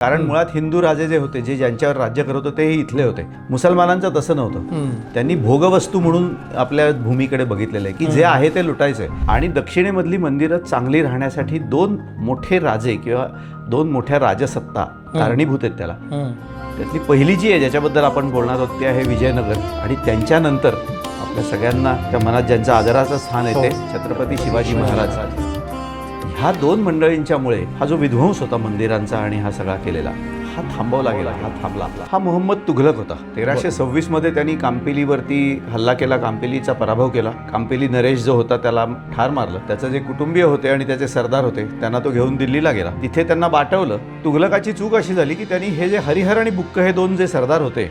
कारण मुळात हिंदू राजे जे होते, जे ज्यांच्यावर राज्य करत होते, ते इथले होते. मुसलमानांचं तसं नव्हतं. त्यांनी भोगवस्तू म्हणून आपल्या भूमीकडे बघितलेलं आहे की जे आहे ते लुटायचंय. आणि दक्षिणेमधली मंदिरं चांगली राहण्यासाठी दोन मोठे राजे किंवा दोन मोठ्या राजसत्ता कारणीभूत आहेत त्याला. त्यातली पहिली जी आहे ज्याच्याबद्दल आपण बोलणार आहोत ते आहे विजयनगर. आणि त्यांच्यानंतर आपल्या सगळ्यांना त्या मनात ज्यांचं आदराचं स्थान आहे ते छत्रपती शिवाजी महाराज. ह्या दोन मंडळींच्यामुळे हा जो विध्वंस होता मंदिरांचा आणि हा सगळा केलेला, हा थांबवला गेला, हा थांबला. हा मोहम्मद तुघलक होता. 1326 मध्ये त्यांनी कांपिलीवरती हल्ला केला, कांपिलीचा पराभव केला. कांपिली नरेश जो होता त्याला ठार मारलं. त्याचे जे कुटुंबीय होते आणि त्याचे सरदार होते त्यांना तो घेऊन दिल्लीला गेला. तिथे त्यांना बाटवलं. तुघलकाची चूक अशी झाली की त्यांनी हे जे हरिहर आणि बुक्क हे दोन जे सरदार होते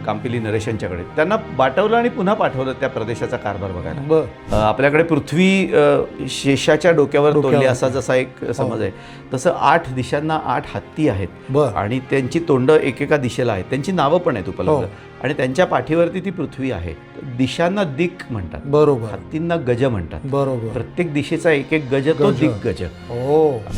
कांपिली नरेशांच्याकडे, त्यांना बाटवलं आणि पुन्हा पाठवलं त्या प्रदेशाचा कारभार बघायला. आपल्याकडे पृथ्वी शेषाच्या डोक्यावर तोडली असा जसा एक समज आहे, तसं 8 दिशांना 8 हत्ती आहेत आणि त्यांची तोंड एकेका दिशेला आहेत. त्यांची नावं पण आहेत उपलब्ध आणि त्यांच्या पाठीवरती ती पृथ्वी आहे. दिशांना दिक म्हणतात, बरोबर. हत्तींना गज म्हणतात, बरोबर. प्रत्येक दिशेचा एक एक गज तो दिग्गज.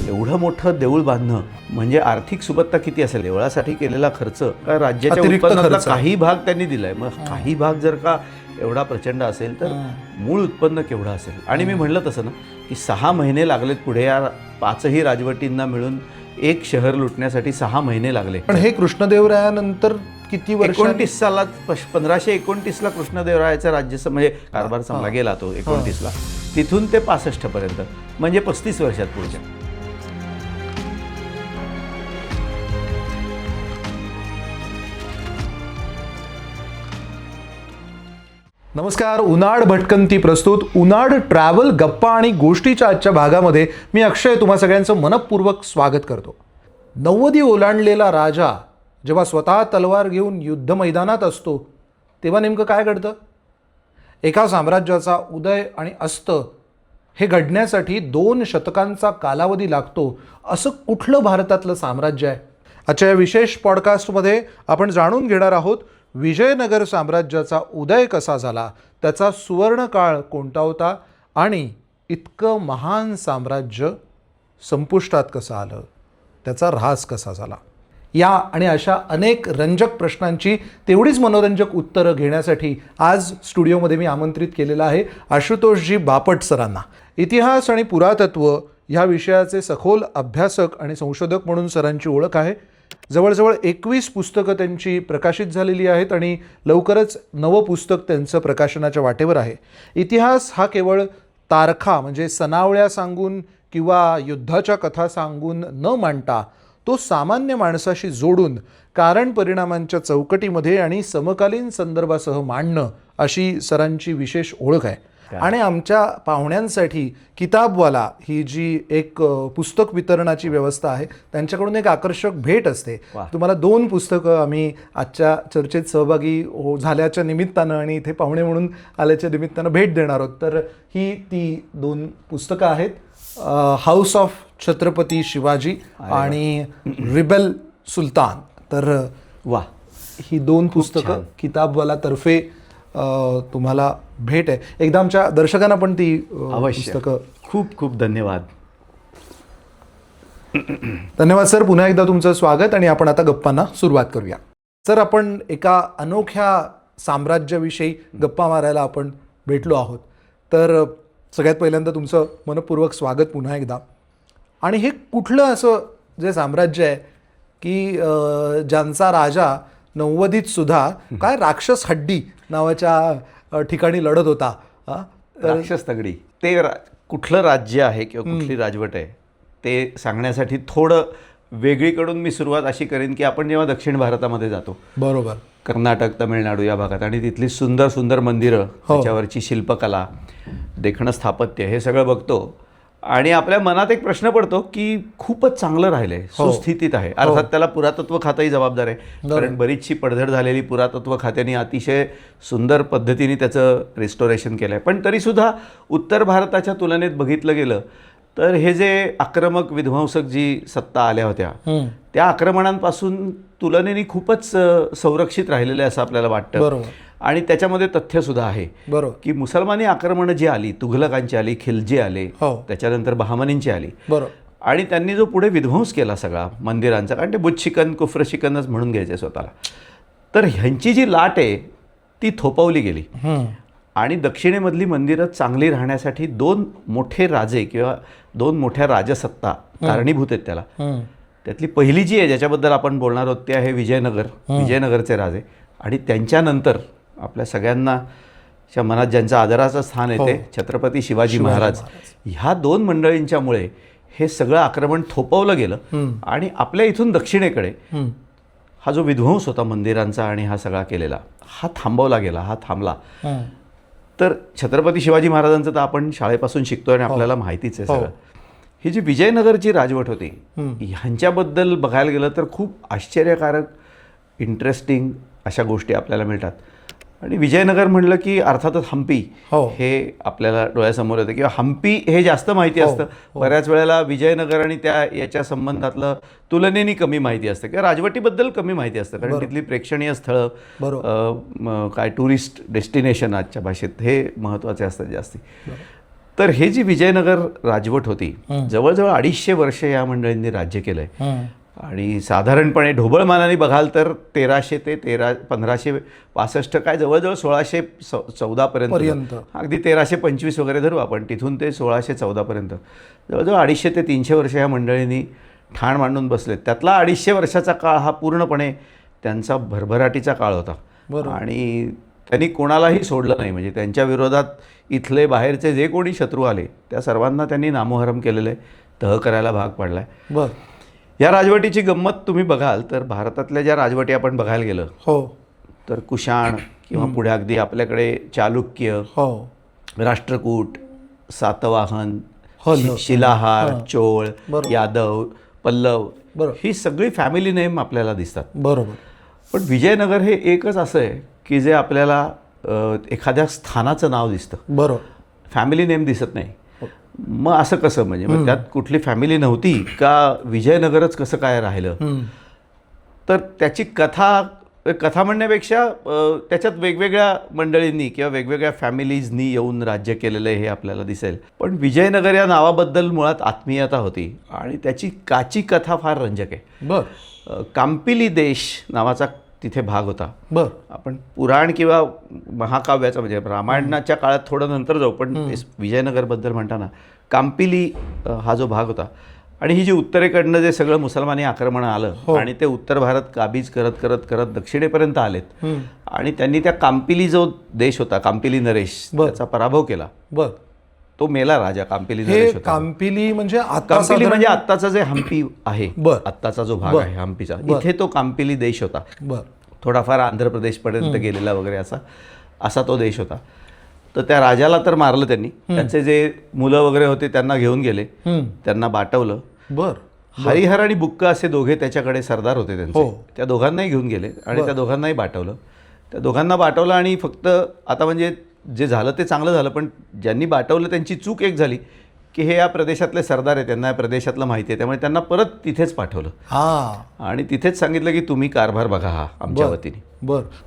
एवढं मोठं देऊळ बांधणं म्हणजे आर्थिक सुबत्ता किती असेल. देवळासाठी केलेला खर्च का राज्याच्या उत्पन्नातला काही भाग त्यांनी दिलाय. मग काही भाग जर का एवढा प्रचंड असेल तर मूळ उत्पन्न केवढं असेल. आणि मी म्हणलं तसं ना की 6 महिने लागलेत पुढे या 5ही राजवटींना मिळून एक शहर लुटण्यासाठी 6 महिने लागले. पण हे कृष्णदेवरायानंतर किती वर्ष? 29 सालात 1529ला कृष्णदेवरायाचा राज्य म्हणजे कारभार संपला गेला तो 29ला. तिथून ते 65 पर्यंत म्हणजे 35 वर्षात पुढच्या. नमस्कार. उनाड भटकंती प्रस्तुत उनाड ट्रॅव्हल गप्पा आणि गोष्टीच्या आजच्या भागामध्ये मी अक्षय तुम्हा सगळ्यांचं मनपूर्वक स्वागत करतो. 90 ओलांडलेला राजा जेव्हा स्वतः तलवार घेऊन युद्ध मैदानात असतो तेव्हा नेमकं काय घडतं? एका साम्राज्याचा उदय आणि अस्त हे घडण्यासाठी 2 शतकांचा कालावधी लागतो. असं कुठलं भारतातलं साम्राज्य आहे? आजच्या या विशेष पॉडकास्टमध्ये आपण जाणून घेणार आहोत विजयनगर साम्राज्याचा उदय कसा झाला, त्याचा सुवर्णकाळ कोणता होता आणि इतकं महान साम्राज्य संपुष्टात कसं आलं, त्याचा ऱ्हास कसा झाला. या आणि अशा अनेक रंजक प्रश्नांची तेवढीच मनोरंजक उत्तरं घेण्यासाठी आज स्टुडिओमध्ये मी आमंत्रित केलेलं आहे आशुतोषजी बापट सरांना. इतिहास आणि पुरातत्व ह्या विषयाचे सखोल अभ्यासक आणि संशोधक म्हणून सरांची ओळख आहे. जवळजवळ 21 पुस्तकं त्यांची प्रकाशित झालेली आहेत आणि लवकरच नवं पुस्तक त्यांचं प्रकाशनाच्या वाटेवर आहे. इतिहास हा केवळ तारखा म्हणजे सनावळ्या सांगून किंवा युद्धाच्या कथा सांगून न मांडता तो सामान्य माणसाशी जोडून कारण परिणामांच्या चौकटीमध्ये आणि समकालीन संदर्भासह मांडणं अशी सरांची विशेष ओळख आहे. आणि आमच्या पाहुण्यांसाठी किताबवाला ही जी एक पुस्तक वितरणाची व्यवस्था आहे त्यांच्याकडून एक आकर्षक भेट असते. तुम्हाला 2 पुस्तकं आम्ही आजच्या चर्चेत सहभागी झाल्याच्या निमित्तानं आणि इथे पाहुणे म्हणून आल्याच्या निमित्तानं भेट देणार आहोत. तर ही ती 2 पुस्तकं आहेत, हाऊस ऑफ छत्रपती शिवाजी आणि रिबेल सुलतान. तर ही 2 पुस्तकं किताबवाला तर्फे तुम्हाला भेट आहे. एकदा आमच्या दर्शकांना पण ती पुस्तकं. खूप खूप धन्यवाद. धन्यवाद सर. पुन्हा एकदा तुमचं स्वागत आणि आपण आता गप्पांना सुरुवात करूया. सर, आपण एका अनोख्या साम्राज्याविषयी गप्पा मारायला आपण भेटलो आहोत. तर सगळ्यात पहिल्यांदा तुमचं मनपूर्वक स्वागत पुन्हा एकदा. आणि हे कुठलं असं जे साम्राज्य आहे की ज्यांचा राजा 90s सुद्धा काय राक्षस हड्डी नावाच्या ठिकाणी लढत होता. राक्षस तगडी. ते कुठलं राज्य आहे किंवा कुठली राजवट आहे ते सांगण्यासाठी थोडं वेगळीकडून मी सुरुवात अशी करेन की आपण जेव्हा दक्षिण भारतामध्ये जातो, बरोबर, कर्नाटक, तमिळनाडू या भागात, आणि तिथली सुंदर सुंदर मंदिरं, त्याच्यावरची शिल्पकला, देखणं स्थापत्य हे सगळं बघतो आणि आपल्या मनात एक प्रश्न पडतो की खूपच चांगलं राहिलंय, सुस्थितीत आहे. अर्थात त्याला पुरातत्व खातंही जबाबदार आहे, कारण बरीचशी पडझड झालेली पुरातत्व खात्याने अतिशय सुंदर पद्धतीने त्याचं रिस्टोरेशन केलं आहे. पण तरीसुद्धा उत्तर भारताच्या तुलनेत बघितलं गेलं तर हे जे आक्रमक विध्वंसक जी सत्ता आल्या होत्या त्या आक्रमणांपासून तुलनेने खूपच संरक्षित राहिलेले असं आपल्याला वाटतं. आणि त्याच्यामध्ये तथ्य सुद्धा आहे की मुसलमानी आक्रमणं जी आली, तुघलकांची आली, खिलजी आले, त्याच्यानंतर बहामनींची आली, आणि त्यांनी जो पुढे विध्वंस केला सगळा मंदिरांचा, कारण ते बुत शिकन कुफ्र शिकनच म्हणून घ्यायचे स्वतःला, तर ह्यांची जी लाट आहे ती थोपवली गेली. आणि दक्षिणेमधली मंदिरं चांगली राहण्यासाठी 2 मोठे राजे किंवा 2 मोठ्या राजसत्ता कारणीभूत आहेत त्याला. त्यातली पहिली जी आहे ज्याच्याबद्दल आपण बोलणार आहोत ते आहे विजयनगरचे राजे. आणि त्यांच्यानंतर आपल्या सगळ्यांना मनात ज्यांचं आदराचं स्थान आहे ते छत्रपती शिवाजी महाराज. ह्या 2 मंडळींच्यामुळे हे सगळं आक्रमण थोपवलं गेलं आणि आपल्या इथून दक्षिणेकडे हा जो विध्वंस होता मंदिरांचा आणि हा सगळा केलेला हा थांबवला गेला, हा थांबला. तर छत्रपती शिवाजी महाराजांचं तर आपण शाळेपासून शिकतोय आणि आपल्याला माहितीच आहे सगळं. ही जी विजयनगरची राजवट होती ह्यांच्याबद्दल बघायला गेलं तर खूप आश्चर्यकारक इंटरेस्टिंग अशा गोष्टी आपल्याला मिळतात. आणि विजयनगर म्हणलं की अर्थातच हम्पी हे आपल्याला डोळ्यासमोर येतं, किंवा हम्पी हे जास्त माहिती असतं. बऱ्याच वेळेला विजयनगर आणि याच्या संबंधातलं तुलनेने कमी माहिती असतं किंवा राजवटीबद्दल कमी माहिती असतं, कारण तिथली प्रेक्षणीय स्थळं काय टुरिस्ट डेस्टिनेशन आजच्या भाषेत हे महत्त्वाचे असतात जास्ती. तर हे जी विजयनगर राजवट होती जवळजवळ 250 वर्ष या मंडळींनी राज्य केलंय. आणि साधारणपणे ढोबळमानाने बघाल तर 1300 ते 1565 काय जवळजवळ 1614 पर्यंत, अगदी 1325 वगैरे धरू आपण, तिथून ते 1614 पर्यंत जवळजवळ 250 ते 300 वर्ष या मंडळींनी ठाण मांडून बसलेत. त्यातला 250 वर्षाचा काळ हा पूर्णपणे त्यांचा भरभराटीचा काळ होता. आणि त्यांनी कोणालाही सोडलं नाही, म्हणजे त्यांच्या विरोधात इथले बाहेरचे जे कोणी शत्रू आले त्या सर्वांना त्यांनी नामोहरम केलेलं आहे, तह करायला भाग पाडलाय. या राजवटीची गंमत तुम्ही बघाल तर भारतातल्या ज्या राजवटी आपण बघायला गेलं तर कुशाण किंवा पुढे अगदी आपल्याकडे चालुक्य, राष्ट्रकूट, सातवाहन, शिलाहार, चोळ, यादव, पल्लव, ही सगळी फॅमिली नेम आपल्याला दिसतात. पण विजयनगर हे एकच असं आहे की जे आपल्याला एखाद्या स्थानाचं नाव दिसतं, फॅमिली नेम दिसत नाही. मग असं कसं, म्हणजे मग त्यात कुठली फॅमिली नव्हती का विजयनगरच कसं काय राहिलं? तर त्याची कथा म्हणण्यापेक्षा त्याच्यात वेगवेगळ्या मंडळींनी किंवा वेगवेगळ्या फॅमिलीजनी येऊन राज्य केलेलं आहे हे आपल्याला दिसेल. पण विजयनगर या नावाबद्दल मुळात आत्मीयता होती आणि त्याची काची कथा फार रंजक आहे. कांपिली देश नावाचा तिथे भाग होता. आपण पुराण किंवा महाकाव्याचा म्हणजे रामायणाच्या काळात थोडं नंतर जाऊ, पण विजयनगरबद्दल म्हणताना कांपिली हा जो भाग होता आणि ही जी उत्तरेकडनं जे सगळं मुसलमानी आक्रमण आलं आणि ते उत्तर भारत काबीज करत करत करत दक्षिणेपर्यंत आलेत आणि त्यांनी त्या कांपिली जो देश होता, कांपिली नरेश, त्याचा पराभव केला. तो मेला राजा कांपिली नरेश होता. कांपिली म्हणजे आत्ताचा जे हम्पी आहे, आत्ताचा जो भाग आहे हम्पीचा, इथे तो कांपिली देश होता. थोडाफार आंध्र प्रदेशपर्यंत गेलेला वगैरे असा तो देश होता. तर त्या राजाला तर मारलं त्यांनी, त्यांचे जे मुलं वगैरे होते त्यांना घेऊन गेले, त्यांना बाटवलं. हरिहर आणि बुक्का असे दोघे त्याच्याकडे सरदार होते त्यांचे, त्या दोघांनाही घेऊन गेले आणि त्या दोघांनाही बाटवलं. त्या दोघांना बाटवलं आणि फक्त आता म्हणजे जे झालं ते चांगलं झालं, पण ज्यांनी बाटवलं त्यांची चूक एक झाली की हे या प्रदेशातले सरदार आहे, त्यांना या प्रदेशातलं माहिती आहे, त्यामुळे त्यांना परत तिथेच पाठवलं आणि तिथेच सांगितलं की तुम्ही कारभार बघा हा आमच्या वतीने.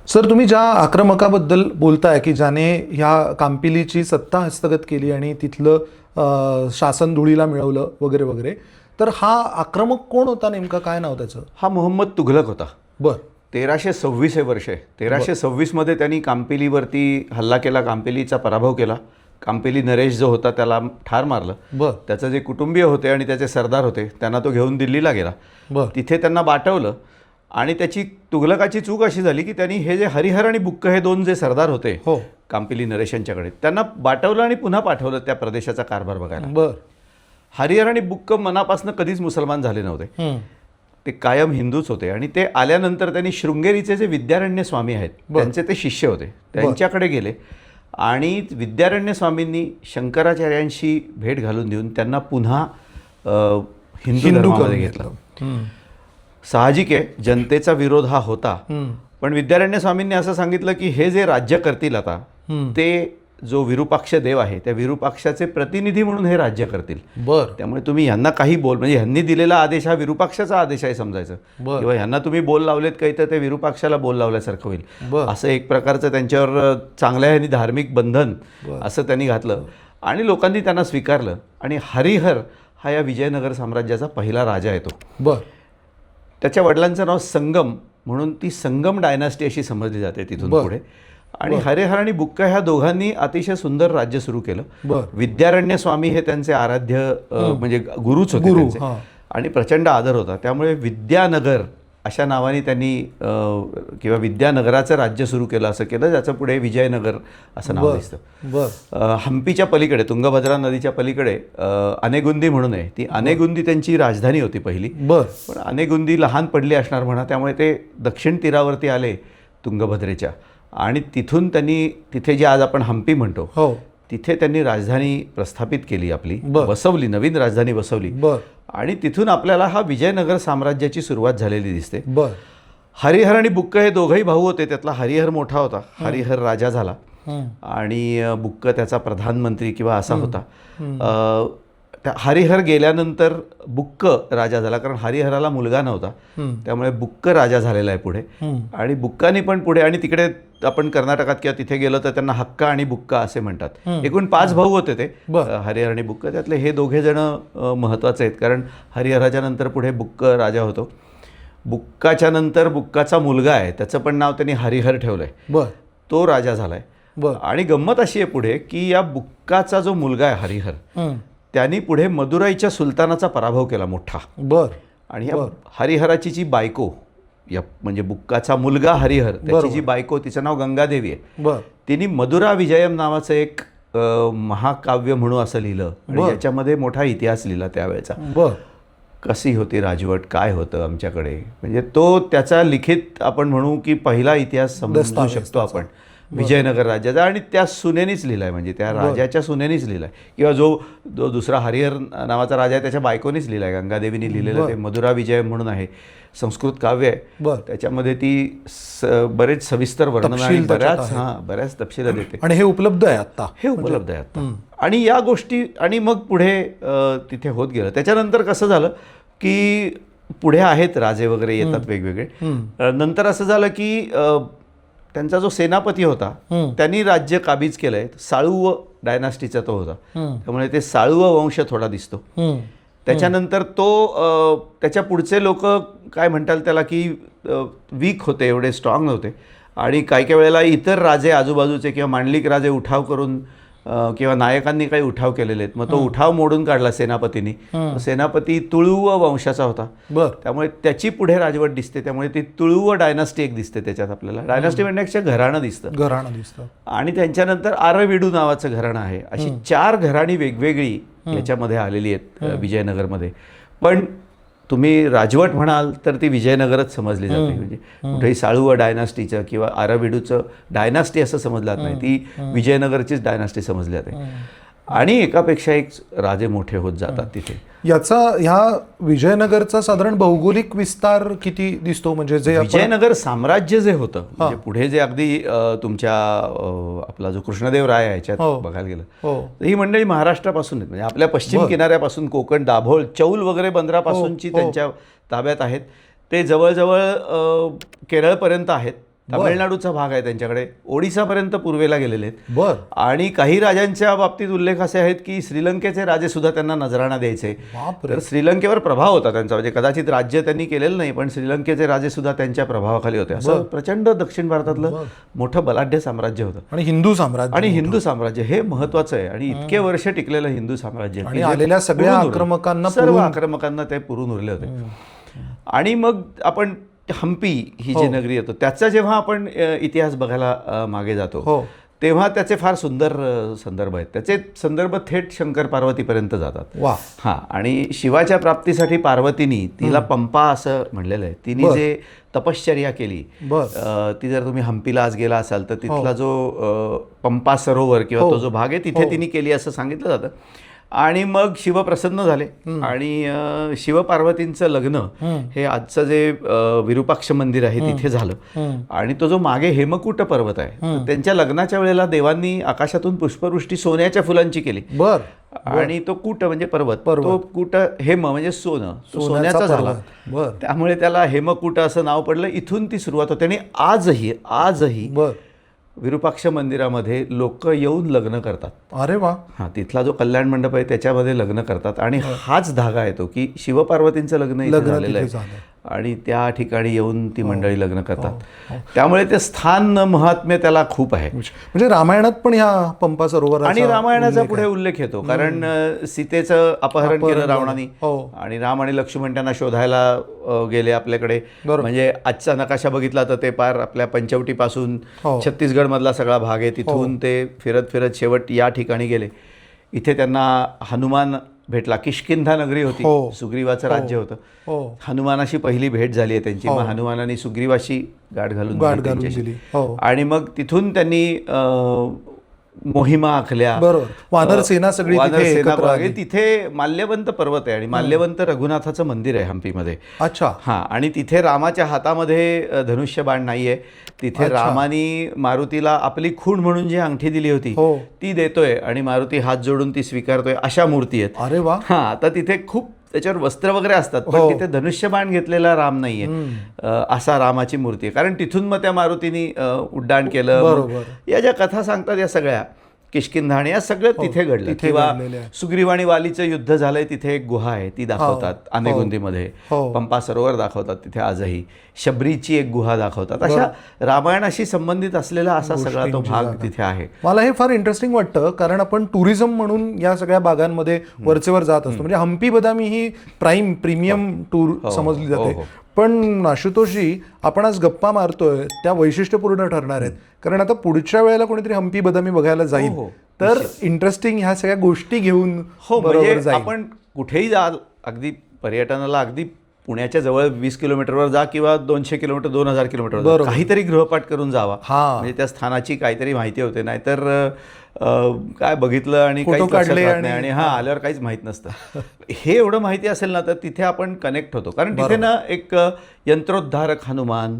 सर, तुम्ही ज्या आक्रमकाबद्दल बोलताय की ज्याने ह्या कांपिलीची सत्ता हस्तगत केली आणि तिथलं शासन धुळीला मिळवलं वगैरे वगैरे, तर हा आक्रमक कोण होता नेमका, काय नाव त्याचं? हा मोहम्मद तुघलक होता. 1326 हे वर्ष आहे. 1326 मध्ये त्यांनी कांपिलीवरती हल्ला केला, कांपिलीचा पराभव केला. कांपिली नरेश जो होता त्याला ठार मारलं. त्याचे जे कुटुंबीय होते आणि त्याचे सरदार होते त्यांना तो घेऊन दिल्लीला गेला. तिथे त्यांना बाटवलं आणि त्याची तुघलकाची चूक अशी झाली की त्यांनी हे जे हरिहर आणि बुक्क हे 2 जे सरदार होते कांपिली नरेशांच्याकडे, त्यांना बाटवलं आणि पुन्हा पाठवलं त्या प्रदेशाचा कारभार बघायला. हरिहर आणि बुक्क मनापासून कधीच मुसलमान झाले नव्हते, ते कायम हिंदूच होते. आणि ते आल्यानंतर त्यांनी शृंगेरीचे जे विद्यारण्य स्वामी आहेत त्यांचे ते शिष्य होते, त्यांच्याकडे गेले आणि विद्यारण्य स्वामींनी शंकराचार्यांशी भेट घालून देऊन त्यांना पुन्हा हिंदू धर्मामध्ये घेतलं. साहजिक आहे, जनतेचा विरोध हा होता, पण विद्यारण्य स्वामींनी असं सांगितलं की हे जे राज्य करतील आता ते जो विरूपाक्ष देव आहे त्या विरूपाक्षाचे प्रतिनिधी म्हणून हे राज्य करतील. त्यामुळे तुम्ही ह्यांना काही म्हणजे ह्यांनी दिलेला आदेश हा विरूपाक्षाचा आदेश आहे समजायचं, किंवा ह्यांना तुम्ही बोल लावलेत काही तर ते विरूपाक्षाला बोल लावल्यासारखं होईल. असं एक प्रकारचं त्यांच्यावर चांगल्या ह्यांनी धार्मिक बंधन असं त्यांनी घातलं आणि लोकांनी त्यांना स्वीकारलं. आणि हरिहर हा या विजयनगर साम्राज्याचा पहिला राजा येतो. बर. त्याच्या वडिलांचं नाव संगम म्हणून ती संगम डायनास्टी अशी समजली जाते तिथून बर. पुढे. आणि हरिहर आणि बुक्का ह्या दोघांनी अतिशय सुंदर राज्य सुरू केलं. बर. विद्यारण्य स्वामी हे त्यांचे आराध्य म्हणजे गुरुच होते त्यांचे. हां. आणि प्रचंड आदर होता. त्यामुळे विद्यानगर अशा नावाने त्यांनी किंवा विद्यानगराचं राज्य सुरू केलं, असं केलं, ज्याचं पुढे विजयनगर असं नाव दिसतं. बर. हम्पीच्या पलीकडे तुंगभद्रा नदीच्या पलीकडे अनेगुंदी म्हणून आहे. ती अनेगुंदी त्यांची राजधानी होती पहिली. बर. पण अनेगुंदी लहान पडली असणार म्हणा, त्यामुळे ते दक्षिण तीरावरती आले तुंगभद्रेच्या. आणि तिथून त्यांनी तिथे जे आज आपण हम्पी म्हणतो हो, तिथे त्यांनी राजधानी प्रस्थापित केली, आपली बर. बसवली, नवीन राजधानी बसवली. बर. आणि तिथून आपल्याला हा विजयनगर साम्राज्याची सुरुवात झालेली दिसते. बर. हरिहर आणि बुक्क हे दोघंही भाऊ होते. त्यातला हरिहर मोठा होता. हरिहर राजा झाला आणि बुक्क त्याचा प्रधानमंत्री किंवा असा होता. त्या हरिहर गेल्यानंतर बुक्क राजा झाला, कारण हरिहराला मुलगा नव्हता. त्यामुळे बुक्क राजा झालेला आहे पुढे. आणि बुक्कानी पण पुढे, आणि तिकडे आपण कर्नाटकात किंवा तिथे गेलो तर त्यांना हक्का आणि बुक्का असे म्हणतात. एकूण 5 भाऊ होते ते, हरिहर आणि बुक्क. त्यातले हे दोघे जण महत्त्वाचे आहेत, कारण हरिहराच्या नंतर पुढे बुक्क राजा होतो. बुक्काच्या नंतर बुक्काचा मुलगा आहे, त्याचं पण नाव त्यांनी हरिहर ठेवलं आहे. बर. तो राजा झाला आहे. आणि गंमत अशी आहे पुढे की या बुक्काचा जो मुलगा आहे हरिहर, त्यांनी पुढे मदुराईच्या सुलतानाचा पराभव केला मोठा. बर. आणि या हरिहराची जी बायको, या म्हणजे बुक्काचा मुलगा हरिहर, त्याची जी बायको, तिचं नाव गंगादेवी आहे. बर. तिने मधुरा विजयम नावाचं एक महाकाव्य म्हणू असं लिहिलं. आणि याच्यामध्ये मोठा इतिहास लिहिला त्यावेळेचा. बर. कशी होती राजवट, काय होतं आमच्याकडे, म्हणजे तो त्याचा लिखित आपण म्हणू की पहिला इतिहास समजू शकतो आपण विजयनगर राज्याचा. आणि त्या सुनेनीच लिहिलाय, म्हणजे त्या राजाच्या सुनेनीच लिहिलाय, किंवा जो दुसरा हरिहर नावाचा राजा आहे त्याच्या बायकोनीच लिहिलाय, गंगादेवीने लिहिलेलं ते मधुरा विजय म्हणून आहे, संस्कृत काव्य आहे. त्याच्यामध्ये ती बरेच सविस्तर वर्णन आणि बऱ्याच तपशिला देते. आणि हे उपलब्ध आहे आता, हे उपलब्ध आहे आता. आणि या गोष्टी, आणि मग पुढे तिथे होत गेलं. त्याच्यानंतर कसं झालं की पुढे आहेत राजे वगैरे येतात वेगवेगळे. नंतर असं झालं की त्यांचा जो सेनापती होता त्यांनी राज्य काबीज केलंय. साळुव डायनास्टीचा तो होता, त्यामुळे ते साळुव वंश थोडा दिसतो. त्याच्यानंतर तो त्याच्या पुढचे लोक काय म्हणतात त्याला की वीक होते, एवढे स्ट्रॉंग नव्हते. आणि काही वेळेला इतर राजे आजूबाजूचे किंवा मांडलिक राजे उठाव करून किंवा नायकांनी काही उठाव केलेले आहेत, मग तो उठाव मोडून काढला सेनापतींनी. सेनापती तुळुव वंशाचा होता, त्यामुळे त्याची पुढे राजवट दिसते. त्यामुळे ती तुळुव डायनास्टी एक दिसते त्याच्यात आपल्याला. डायनास्टी म्हणण्यापेक्षा घराणं दिसतं. आणि त्यांच्यानंतर आरविडू नावाचं घराणं आहे. अशी 4 घराणी वेगवेगळी याच्यामध्ये आलेली आहेत विजयनगरमध्ये. पण तुम्ही राजवट म्हणाल तर ती विजयनगरच समजली जाते. म्हणजे कुठेही साळुव डायनास्टीचं किंवा आरविडूचं डायनास्टी असं समजलं जात नाही, ती विजयनगरचीच डायनास्टी समजली जाते. आणि एकापेक्षा एक राजे मोठे होत जातात तिथे. ह्या विजयनगरचा साधारण भौगोलिक विस्तार किती दिसतो? म्हणजे जे विजयनगर साम्राज्य जे होतं, म्हणजे पुढे जे अगदी तुमच्या आपला जो कृष्णदेवराय आहे याच्यात बघायला गेलं तर ही मंडळी महाराष्ट्रापासून आहेत. म्हणजे आपल्या पश्चिम किनाऱ्यापासून कोकण, दाभोळ, चौल वगैरे बंदरापासूनची त्यांच्या ताब्यात आहेत. ते जवळजवळ केरळपर्यंत आहेत. तामिळनाडूचा भाग आहे त्यांच्याकडे, ओडिसापर्यंत पूर्वेला गेलेले आहेत. आणि काही राजांच्या बाबतीत उल्लेख असे आहेत की श्रीलंकेचे राजे सुद्धा त्यांना नजराणा द्यायचे. तर श्रीलंकेवर प्रभाव होता त्यांचा, म्हणजे कदाचित राज्य त्यांनी केलेलं नाही, पण श्रीलंकेचे राजे सुद्धा त्यांच्या प्रभावाखाली होते. असं प्रचंड दक्षिण भारतातलं मोठं बलाढ्य साम्राज्य होतं. आणि हिंदू साम्राज्य हे महत्वाचं आहे. आणि इतके वर्ष टिकलेलं हिंदू साम्राज्य, आणि आलेल्या सगळ्या आक्रमकांना, सर्व आक्रमकांना ते पुरून उरले होते. आणि मग आपण हम्पी ही जी नगरी येतो त्याचा जेव्हा आपण इतिहास बघायला मागे जातो तेव्हा त्याचे फार सुंदर संदर्भ आहेत. त्याचे संदर्भ थेट शंकर पार्वतीपर्यंत जातात. हां. आणि शिवाच्या प्राप्तीसाठी पार्वतीनी, तिला पंपा असं म्हणलेलं आहे, तिने जे तपश्चर्या केली, ती जर तुम्ही हम्पीला आज गेला असाल तर तिथला जो पंपा सरोवर किंवा तो जो भाग आहे तिथे तिने केली असं सांगितलं जातं. आणि मग शिव प्रसन्न झाले आणि शिवपार्वतींचं लग्न हे आजचं जे विरूपाक्ष मंदिर आहे तिथे झालं. आणि तो जो मागे हेमकूट पर्वत आहे, त्यांच्या लग्नाच्या वेळेला देवांनी आकाशातून पुष्पवृष्टी सोन्याच्या फुलांची केली. आणि तो कूट म्हणजे पर्वत, तो कूट हेम म्हणजे सोनं, तो सोन्याचा झाला, त्यामुळे त्याला हेमकूट असं नाव पडलं. इथून ती सुरुवात होते. आणि आजही विरूपाक्ष मंदिरामध्ये लोक येऊन लग्न करतात. अरे वा. हां, तिथला जो कल्याण मंडप आहे त्याच्यामध्ये लग्न करतात आणि हाच धागा येतो की शिवपार्वतींचं लग्न इथे झालेलं आहे आणि त्या ठिकाणी येऊन ती मंडळी लग्न करतात. त्यामुळे ते स्थान महात्म्य त्याला खूप आहे. म्हणजे रामायणात पण ह्या पंपा सरोवर आणि रामायणाचा पुढे उल्लेख येतो कारण सीतेचं अपहरण केलं रावणाने आणि राम आणि लक्ष्मण त्यांना शोधायला गेले आपल्याकडे. म्हणजे आजचा नकाशा बघितला तर ते पार आपल्या पंचवटीपासून छत्तीसगड मधला सगळा भाग आहे, तिथून ते फिरत फिरत शेवट या ठिकाणी गेले. इथे त्यांना हनुमान भेटला. किष्किंधा नगरी होती, सुग्रीवाचं राज्य होतं. हनुमानाशी पहिली भेट झाली आहे त्यांची. मग हनुमानाने सुग्रीवाशी गाठ घालून दिली आणि मग तिथून त्यांनी मोहिमा आखल्या. वानर सेना सगळी तिथे माल्यवंत पर्वत आहे आणि माल्यवंत रघुनाथाचं मंदिर आहे हम्पीमध्ये. अच्छा. हां, आणि तिथे रामाच्या हातामध्ये धनुष्यबाण नाहीये. तिथे रामानी मारुतीला आपली खूण म्हणून जी अंगठी दिली होती ती देतोय आणि मारुती हात जोडून ती स्वीकारतोय, अशा मूर्ती आहेत. अरे वा. हां, आता तिथे खूप त्याच्यावर वस्त्र वगैरे असतात पण तिथे धनुष्यबाण घेतलेला राम नाहीये, असा रामाची मूर्ती आहे. कारण तिथून मग त्या मारुतीने उड्डाण केलं. या ज्या कथा सांगतात या सगळ्या किष्किंधा या सगळं तिथे घडलं. किंवा सुग्रीव आणि वालीचं युद्ध झालंय तिथे एक गुहा आहे ती दाखवतात आनेगुंदीमध्ये. पंपा सरोवर दाखवतात तिथे आजही. शबरीची एक गुहा दाखवतात. अशा रामायणाशी संबंधित असलेला असा सगळा तो भाग तिथे आहे. मला हे फार इंटरेस्टिंग वाटतं कारण आपण टुरिझम म्हणून या सगळ्या भागांमध्ये वरचेवर जात असतो. म्हणजे हम्पी बदामी ही प्रीमियम टूर समजली जाते. पण आशुतोषजी, आपण आज गप्पा मारतोय त्या वैशिष्ट्यपूर्ण ठरणार आहेत कारण आता पुढच्या वेळेला कोणीतरी हम्पी बदामी बघायला जाईल तर इंटरेस्टिंग ह्या सगळ्या गोष्टी घेऊन म्हणजे आपण कुठेही जा, अगदी पर्यटनाला अगदी पुण्याच्या जवळ 20 किलोमीटरवर जा किंवा 200 किलोमीटर 2000 किलोमीटरवर काहीतरी गृहपाठ करून जावा. म्हणजे त्या स्थानाची काहीतरी माहिती होते. नाहीतर काय बघितलं आणि काही काढले आणि आल्यावर काहीच माहित नसतं. हे एवढं माहिती असेल ना तर तिथे आपण कनेक्ट होतो. कारण तिथे ना एक यंत्रोद्धारक हनुमान,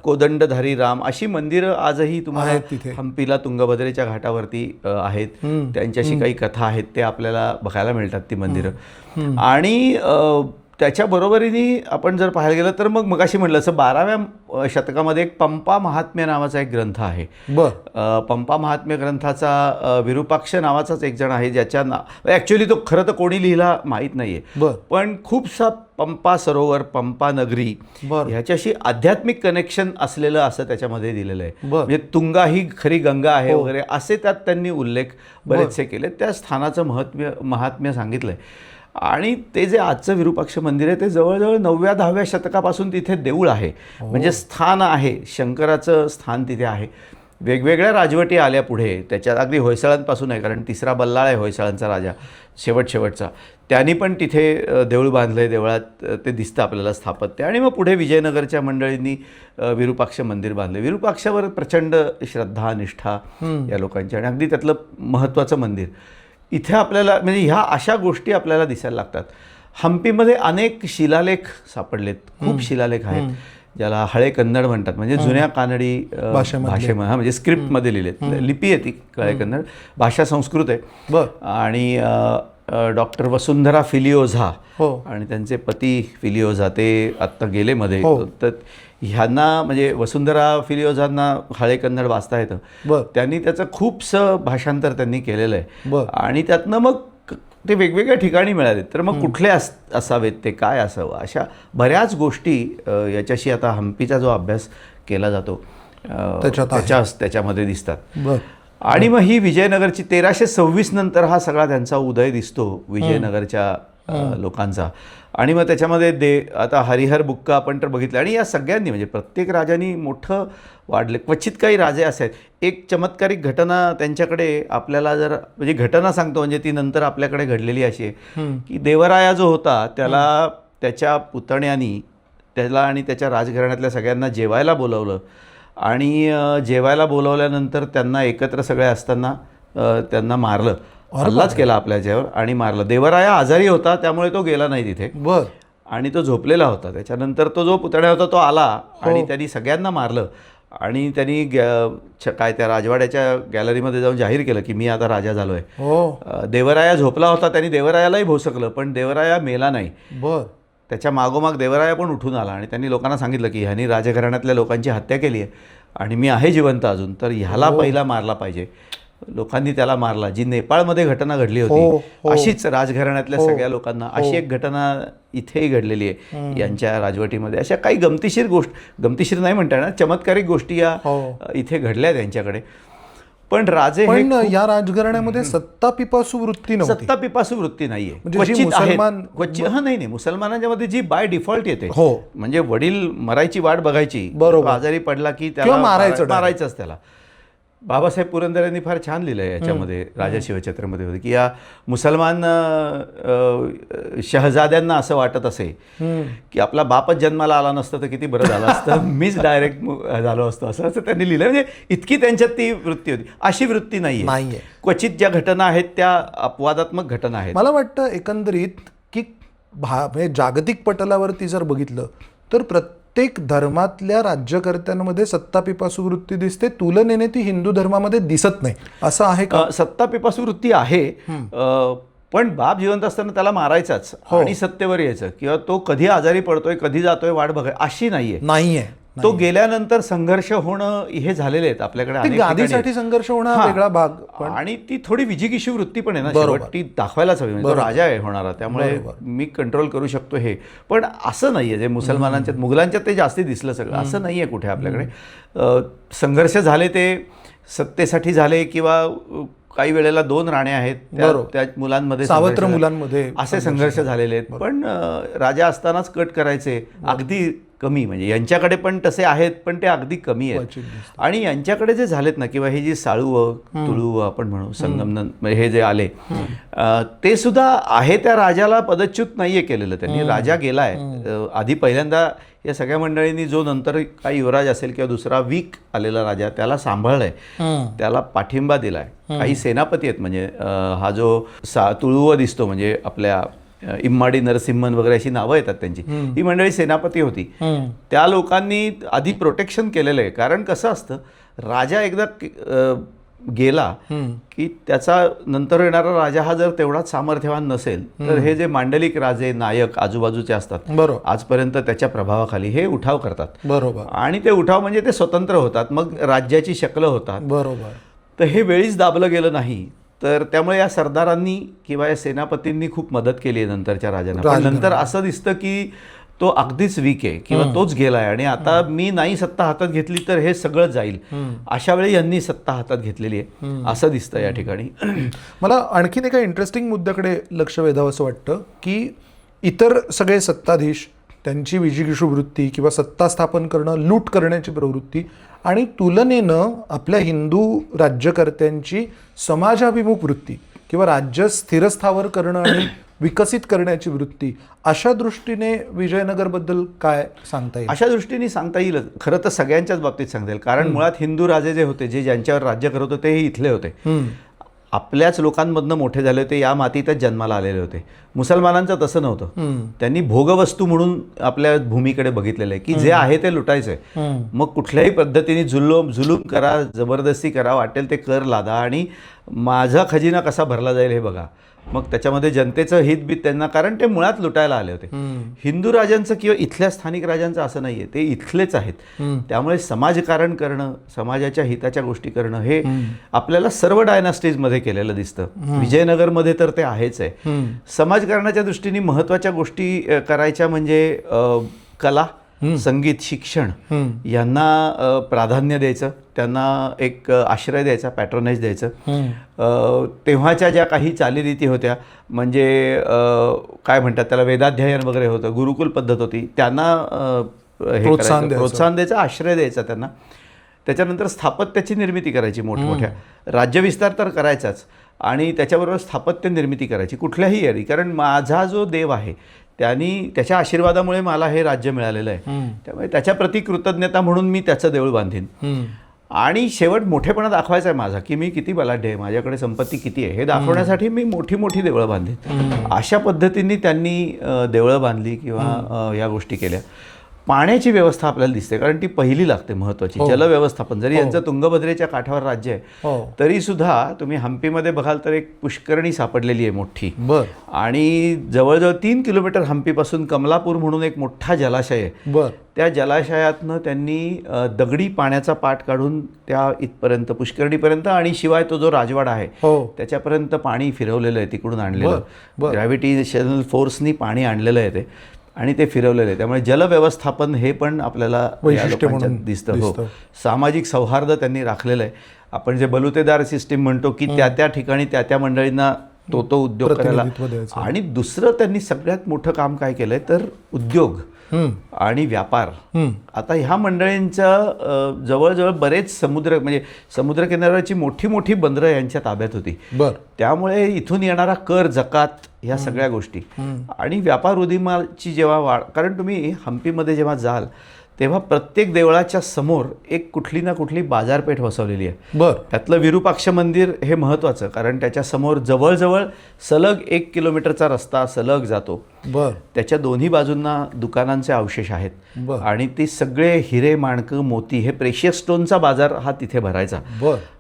कोदंडधारी राम अशी मंदिरं आजही तुम्हाला हम्पीला तुंगभद्रेच्या घाटावरती आहेत. त्यांच्याशी काही कथा आहेत ते आपल्याला बघायला मिळतात ती मंदिरं. आणि त्याच्या बरोबरीने आपण जर पाहायला गेलं तर मग मगाशी म्हटलं असं 12व्या शतकामध्ये एक पंपा महात्म्य नावाचा एक ग्रंथ आहे. पंपा महात्म्य ग्रंथाचा विरूपाक्ष नावाचाच एक जण आहे ज्याच्या ॲक्च्युली तो खरं तर कोणी लिहिला माहीत नाहीये पण खूपसा पंपा सरोवर, पंपा नगरी ह्याच्याशी आध्यात्मिक कनेक्शन असलेलं असं त्याच्यामध्ये दिलेलं आहे. म्हणजे तुंगा ही खरी गंगा आहे वगैरे असे त्यात त्यांनी उल्लेख बरेचसे केले. त्या स्थानाचं महात्म्य सांगितलंय. आणि ते जे आजचं विरूपाक्ष मंदिर आहे ते जवळजवळ 9व्या-10व्या शतकापासून तिथे देऊळ आहे. म्हणजे स्थान आहे, शंकराचं स्थान तिथे आहे. वेगवेगळ्या राजवटी आल्या पुढे त्याच्यात, अगदी होयसळांपासून आहे कारण तिसरा बल्लाळ आहे होयसळांचा राजा शेवटचा. त्यांनी पण तिथे देऊळ बांधलं. देवळात ते दिसतं आपल्याला स्थापत्य. आणि मग पुढे विजयनगरच्या मंडळींनी विरूपाक्ष मंदिर बांधलं. विरूपाक्षावर प्रचंड श्रद्धा निष्ठा या लोकांची आणि अगदी त्यातलं महत्त्वाचं मंदिर इथे आपल्याला म्हणजे ह्या अशा गोष्टी आपल्याला दिसायला लागतात. हम्पीमध्ये अनेक शिलालेख सापडलेत, खूप शिलालेख आहेत ज्याला हळे कन्नड म्हणतात. म्हणजे जुन्या कानडी भाषेमध्ये म्हणजे स्क्रिप्टमध्ये लिहिलेत. लिपी आहे ती हळे कन्नड, भाषा संस्कृत आहे. आणि डॉक्टर वसुंधरा फिलिओझा आणि त्यांचे पती फिलिओझा ते आत्ता गेले मध्ये. तर ह्यांना म्हणजे वसुंधरा फिलिओझांना हळे कन्नड वाचता येतं. त्यांनी त्याचं खूपसं भाषांतर त्यांनी केलेलं आहे आणि त्यातनं मग ते वेगवेगळ्या ठिकाणी मिळाले. तर मग कुठले असावेत ते, काय असावं, अशा बऱ्याच गोष्टी याच्याशी आता हम्पीचा जो अभ्यास केला जातो त्याच्यामध्ये दिसतात. आणि मग ही विजयनगरची 1326 नंतर हा सगळा त्यांचा उदय दिसतो विजयनगरच्या लोकांचा. आणि मग त्याच्यामध्ये आता हरिहर बुक्का आपण तर बघितलं. आणि या सगळ्यांनी म्हणजे प्रत्येक राजांनी मोठं वाढले. क्वचित काही राजे असे आहेत. एक चमत्कारिक घटना त्यांच्याकडे आपल्याला जर म्हणजे घटना सांगतो म्हणजे ती नंतर आपल्याकडे घडलेली अशी आहे की देवराया जो होता त्याला त्याच्या पुतण्यानी त्याला आणि त्याच्या राजघराण्यातल्या सगळ्यांना जेवायला बोलवलं. आणि जेवायला बोलवल्यानंतर त्यांना एकत्र सगळे असताना त्यांना मारलं. हल्लाच केला आपल्या याच्यावर आणि मारलं. देवराया आजारी होता त्यामुळे तो गेला नाही तिथे आणि तो झोपलेला होता. त्याच्यानंतर तो जो पुतण्या होता तो आला आणि त्यांनी सगळ्यांना मारलं. आणि त्यांनी काय त्या राजवाड्याच्या गॅलरीमध्ये जाऊन जाहीर केलं की मी आता राजा झालोय. देवराया झोपला होता. त्यांनी देवरायालाही भोसकलं पण देवराया मेला नाही. त्याच्या मागोमाग देवराया पण उठून आला आणि त्यांनी लोकांना सांगितलं की ह्यांनी राजघराण्यातल्या लोकांची हत्या केली आहे आणि मी आहे जिवंत अजून, तर ह्याला पहिला मारला पाहिजे. लोकांनी त्याला मारला. जी नेपाळमध्ये घटना घडली होती अशीच राजघराण्यातल्या सगळ्या लोकांना अशी एक घटना इथेही घडलेली आहे यांच्या राजवटीमध्ये. अशा काही गमतीशीर नाही म्हणता येणार, चमत्कारिक गोष्टी या इथे घडल्या त्यांच्याकडे. पण राजे पण या राजघराण्यामध्ये सत्ता पिपासू वृत्ती नव्हती. सत्ता पिपासू वृत्ती नाहीये. नाही, मुसलमानांच्या मध्ये जी बाय डिफॉल्ट येते, म्हणजे वडील मरायची वाट बघायची, आजारी पडला की त्याला मारायचंच त्याला. बाबासाहेब पुरंदर यांनी फार छान लिहिलंय याच्यामध्ये, राजा शिवछत्रमध्ये होते, की या मुसलमान शहजाद्यांना असं वाटत असे की आपला बापच जन्माला आला नसतं तर किती बरं झालं असतं, मीच डायरेक्ट झालो असतो, असं त्यांनी लिहिलं. म्हणजे इतकी त्यांच्यात ती वृत्ती होती. अशी वृत्ती नाहीये. क्वचित ज्या घटना आहेत त्या अपवादात्मक घटना आहेत. मला वाटतं एकंदरीत की म्हणजे जागतिक पटलावरती जर बघितलं तर प्रत्येक धर्मातल्या राज्यकर्त्यांमध्ये सत्ता पिपासू वृत्ती दिसते. तुलनेने ती हिंदू धर्मामध्ये दिसत नाही. असं आहे का? सत्ता पिपासू वृत्ती आहे, पण बाप जिवंत असताना त्याला मारायचाच आणि सत्तेवर यायचं, किंवा तो कधी आजारी पडतोय कधी जातोय वाट बघाय अशी नाहीये. तो गेल्यानंतर संघर्ष होणं हे झालेले आहेत आपल्याकडे. गादीसाठी संघर्ष होणं वेगळा भाग, आणि ती थोडी विजिगिषू वृत्ती पण आहे ना, ती दाखवायलाच हवी. तो राजा आहे होणारा, त्यामुळे मी कंट्रोल करू शकतो हे. पण असं नाहीये जे मुसलमानांच्यात, मुघलांच्यात ते जास्ती दिसलं सगळं, असं नाहीये कुठे आपल्याकडे. संघर्ष झाले ते सत्तेसाठी झाले, किंवा काही वेळेला 2 राण्या आहेत त्या मुलांमध्ये, सावत्र मुलांमध्ये असे संघर्ष झालेले आहेत. पण राजा असतानाच कट करायचे अगदी कमी, म्हणजे यांच्याकडे पण तसे आहेत पण ते अगदी कमी आहेत. आणि यांच्याकडे जे झालेत ना, किंवा हे जे साळुव तुळुव आपण म्हणू, संगमनंद हे जे आले, ते सुद्धा आहे त्या राजाला पदच्युत नाहीये केलेलं त्यांनी. राजा गेलाय आधी, पहिल्यांदा या सगळ्या मंडळींनी जो नंतर काही युवराज असेल किंवा दुसरा वीक आलेला राजा त्याला सांभाळलाय, त्याला पाठिंबा दिलाय. काही सेनापती आहेत, म्हणजे हा जो तुळुव दिसतो, म्हणजे आपल्या इम्माडी नरसिंहन वगैरे अशी नावं येतात त्यांची, ही मंडळी सेनापती होती. त्या लोकांनी आधी प्रोटेक्शन केलेलं आहे. कारण कसं असतं, राजा एकदा गेला की त्याचा नंतर येणारा राजा हा जर तेवढाच सामर्थ्यवान नसेल तर हे जे मांडलिक राजे नायक आजूबाजूचे असतात आजपर्यंत त्याच्या प्रभावाखाली हे उठाव करतात. बरोबर. आणि ते उठाव म्हणजे ते स्वतंत्र होतात, मग राज्याची शक्ल होतात. बरोबर. तर हे वेळीच दाबलं गेलं नाही. तर त्यामुळे या सरदारांनी किंवा या सेनापतींनी खूप मदत केली आहे नंतरच्या राजांना. पण नंतर असं दिसतं की तो अगदीच वीक आहे किंवा तोच गेलाय आणि आता मी नाही सत्ता हातात घेतली तर हे सगळं जाईल, अशा वेळी यांनी सत्ता हातात घेतलेली आहे असं दिसतं या ठिकाणी. मला आणखीन एका इंटरेस्टिंग मुद्द्याकडे लक्ष वेधावं असं वाटतं की इतर सगळे सत्ताधीश, त्यांची विजिगिषू वृत्ती किंवा सत्ता स्थापन करणं, लूट करण्याची प्रवृत्ती, आणि तुलनेनं आपल्या हिंदू राज्यकर्त्यांची समाजाभिमुख वृत्ती किंवा राज्य स्थिरस्थावर करणं आणि विकसित करण्याची वृत्ती, अशा दृष्टीने विजयनगरबद्दल काय सांगता येईल? अशा दृष्टीने सांगता येईल. खरं तर सगळ्यांच्याच बाबतीत सांगता येईल, कारण मुळात हिंदू राजे जे होते, जे ज्यांच्यावर राज्य करत होते, हे इथले होते. आपल्याच लोकांमधनं मोठे झाले होते, या मातीतच जन्माला आलेले होते. मुसलमानांचं तसं नव्हतं. त्यांनी भोगवस्तू म्हणून आपल्या भूमीकडे बघितलेलं आहे की जे आहे ते लुटायचंय. मग कुठल्याही पद्धतीने जुलूम करा, जबरदस्ती करा, वाटेल ते कर लादा आणि माझा खजिना कसा भरला जाईल हे बघा. मग त्याच्यामध्ये जनतेचं हितबीत त्यांना, कारण ते मुळात लुटायला आले होते. हिंदू राजांचं किंवा इथल्या स्थानिक राजांचं असं नाहीये, ते इथलेच आहेत. त्यामुळे समाजकारण करणं, समाजाच्या हिताच्या गोष्टी करणं हे आपल्याला सर्व डायनास्टीजमध्ये केलेलं दिसतं. विजयनगरमध्ये तर ते आहेच आहे. समाजकारणाच्या दृष्टीने महत्त्वाच्या गोष्टी करायच्या म्हणजे कला, संगीत, शिक्षण यांना प्राधान्य द्यायचं, त्यांना एक आश्रय द्यायचा, पॅट्रोनेज द्यायचं. तेव्हाच्या ज्या काही चालीरीती होत्या, म्हणजे काय म्हणतात त्याला, वेदाध्ययन वगैरे होतं, गुरुकुल पद्धत होती, त्यांना प्रोत्साहन द्यायचं, आश्रय द्यायचा त्यांना. त्याच्यानंतर स्थापत्याची निर्मिती करायची, मोठमोठ्या राज्यविस्तार तर करायचाच आणि त्याच्याबरोबर स्थापत्य निर्मिती करायची कुठल्याही यादी. कारण माझा जो देव आहे त्यांनी, त्याच्या आशीर्वादामुळे मला हे राज्य मिळालेलं आहे, त्यामुळे त्याच्याप्रती कृतज्ञता म्हणून मी त्याचं देऊळ बांधीन. आणि शेवट मोठेपणा दाखवायचा आहे माझा, की मी किती बलाढ्य आहे, माझ्याकडे संपत्ती किती आहे, हे दाखवण्यासाठी मी मोठी मोठी देवळं बांधीन. अशा पद्धतीने त्यांनी देवळं बांधली किंवा या गोष्टी केल्या. पाण्याची व्यवस्था आपल्याला दिसते, कारण ती पहिली लागते महत्वाची. जलव्यवस्थापन जरी यांचं तुंगभद्रेच्या काठावर राज्य आहे तरी सुद्धा तुम्ही हम्पीमध्ये बघाल तर एक पुष्करणी सापडलेली आहे मोठी. आणि जवळजवळ 3 किलोमीटर हम्पीपासून कमलापूर म्हणून एक मोठा जलाशय आहे. त्या जलाशयातनं त्यांनी दगडी पाण्याचा पाट काढून त्या इथपर्यंत पुष्करणीपर्यंत आणि शिवाय तो जो राजवाडा आहे त्याच्यापर्यंत पाणी फिरवलेलं आहे, तिकडून आणलेलं. ग्रॅव्हिटेशनल फोर्सनी पाणी आणलेलं आहे ते आणि ते फिरवलेलं आहे. त्यामुळे जलव्यवस्थापन हे पण आपल्याला या लोकांच्यात दिसतं. हो, सामाजिक सौहार्द त्यांनी राखलेलं आहे. आपण जे बलुतेदार सिस्टीम म्हणतो की त्या ठिकाणी त्या मंडळींना तो उद्योग करायला. आणि दुसरं त्यांनी सगळ्यात मोठं काम काय केलंय तर उद्योग आणि व्यापार. आता ह्या मंडळींच्या जवळजवळ बरेच म्हणजे समुद्रकिनाऱ्याची मोठी मोठी बंदरं यांच्या ताब्यात होती. त्यामुळे इथून येणारा कर, जकात, ह्या सगळ्या गोष्टी आणि व्यापार उद्यमाची जेव्हा वाढ, कारण तुम्ही हम्पीमध्ये जेव्हा जाल तेव्हा प्रत्येक देवळाच्या समोर एक कुठली ना कुठली बाजारपेठ वसवलेली आहे. त्यातलं विरूपाक्ष मंदिर हे महत्त्वाचं, कारण त्याच्या समोर जवळजवळ सलग 1 किलोमीटरचा रस्ता सलग जातो. त्याच्या दोन्ही बाजूंना दुकानांचे अवशेष आहेत आणि ते सगळे हिरे, माणकं, मोती, हे प्रेशियस स्टोनचा बाजार हा तिथे भरायचा.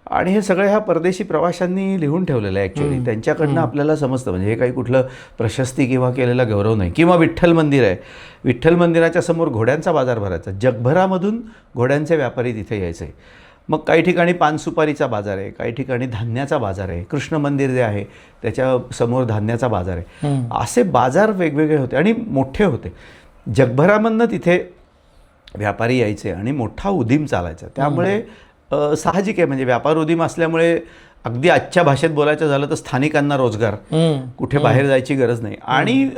आणि हे सगळं ह्या परदेशी प्रवाशांनी लिहून ठेवलेलं आहे. ॲक्च्युली त्यांच्याकडनं आपल्याला समजतं, म्हणजे हे काही कुठलं प्रशस्ती किंवा केलेला गौरव नाही. किंवा विठ्ठल मंदिर आहे, विठ्ठल मंदिराच्या समोर घोड्यांचा बाजार भरायचा. जगभरामधून घोड्यांचे व्यापारी तिथे यायचे. मग काही ठिकाणी पानसुपारीचा बाजार आहे, काही ठिकाणी धान्याचा बाजार आहे. कृष्ण मंदिर जे आहे त्याच्या समोर धान्याचा बाजार आहे. असे बाजार वेगवेगळे होते आणि मोठे होते. जगभरामधनं तिथे व्यापारी यायचे आणि मोठा उदीम चालायचा. त्यामुळे साहजिक आहे, म्हणजे व्यापार उदीम असल्यामुळे अगदी आजच्या भाषेत बोलायचं झालं तर स्थानिकांना रोजगार, कुठे बाहेर जायची गरज नाही आणि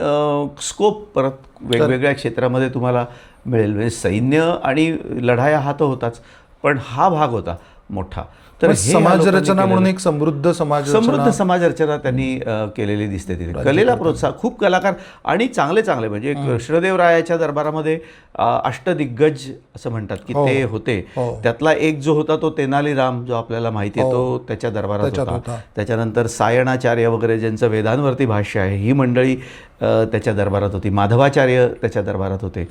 स्कोप परत वेगवेगळ्या क्षेत्रामध्ये तुम्हाला मिळेल. म्हणजे सैन्य आणि लढाया हा तर होताच, पण हा भाग होता मोठा. तर समाज रचना म्हणून एक समृद्ध समाज रचना त्यांनी केलेली दिसते तिथे. कलेला प्रोत्साहन, खूप कलाकार आणि चांगले चांगले, म्हणजे कृष्णदेवरायाच्या दरबारामध्ये अष्टदिग्गज असं म्हणतात की ते होते. त्यातला एक जो होता तो तेनालीराम, जो आपल्याला माहिती आहे, तो त्याच्या दरबारात होता. त्याच्यानंतर सायणाचार्य वगैरे ज्यांचं वेदांवरती भाष्य आहे, ही मंडळी त्याच्या दरबारात होती. माधवाचार्य त्याच्या दरबारात होते.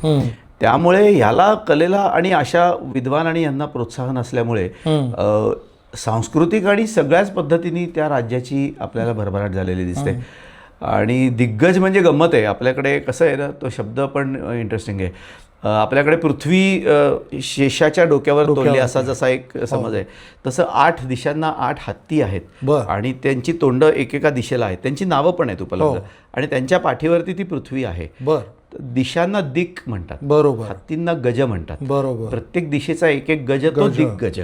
त्यामुळे ह्याला, कलेला आणि अशा विद्वान आणि यांना प्रोत्साहन असल्यामुळे सांस्कृतिक आणि सगळ्याच पद्धतीने त्या राज्याची आपल्याला भरभराट झालेली दिसते. आणि दिग्गज म्हणजे गंमत आहे. आपल्याकडे कसं आहे ना, तो शब्द पण इंटरेस्टिंग आहे. आपल्याकडे पृथ्वी शेषाच्या डोक्यावर तोलली असा जसा एक समज आहे, तसं 8 दिशांना 8 हत्ती आहेत आणि त्यांची तोंड एकेका दिशेला आहेत. त्यांची नावं पण आहेत उपलब्ध आणि त्यांच्या पाठीवरती ती पृथ्वी आहे. दिशांना दिक म्हणतात, हत्तींना गज म्हणतात. प्रत्येक दिशेचा एक एक गज, तो दिग्गज.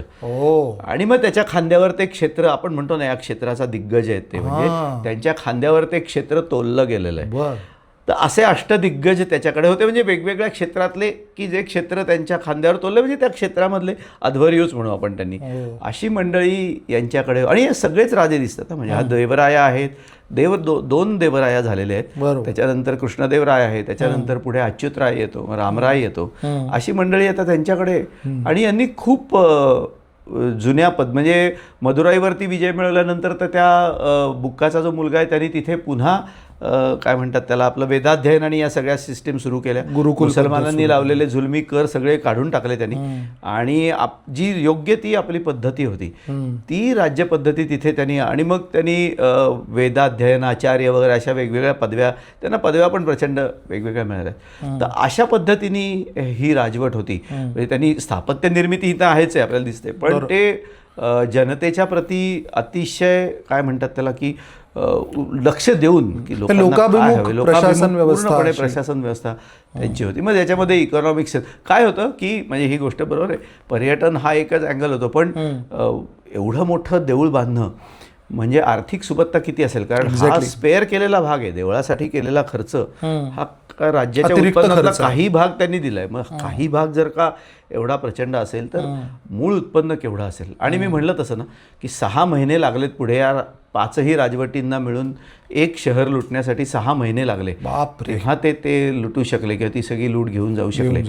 आणि मग त्याच्या खांद्यावर ते क्षेत्र, आपण म्हणतो ना या क्षेत्राचा दिग्गज आहेत ते, म्हणजे त्यांच्या खांद्यावर ते क्षेत्र तोललं गेलेलं आहे. तर असे अष्टदिग्गज त्याच्याकडे होते, म्हणजे वेगवेगळ्या क्षेत्रातले, की जे क्षेत्र त्यांच्या खांद्यावर तोलले, म्हणजे त्या क्षेत्रामधले अध्वर्यूच म्हणू आपण त्यांनी. अशी मंडळी यांच्याकडे. आणि हे सगळेच राजे दिसतात, म्हणजे हा देवराया आहेत, 2 देवराया झालेले आहेत. त्याच्यानंतर कृष्णदेवराय आहे, त्याच्यानंतर पुढे अच्युतराय येतो, रामराय येतो. अशी मंडळी येतात त्यांच्याकडे. आणि यांनी खूप जुन्या म्हणजे मदुराईवरती विजय मिळवल्यानंतर तर त्या बुक्काचा जो मुलगा आहे त्यांनी तिथे पुन्हा काय म्हणतात त्याला, आपलं वेदाध्ययन आणि या सगळ्या सिस्टीम सुरू केल्या. मुसलमानांनी लावलेले जुलमी कर सगळे काढून टाकले त्यांनी. आणि जी योग्य ती आपली पद्धती होती, ती राज्य पद्धती तिथे त्यांनी. आणि मग त्यांनी वेदाध्ययन, आचार्य वगैरे अशा वेगवेगळ्या पदव्या, त्यांना पदव्या पण प्रचंड वेगवेगळ्या मिळाल्या. तर अशा पद्धतीने ही राजवट होती. म्हणजे त्यांनी स्थापत्य निर्मिती ही तर आहेच आहे, आपल्याला दिसते, पण ते जनतेच्या प्रती अतिशय काय म्हणतात त्याला, की लक्ष देऊन, की लोकांना प्रशासन व्यवस्था त्यांची होती. मग याच्यामध्ये इकॉनॉमिक्स काय होतं, की म्हणजे ही गोष्ट बरोबर आहे, पर्यटन हा एकच अँगल होतो, पण एवढं मोठं देऊळ बांधणं म्हणजे आर्थिक सुबत्ता किती असेल, कारण हा स्पेअर केलेला भाग आहे, देवळासाठी केलेला खर्च हा राज्याच्या उत्पन्नातला काही भाग त्यांनी दिलाय. मग काही भाग जर का एवढा प्रचंड असेल तर मूळ उत्पन्न केवढं असेल. आणि मी म्हणलं तसं ना, की 6 महिने लागलेत पुढे या 5ही राजवटींना मिळून एक शहर लुटण्यासाठी 6 महिने लागले. तेव्हा ते लुटू शकले किंवा ती सगळी लूट घेऊन जाऊ शकले.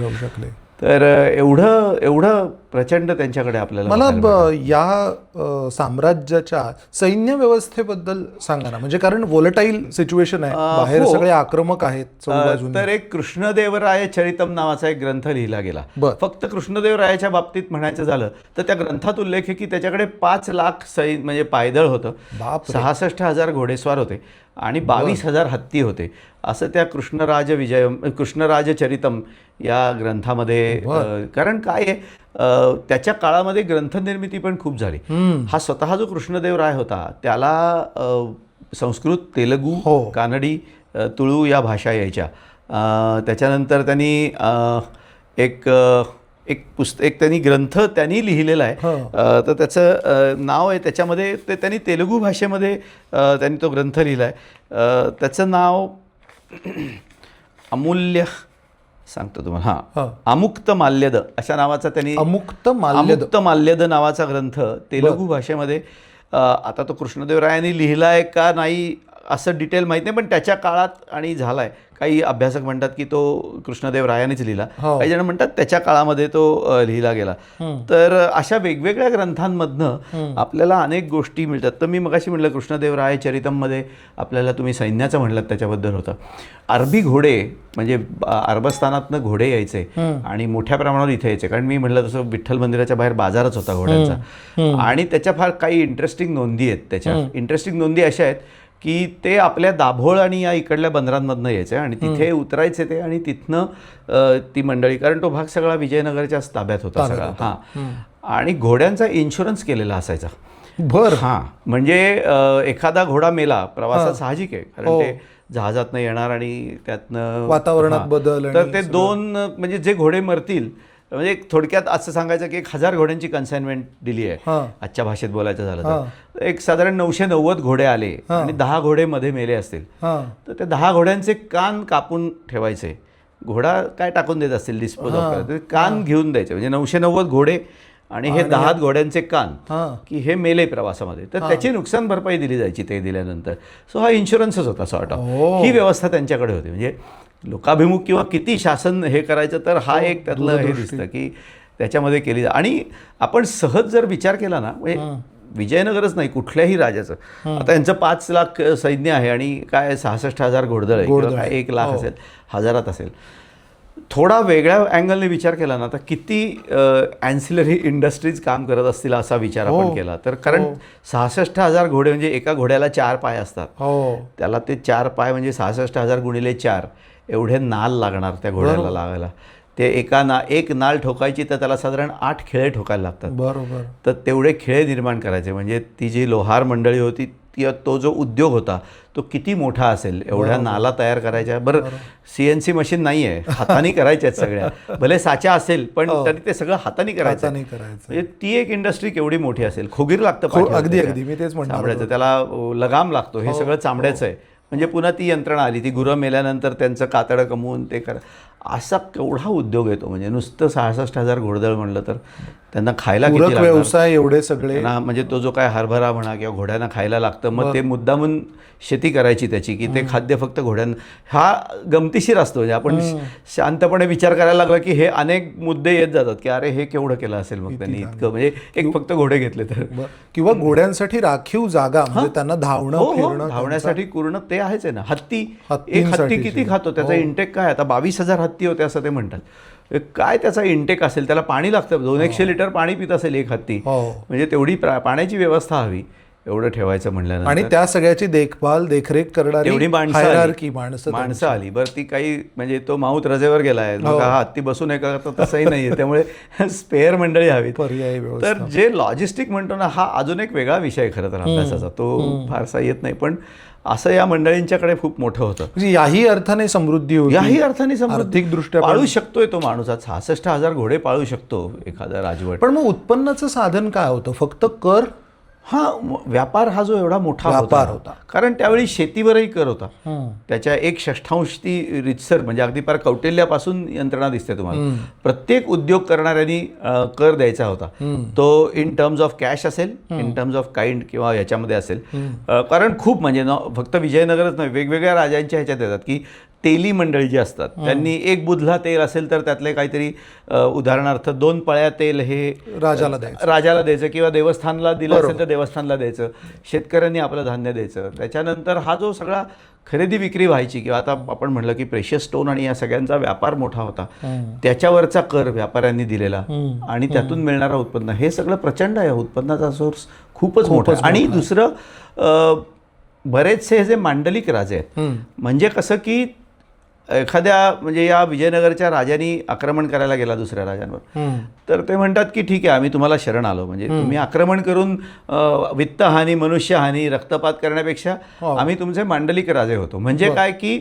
तर एवढं प्रचंड त्यांच्याकडे आपल्याला मला बघायला मिळतं. या साम्राज्याच्या सैन्य व्यवस्थेबद्दल सांगा ना, म्हणजे कारण वोलटाईल सिच्युएशन आहे, बाहेर हो. सगळे आक्रमक आहेत चौबाजूने. तर एक कृष्णदेवराय चरितम नावाचा एक ग्रंथ लिहिला गेला. बर. फक्त कृष्णदेवरायाच्या बाबतीत म्हणायचं झालं तर त्या ग्रंथात उल्लेख आहे की त्याच्याकडे 5 लाख म्हणजे पायदळ होतं, बापरे. 66,000 घोडेस्वार होते आणि 22,000 हत्ती होते, असं त्या कृष्णराज चरितम या ग्रंथामध्ये. कारण काय आहे, त्याच्या काळामध्ये ग्रंथनिर्मिती पण खूप झाली. हा स्वतः जो कृष्णदेवराय होता त्याला संस्कृत, तेलुगू, हो. कानडी, तुळू या भाषा यायच्या. त्याच्यानंतर त्यांनी एक त्यांनी ग्रंथ त्यांनी लिहिलेला आहे. तर त्याचं नाव आहे, त्याच्यामध्ये त्यांनी तेलुगू भाषेमध्ये त्यांनी तो ग्रंथ लिहिला आहे. त्याचं नाव अमूल्य सांगतो तुम्हाला. हां, अमुक्त माल्यद अशा नावाचा त्यांनी अमुक्त माल्यद नावाचा ग्रंथ तेलुगू भाषेमध्ये. आता तो कृष्णदेवरायांनी लिहिला आहे का नाही असं डिटेल माहीत नाही, पण त्याच्या काळात आणि झालाय. काही अभ्यासक म्हणतात की तो कृष्णदेवरायानेच लिहिला, काही जण म्हणतात त्याच्या काळामध्ये तो लिहिला गेला. तर अशा वेगवेगळ्या ग्रंथांमधनं आपल्याला अनेक गोष्टी मिळतात. तर मी मगाशी म्हटलं कृष्णदेवराय चरितममध्ये आपल्याला तुम्ही सैन्याचं म्हटलं त्याच्याबद्दल होतं. अरबी घोडे म्हणजे अरबस्थानातनं घोडे यायचे आणि मोठ्या प्रमाणावर इथे यायचे, कारण मी म्हटलं तसं विठ्ठल मंदिराच्या बाहेर बाजारच होता घोड्यांचा. आणि त्याच्या फार काही इंटरेस्टिंग नोंदी आहेत. त्याच्या इंटरेस्टिंग नोंदी अशा आहेत की ते आपल्या दाभोळ आणि या इकडल्या बंदरांमधनं यायचे आणि तिथे उतरायचे ते, आणि तिथनं ती मंडळी, कारण तो भाग सगळा विजयनगरच्याच ताब्यात होता सगळा. हां, आणि घोड्यांचा इन्शुरन्स केलेला असायचा. बर. हां, म्हणजे एखादा घोडा मेला प्रवासात साहजिक आहे, कारण ते जहाजातनं येणार आणि त्यातनं वातावरणात बदल. तर ते 2 म्हणजे जे घोडे मरतील, म्हणजे थोडक्यात असं सांगायचं की 1000 घोड्यांची कन्साइनमेंट दिली आहे आजच्या भाषेत बोलायचं झालं तर. एक साधारण 990 घोडे आले आणि 10 घोडे मध्ये मेले असतील, तर ते 10 घोड्यांचे कान कापून ठेवायचे. घोडा काय टाकून देत असतील डिस्पोज ऑफ करायचे, कान घेऊन द्यायचे. म्हणजे 990 घोडे आणि हे 10 घोड्यांचे कान की हे मेले प्रवासामध्ये, तर त्याची नुकसान भरपाई दिली जायची ते दिल्यानंतर. सो हा इन्शुरन्सच होता सॉर्ट ऑफ. ही व्यवस्था त्यांच्याकडे होती. म्हणजे लोकाभिमुख किंवा किती शासन हे करायचं, तर हा एक त्यातलं हे दिसतं की त्याच्यामध्ये केली. आणि आपण सहज जर विचार केला ना, म्हणजे विजयनगरच नाही कुठल्याही राजाचं, आता यांचं 5 लाख सैन्य आहे आणि काय 66,000 घोडदळ आहे किंवा काय 1 लाख असेल, हजारात असेल. थोडा वेगळ्या अँगलने विचार केला ना तर किती ॲन्सिलरी इंडस्ट्रीज काम करत असतील असा विचार आपण केला तर. कारण 66,000 घोडे म्हणजे एका घोड्याला 4 पाय असतात. त्याला ते 4 पाय म्हणजे 66,000 गुणिले 4 एवढे नाल लागणार त्या घोड्याला लागायला. ते एक नाल ठोकायची तर त्याला साधारण 8 खिळे ठोकायला लागतात. बरोबर. तर तेवढे खिळे निर्माण करायचे म्हणजे ती जी लोहार मंडळी होती तो जो उद्योग होता तो किती मोठा असेल. एवढ्या नाला तयार करायच्या. बरं, CNC मशीन नाही आहे, हाताने करायच्या आहेत सगळ्या. भले साचा असेल पण तरी ते सगळं हाताने करायचं. म्हणजे ती एक इंडस्ट्री केवढी मोठी असेल. खोगीर लागतं, अगदी अगदी मी तेच चामड्याचं, त्याला लगाम लागतो, हे सगळं चामड्याचं आहे. म्हणजे पुन्हा ती यंत्रणा आली, ती गुरं मेल्यानंतर त्यांचं कातडं कमवून ते असा केवढा उद्योग येतो. म्हणजे नुसतं 66,000 घोडदळ म्हणलं तर त्यांना खायला किती लागणार, व्यवसाय एवढे सगळे. म्हणजे तो जो काय हरभरा म्हणा किंवा घोड्यांना खायला लागतं, मग ते मुद्दामून शेती करायची त्याची की ते खाद्य फक्त घोड्यांना. हा गमतीशीर असतो. म्हणजे आपण शांतपणे विचार करायला लागला की हे अनेक मुद्दे येत जातात की अरे हे केवढं केलं असेल मग त्यांनी इतकं, म्हणजे एक फक्त घोडे घेतले तर. किंवा घोड्यांसाठी राखीव जागा, म्हणजे त्यांना धावणं धावण्यासाठी पूर्ण ते आहेच आहे ना. एक हत्ती किती खातो, त्याचा इंटेक काय, आता 22,000 हत्ती होते असं ते म्हणतात. काय त्याचा इंटेक असेल, त्याला पाणी लागतं, 200 लिटर पाणी पित असेल एक हत्ती. म्हणजे तेवढी पाण्याची व्यवस्था हवी एवढं ठेवायचं म्हणल्यानंतर. आणि त्या सगळ्याची देखरेख करणारी एवढी माणसं आली. बरं, ती काही म्हणजे तो माऊत रजेवर गेलाय, हा हत्ती बसून एका तसंही नाहीये, त्यामुळे स्पेअर मंडळी हवी. तर जे लॉजिस्टिक म्हणतो ना, हा अजून एक वेगळा विषय खरं तर अभ्यासाचा, तो फारसा येत नाही, पण असं या मंडळींच्याकडे खूप मोठं होतं. म्हणजे याही अर्थाने समृद्धी होती, याही अर्थाने आर्थिक दृष्ट्या पाळू शकतोय तो माणूस. आज 66,000 घोडे पाळू शकतो एखादा राजवट. पण मग उत्पन्नाचं साधन काय होतं? फक्त कर? हा, व्यापार हा जो एवढा मोठा व्यापार होता, कारण त्यावेळी शेतीवरही कर होता. त्याच्या 1/6 ती रितसर, म्हणजे अगदी पार कौटिल्यापासून यंत्रणा दिसते तुम्हाला. प्रत्येक उद्योग करणाऱ्यांनी कर द्यायचा होता. तो इन टर्म्स ऑफ कॅश असेल, इन टर्म्स ऑफ काइंड किंवा याच्यामध्ये असेल. कारण खूप म्हणजे फक्त विजयनगरच नाही, वेगवेगळ्या राजांच्या ह्याच्यात येतात की तेली मंडळी जी असतात त्यांनी एक बुधला तेल असेल तर त्यातले काहीतरी उदाहरणार्थ 2 पळ्या तेल हे राजाला द्यायचं किंवा देवस्थानला दिलं असेल तर देवस्थानला द्यायचं, शेतकऱ्यांनी आपलं धान्य द्यायचं. त्याच्यानंतर हा जो सगळा खरेदी विक्री व्हायची किंवा आता आपण म्हणलं की प्रेशियस स्टोन आणि या सगळ्यांचा व्यापार मोठा होता, त्याच्यावरचा कर व्यापाऱ्यांनी दिलेला आणि त्यातून मिळणारं उत्पन्न हे सगळं प्रचंड आहे. उत्पन्नाचा सोर्स खूपच मोठा आहे. आणि दुसरं बरेचसे जे मांडलिक राजे आहेत, म्हणजे कसं की एखाद्या म्हणजे या विजयनगरच्या राजांनी आक्रमण करायला गेला दुसऱ्या राजांवर, तर ते म्हणतात की ठीक आहे आम्ही तुम्हाला शरण आलो, म्हणजे तुम्ही आक्रमण करून वित्तहानी, मनुष्यहानी, रक्तपात करण्यापेक्षा आम्ही तुमचे मांडलिक राजे होतो. म्हणजे काय की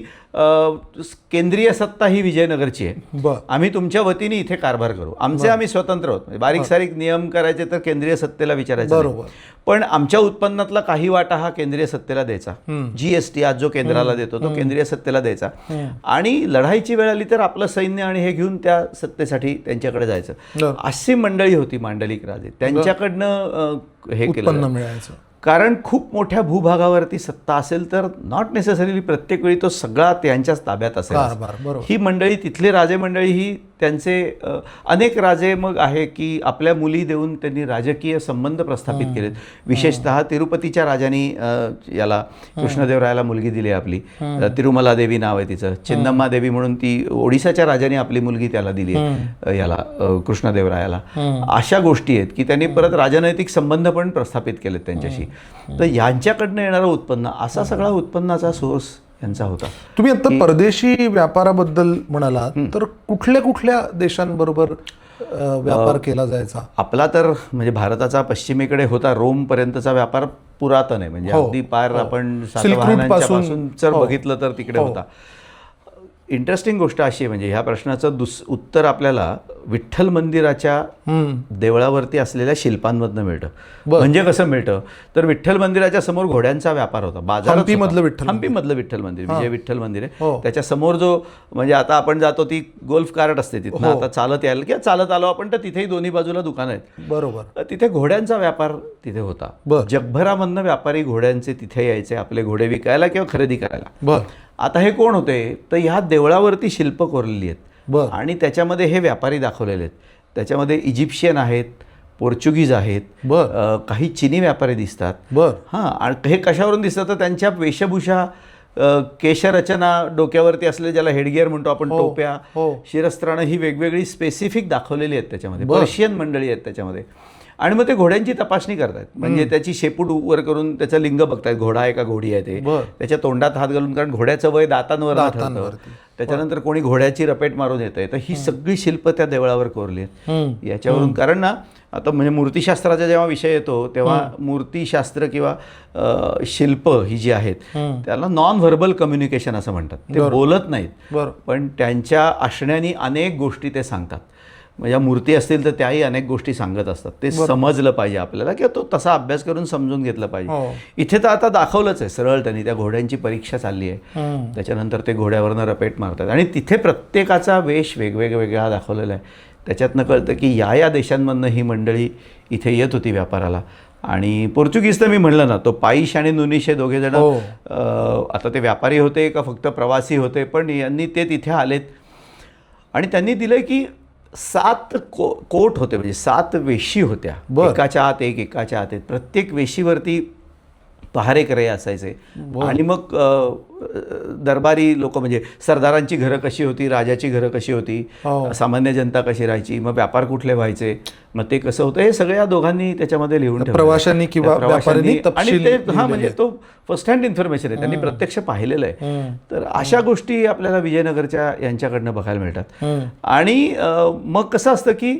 केंद्रीय सत्ता ही विजयनगरची आहे, आम्ही तुमच्या वतीने इथे कारभार करू, आम्ही स्वतंत्र आहोत. बारीक सारीक नियम करायचे तर केंद्रीय सत्तेला विचारायचं, पण आमच्या उत्पन्नातला काही वाटा हा केंद्रीय सत्तेला द्यायचा. GST आज जो केंद्राला देतो तो केंद्रीय सत्तेला द्यायचा. आणि लढाईची वेळ आली तर आपलं सैन्य आणि हे घेऊन त्या सत्तेसाठी त्यांच्याकडे जायचं. अशी मंडळी होती मांडलिक राजे, त्यांच्याकडनं हे केलं मिळायचं. कारण खूप मोठ्या भूभागावरती सत्ता असेल तर नॉट नेसेसरीली प्रत्येक वेळी तो सगळा त्यांच्याच ताब्यात असेल. ही मंडळी, तिथली राजे मंडळी ही त्यांचे अनेक राजे मग आहे की आपल्या मुली देऊन त्यांनी राजकीय संबंध प्रस्थापित केलेत. विशेषतः तिरुपतीच्या राजांनी याला कृष्णदेवरायाला मुलगी दिली आपली, तिरुमला देवी नाव आहे तिचं, चिन्नम्मा देवी म्हणून ती ओडिसाच्या राजाने आपली मुलगी त्याला दिली आहे याला कृष्णदेवरायाला. अशा गोष्टी आहेत की त्यांनी परत राजनैतिक संबंध पण प्रस्थापित केलेत त्यांच्याशी. तर यांच्याकडनं येणारं उत्पन्न, असा सगळा उत्पन्नाचा सोर्स यांचा होता. तुम्ही आता परदेशी व्यापाराबद्दल म्हणालात, तर कुठल्या कुठल्या देशांबरोबर व्यापार केला जायचा? आपला तर म्हणजे भारताचा पश्चिमेकडे होता, रोम पर्यंतचा व्यापार पुरातन आहे, म्हणजे अगदी पार आपण सातवाहनांच्या पासून जर बघितलं तर तिकडे होता. इंटरेस्टिंग गोष्ट अशी आहे, म्हणजे ह्या प्रश्नाचं उत्तर आपल्याला विठ्ठल मंदिराच्या देवळावरती असलेल्या शिल्पांमधनं मिळतं. म्हणजे कसं मिळतं तर विठ्ठल मंदिराच्या समोर घोड्यांचा व्यापार होता. बाजारात हंपीमधलं विठ्ठल मंदिर, विजय विठ्ठल मंदिर आहे, त्याच्या समोर जो म्हणजे आता आपण जातो ती गोल्फ कार्ट असते तिथं, आता चालत यायला किंवा चालत आलो आपण तर तिथेही दोन्ही बाजूला दुकानं आहेत. बरोबर. तिथे घोड्यांचा व्यापार तिथे होता. जगभरामधनं व्यापारी घोड्यांचे तिथे यायचे आपले घोडे विकायला किंवा खरेदी करायला. आता हे कोण होते तर ह्या देवळावरती शिल्प कोरलेली आहेत आणि त्याच्यामध्ये हे व्यापारी दाखवलेले आहेत. त्याच्यामध्ये इजिप्शियन आहेत, पोर्चुगीज आहेत, काही चिनी व्यापारी दिसतात. आणि हे कशावरून दिसतं तर त्यांच्या वेशभूषा, केशरचना, डोक्यावरती असलेले ज्याला हेडगिअर म्हणतो आपण, टोप्या, शिरस्त्राणं ही वेगवेगळी स्पेसिफिक दाखवलेली आहेत त्याच्यामध्ये. पर्शियन मंडळी आहेत त्याच्यामध्ये. आणि मग ते घोड्यांची तपासणी करतायत, म्हणजे त्याची शेपूट वर करून त्याचं लिंग बघतायत, घोडा आहे का घोडी आहे ते, त्याच्या तोंडात हात घालून, कारण घोड्याचं वय दातांवर ठरतं. त्याच्यानंतर कोणी घोड्याची रपेट मारून येतंय. तर ही सगळी शिल्प त्या देवळावर कोरली आहेत याच्यावरून. कारण ना आता म्हणजे मूर्तिशास्त्राचा जेव्हा विषय येतो तेव्हा मूर्तिशास्त्र किंवा शिल्प ही जी आहेत त्याला नॉन व्हर्बल कम्युनिकेशन असं म्हणतात. ते बोलत नाहीत पण त्यांच्या आशण्यानी अनेक गोष्टी ते सांगतात. म्हणजे मूर्ती असतील तर त्याही अनेक गोष्टी सांगत असतात. ते समजलं पाहिजे आपल्याला किंवा तो तसा अभ्यास करून समजून घेतला पाहिजे. इथे तर आता दाखवलंच आहे सरळ त्यांनी, त्या घोड्यांची परीक्षा चालली आहे, त्याच्यानंतर ते घोड्यावरनं रपेट मारतात आणि तिथे प्रत्येकाचा वेश वेगवेगळा दाखवलेला आहे. त्याच्यातनं कळतं की या देशांमधनं ही मंडळी इथे येत होती व्यापाराला. आणि पोर्चुगीज तर मी म्हणलं ना, तो पाईश आणि नुनिश हे दोघे जण आता ते व्यापारी होते का फक्त प्रवासी होते, पण यांनी ते तिथे आलेत आणि त्यांनी दिलं की 7 कोट होते, म्हणजे 7 वेशी होत्या, एकाच्या आत एक, एकाच्या आत एक. प्रत्येक वेशीवरती पहारेकरे असायचे. आणि मग दरबारी लोक, म्हणजे सरदारांची घरं कशी होती, राजाची घरं कशी होती, सामान्य जनता कशी राहायची, मग व्यापार कुठले व्हायचे, मग ते कसं होतं, हे सगळ्या दोघांनी त्याच्यामध्ये लिहून ठेवलं, प्रवाशांनी किंवा व्यापाऱ्यांनी. आणि ते म्हणजे तो फर्स्ट हँड इन्फॉर्मेशन आहे, त्यांनी प्रत्यक्ष पाहिलेलं आहे. तर अशा गोष्टी आपल्याला विजयनगरच्या यांच्याकडनं बघायला मिळतात. आणि मग कसं असतं की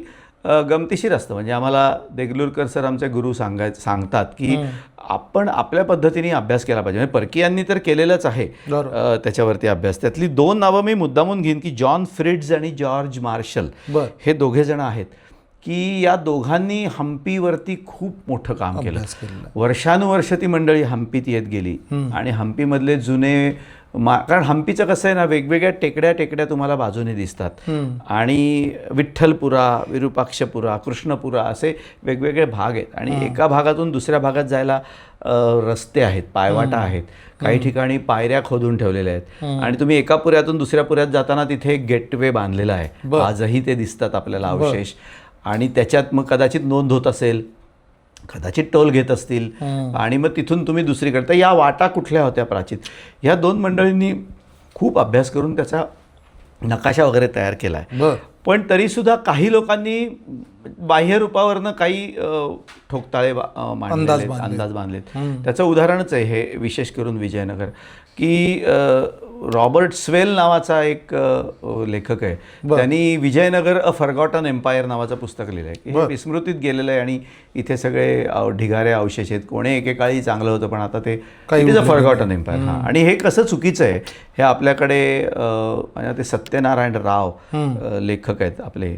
गमतीशीर असतं, म्हणजे आम्हाला देगलूरकर सर आमचे गुरु सांगतात की आपण आपल्या पद्धतीने अभ्यास केला पाहिजे. म्हणजे परकीयांनी तर केलेलंच आहे त्याच्यावरती अभ्यास. त्यातली 2 नावं मी मुद्दामून घेईन की जॉन फ्रिड्ज आणि जॉर्ज मार्शल. हे दोघे जण आहेत की या दोघांनी हम्पीवरती खूप मोठं काम केलं. वर्षानुवर्ष ती मंडळी हम्पीत येत गेली आणि हम्पीमधले जुने कारण हम्पीचं कसं आहे ना, वेगवेगळ्या टेकड्या तुम्हाला बाजूने दिसतात आणि विठ्ठलपुरा, विरूपाक्षपुरा, कृष्णपुरा असे वेगवेगळे भाग आहेत आणि एका भागातून दुसऱ्या भागात जायला रस्ते आहेत, पायवाटा आहेत, काही ठिकाणी पायऱ्या खोदून ठेवलेल्या आहेत आणि तुम्ही एका पुऱ्यातून दुसऱ्या पुऱ्यात जाताना तिथे एक गेटवे बांधलेला आहे. आजही ते दिसतात आपल्याला अवशेष आणि त्याच्यात मग कदाचित नोंद होत असेल, कदाचित टोल घेत असतील आणि मग तिथून तुम्ही दुसरीकडे. तर या वाटा कुठल्या होत्या प्राचीन, ह्या 2 मंडळींनी खूप अभ्यास करून त्याचा नकाशा वगैरे तयार केला आहे. पण तरीसुद्धा काही लोकांनी बाह्य रूपावरनं काही ठोकताळे अंदाज बांधलेत. त्याचं उदाहरणच आहे हे, विशेष करून विजयनगर, की रॉबर्ट स्वेल नावाचा एक लेखक आहे, त्यांनी विजयनगर अ फॉरगॉटन एम्पायर नावाचं पुस्तक लिहिलं आहे की हे विस्मृतीत गेलेलं आहे आणि इथे सगळे ढिगारे अवशेष आहेत. कोणी एकेकाळी चांगलं होतं पण आता ते it is a forgotten empire. हां, आणि हे कसं चुकीचं आहे हे आपल्याकडे ते सत्यनारायण राव लेखक आहेत आपले,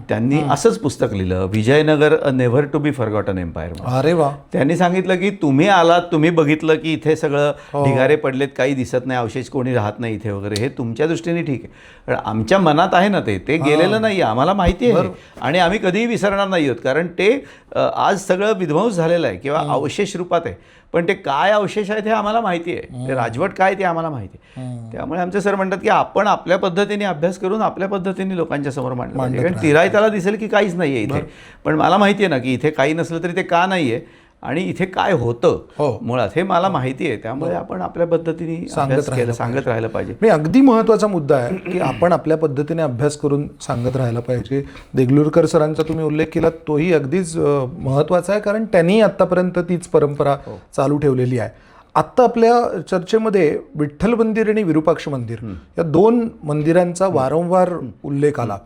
त्यांनी असंच पुस्तक लिहिलं, Vijayanagar a never to be forgotten empire. अरे वा. त्यांनी सांगितलं की तुम्ही आलात, तुम्ही बघितलं की इथे सगळं ढिगारे पडलेत, काही दिसत नाही, अवशेष कोणी राहत नाही इथे वगैरे, हे तुमच्या दृष्टीने ठीक आहे, पण आमच्या मनात आहे ना ते गेलेलं नाही, आम्हाला माहिती आहे आणि आम्ही कधीही विसरणार नाही आहोत, कारण ते आज सगळं विध्वंस झालेलं आहे किंवा अवशेष रूपात आहे, पण ते काय अवशेष आहेत हे आम्हाला माहिती आहे, ते राजवट काय ते आम्हाला माहिती आहे. त्यामुळे आमचे सर म्हणतात की आपण आपल्या पद्धतीने अभ्यास करून आपल्या पद्धतीने लोकांच्या समोर मांडलं पाहिजे. कारण तिरायताला दिसेल की काहीच नाही आहे इथे, पण मला माहिती आहे ना की इथे काही नसलं तरी ते का नाही आहे आणि इथे काय होतं मुळात हे मला माहिती आहे. त्यामुळे आपण आपल्या पद्धतीने सांगत राहायला पाहिजे. मी अगदी महत्त्वाचा मुद्दा आहे की आपण आपल्या पद्धतीने अभ्यास करून सांगत राहायला पाहिजे. देगलूरकर सरांचा तुम्ही उल्लेख केला, तोही अगदीच महत्त्वाचा आहे, कारण त्यांनी आत्तापर्यंत तीच परंपरा चालू ठेवलेली आहे. आत्ता आपल्या चर्चेमध्ये विठ्ठल मंदिर आणि विरूपाक्ष मंदिर या 2 मंदिरांचा वारंवार उल्लेख आला.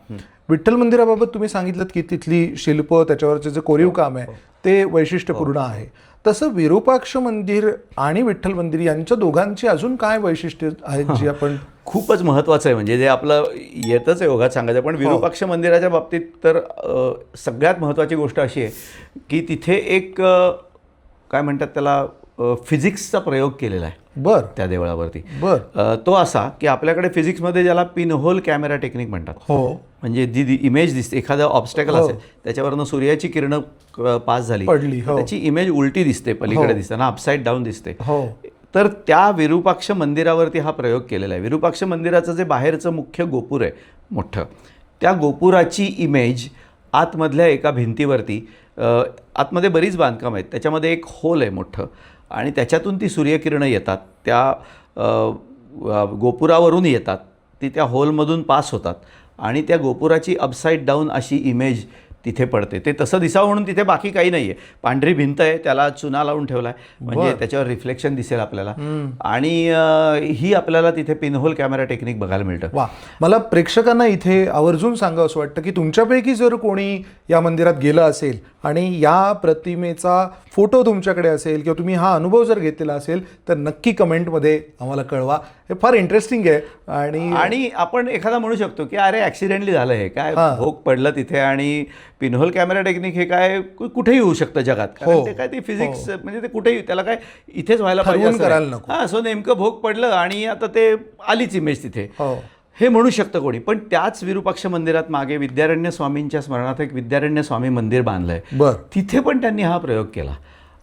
विठ्ठल मंदिराबाबत तुम्ही सांगितलं की तिथली शिल्प, त्याच्यावरचे जे कोरीव काम आहे ते वैशिष्ट्यपूर्ण आहे. तसं विरूपाक्ष मंदिर आणि विठ्ठल मंदिर यांच्या दोघांची अजून काय वैशिष्ट्य आहेत जी आपण खूपच महत्त्वाचं आहे, म्हणजे जे आपलं येतच आहे ओघात सांगायचं. पण विरूपाक्ष मंदिराच्या बाबतीत तर सगळ्यात महत्त्वाची गोष्ट अशी आहे की तिथे एक काय म्हणतात त्याला फिजिक्सचा प्रयोग केलेला आहे त्या देवळावरती. तो असा की आपल्याकडे फिजिक्समध्ये ज्याला पिनहोल कॅमेरा टेक्निक म्हणतात, म्हणजे जी इमेज दिसते, एखादं ऑब्स्टॅकल असेल त्याच्यावरनं सूर्याची किरणं पास झाली, त्याची इमेज उलटी दिसते, पलीकडे दिसते ना, अपसाईड डाऊन दिसते. तर त्या विरूपाक्ष मंदिरावरती हा प्रयोग केलेला आहे. विरूपाक्ष मंदिराचं जे बाहेरचं मुख्य गोपूर आहे मोठं, त्या गोपुराची इमेज आतमधल्या एका भिंतीवरती, आतमध्ये बरीच बांधकाम आहेत, त्याच्यामध्ये एक होल आहे मोठं आणि त्याच्यातून ती सूर्यकिरणं येतात, त्या गोपुरावरून येतात, ती त्या होलमधून पास होतात आणि त्या गोपुराची अपसाईड डाऊन अशी इमेज तिथे पडते. ते तसं दिसावं म्हणून तिथे बाकी काही नाही आहे, पांढरी भिंत आहे, त्याला चुना लावून ठेवला आहे म्हणजे त्याच्यावर रिफ्लेक्शन दिसेल आपल्याला आणि ही आपल्याला तिथे पिनहोल कॅमेरा टेक्निक बघायला मिळतं. वा. मला प्रेक्षकांना इथे आवर्जून सांगावं असं वाटतं की तुमच्यापैकी जर कोणी या मंदिरात गेलं असेल आणि या प्रतिमेचा फोटो तुमच्याकडे असेल किंवा तुम्ही हा अनुभव जर घेतलेला असेल तर नक्की कमेंटमध्ये आम्हाला कळवा. हे फार इंटरेस्टिंग आहे. आणि आपण एखादा म्हणू शकतो की अरे ॲक्सिडेंटली झालं, हे काय भोग पडलं तिथे आणि पिनहोल कॅमेरा टेक्निक हे काय कुठेही होऊ शकतं जगात, कारण ते काय ते फिजिक्स म्हणजे ते कुठेही, त्याला काय इथेच व्हायला पाहिजे करायला नको. हां, सो नेमकं भोग पडलं आणि आता ते आलीच इमेज तिथे, हे म्हणू शकतं कोणी. पण त्याच विरूपाक्ष मंदिरात मागे विद्यारण्य स्वामींच्या स्मरणार्थ एक विद्यारण्य स्वामी मंदिर बांधलंय, तिथे पण त्यांनी हा प्रयोग केला.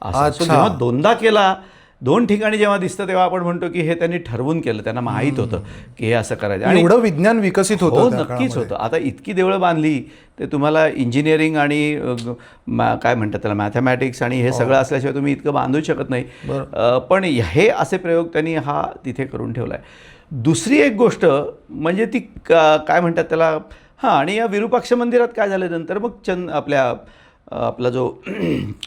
असं जेव्हा 2दा केला, 2 ठिकाणी जेव्हा दिसतं तेव्हा आपण म्हणतो की हे त्यांनी ठरवून केलं, त्यांना माहीत होतं की हे असं करायचं आणि एवढं विज्ञान विकसित होतं. नक्कीच होतं. आता इतकी देवळं बांधली ते तुम्हाला इंजिनिअरिंग आणि काय म्हणतात त्याला मॅथमॅटिक्स आणि हे सगळं असल्याशिवाय तुम्ही इतकं बांधू शकत नाही. पण हे असे प्रयोग त्यांनी हा तिथे करून ठेवला आहे. दुसरी एक गोष्ट म्हणजे ती काय म्हणतात त्याला, हां, आणि या विरूपाक्ष मंदिरात काय झालं नंतर मग आपला जो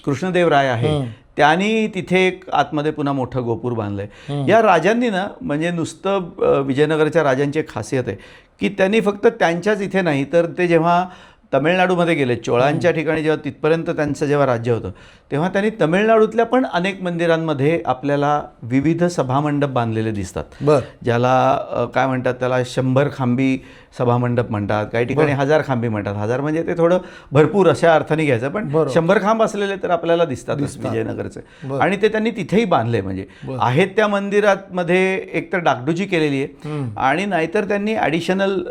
कृष्णदेवराय आहे त्यांनी तिथे एक आतमध्ये पुन्हा मोठं गोपूर बांधलंय. या राजांनी ना, म्हणजे नुसतं विजयनगरच्या राजांची एक खासियत आहे की त्यांनी फक्त त्यांच्याच इथे नाही तर ते जेव्हा तमिळनाडूमध्ये गेले, चोळांच्या ठिकाणी जेव्हा तिथपर्यंत त्यांचं जेव्हा राज्य होतं तेव्हा त्यांनी तमिळनाडूतल्या पण अनेक मंदिरांमध्ये आपल्याला विविध सभामंडप बांधलेले दिसतात, ज्याला काय म्हणतात त्याला 100 खांबी सभामंडप म्हणतात, काही ठिकाणी 1000 खांबी म्हणतात. 1000 म्हणजे ते थोडं भरपूर अशा अर्थाने घ्यायचं, पण 100 खांब असलेले तर आपल्याला दिसतातच विजयनगरचे. आणि ते त्यांनी तिथेही बांधले, म्हणजे आहेत त्या मंदिरात मध्ये एकतर डागडुजी केलेली आहे आणि नाहीतर त्यांनी ॲडिशनल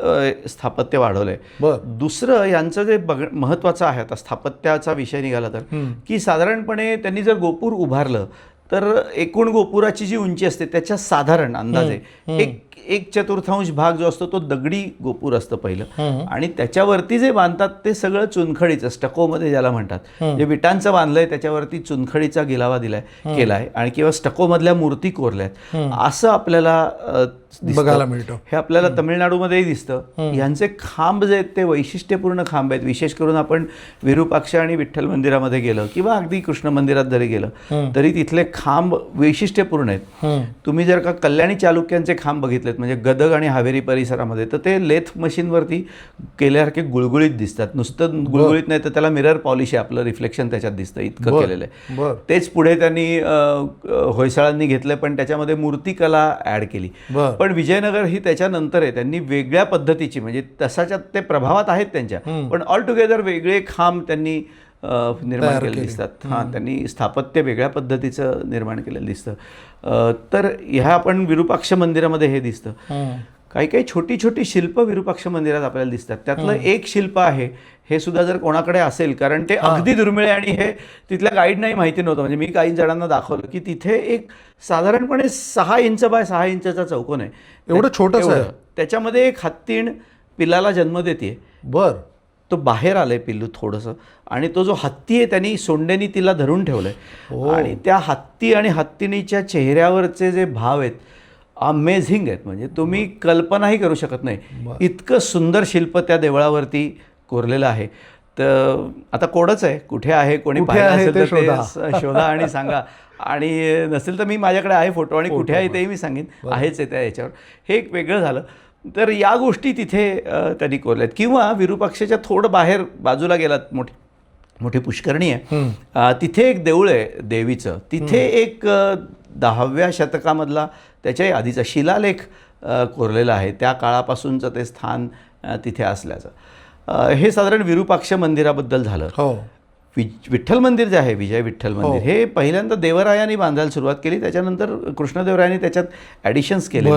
स्थापत्य वाढवलंय. दुसरं यांचं जे महत्त्वाचं आहे, आता स्थापत्याचा विषय निघाला तर, की साधारणपणे त्यांनी जर गोपूर उभारलं तर एकूण गोपुराची जी उंची असते त्याच्या साधारण अंदाजे एक चतुर्थांश भाग जो असतो तो दगडी गोपूर असतं पहिलं, आणि त्याच्यावरती जे बांधतात ते सगळं चुनखडीचं, स्टकोमध्ये ज्याला म्हणतात, जे विटांचं बांधलंय त्याच्यावरती चुनखडीचा गिलावा केलाय आणि किंवा स्टकोमधल्या मूर्ती कोरल्यात असं आपल्याला बघायला मिळतं. हे आपल्याला तमिळनाडूमध्येही दिसतं. यांचे खांब जे आहेत ते वैशिष्ट्यपूर्ण खांब आहेत. विशेष करून आपण विरूपाक्ष आणि विठ्ठल मंदिरामध्ये गेलं किंवा अगदी कृष्ण मंदिरात जरी गेलं तरी तिथले खांब वैशिष्ट्यपूर्ण आहेत. तुम्ही जर का कल्याणी चालुक्यांचे खांब बघितलेत म्हणजे गदग आणि हावेरी परिसरामध्ये, तर ते लेथ मशीनवरती केल्यासारखे गुळगुळीत दिसतात. नुसतं गुळगुळीत नाही तर त्याला मिरर पॉलिश आहे, आपलं रिफ्लेक्शन त्याच्यात दिसतं, इतकं केलेलं आहे. तेच पुढे त्यांनी होयसाळांनी घेतलं, पण त्याच्यामध्ये मूर्तिकला ॲड केली. पण विजयनगर ही त्याच्यानंतर आहे, त्यांनी वेगळ्या पद्धतीची, म्हणजे तसाच्या ते प्रभावात आहेत त्यांच्या, पण ऑल टुगेदर वेगळे खांब त्यांनी निर्माण केलेले दिसतात. हां, त्यांनी स्थापत्य वेगळ्या पद्धतीचं निर्माण केलेलं दिसतं. तर ह्या आपण विरूपाक्ष मंदिरामध्ये हे दिसतं. काही काही छोटी छोटी शिल्प विरूपाक्ष मंदिरात आपल्याला दिसतात. त्यातलं एक शिल्प आहे, हे सुद्धा जर कोणाकडे असेल, कारण ते अगदी दुर्मिळ आहे आणि हे तिथल्या गाईडनाही माहिती नव्हतं. म्हणजे मी काही जणांना दाखवलं की तिथे एक साधारणपणे 6 इंच बाय 6 इंचचा चौकोन आहे, एवढं छोटंसं आहे. त्याच्यामध्ये एक हत्तीण पिल्लाला जन्म देते. तो बाहेर आलाय पिल्लू थोडंसं, आणि तो जो हत्ती आहे त्यांनी सोंडेनी तिला धरून ठेवलंय आणि त्या हत्ती आणि हत्तीणीच्या चेहऱ्यावरचे जे भाव आहेत अमेझिंग आहेत. म्हणजे तुम्ही कल्पनाही करू शकत नाही, इतकं सुंदर शिल्प त्या देवळावरती कोरलेलं आहे. तर आता कोडच आहे, कुठे आहे, कोणी पाहिलं असेल तर ते शोधा आणि सांगा, आणि नसेल तर मी माझ्याकडे आहे फोटो, आणि कुठे आहे तेही मी सांगेन, आहेच आहे त्या याच्यावर. हे एक वेगळं झालं. तर या गोष्टी तिथे त्यांनी कोरल्यात. किंवा विरूपाक्षच्या थोडं बाहेर बाजूला गेलात, मोठी पुष्करणी आहे, तिथे एक देऊळ आहे देवीचं. तिथे एक 10व्या शतकामधला त्याच्याही आधीचा शिलालेख कोरलेला आहे, त्या काळापासूनचं ते स्थान तिथे असल्याचं. हे साधारण विरूपाक्ष मंदिराबद्दल झालं. विठ्ठल मंदिर जे आहे, विजय विठ्ठल मंदिर, हे पहिल्यांदा देवरायांनी बांधायला सुरुवात केली, त्याच्यानंतर कृष्णदेवरायांनी त्याच्यात ॲडिशन्स केले,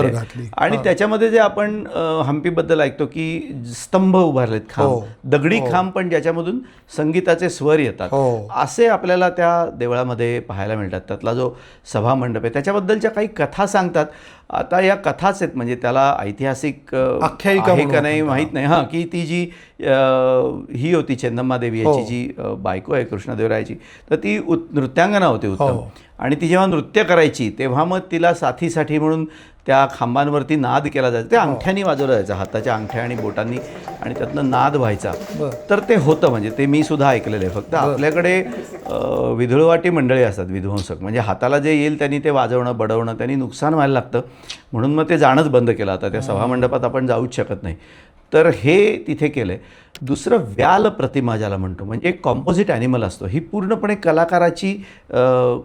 आणि त्याच्यामध्ये जे आपण हम्पीबद्दल ऐकतो की स्तंभ उभारलेत, खांब, दगडी खांब, पण ज्याच्यामधून संगीताचे स्वर येतात, असे आपल्याला त्या देवळामध्ये पाहायला मिळतात. त्यातला जो सभामंडप आहे त्याच्याबद्दलच्या काही कथा सांगतात. आता या कथाच आहेत, म्हणजे त्याला ऐतिहासिक आख्यायिका आहे का नाही माहीत नाही. हां, की ती जी ही होती चेन्नम्मा देवी, याची जी बायको आहे कृष्णदेवरायाची, तर ती नृत्यांगना होती उत्तम, आणि ती जेव्हा नृत्य करायची तेव्हा मग तिला साथीसाठी म्हणून त्या खांबांवरती नाद केला जायचा. ते अंगठ्यांनी वाजवलं जायचं, हाताच्या अंगठ्या आणि बोटांनी, आणि त्यातनं नाद व्हायचा. तर ते होतं, म्हणजे ते मी सुद्धा ऐकलेलं आहे. फक्त आपल्याकडे विधुळवाटी मंडळी असतात, विध्वंसक, म्हणजे हाताला जे येईल त्यांनी ते वाजवणं, बडवणं, त्यांनी नुकसान व्हायला लागतं, म्हणून मग ते जाणंच बंद केलं. आता त्या सभामंडपात आपण जाऊच शकत नाही. तर हे तिथे केलं आहे. दुसरं व्याल प्रतिमा ज्याला म्हणतो, म्हणजे एक कॉम्पोजिट ॲनिमल असतो. ही पूर्णपणे कलाकाराची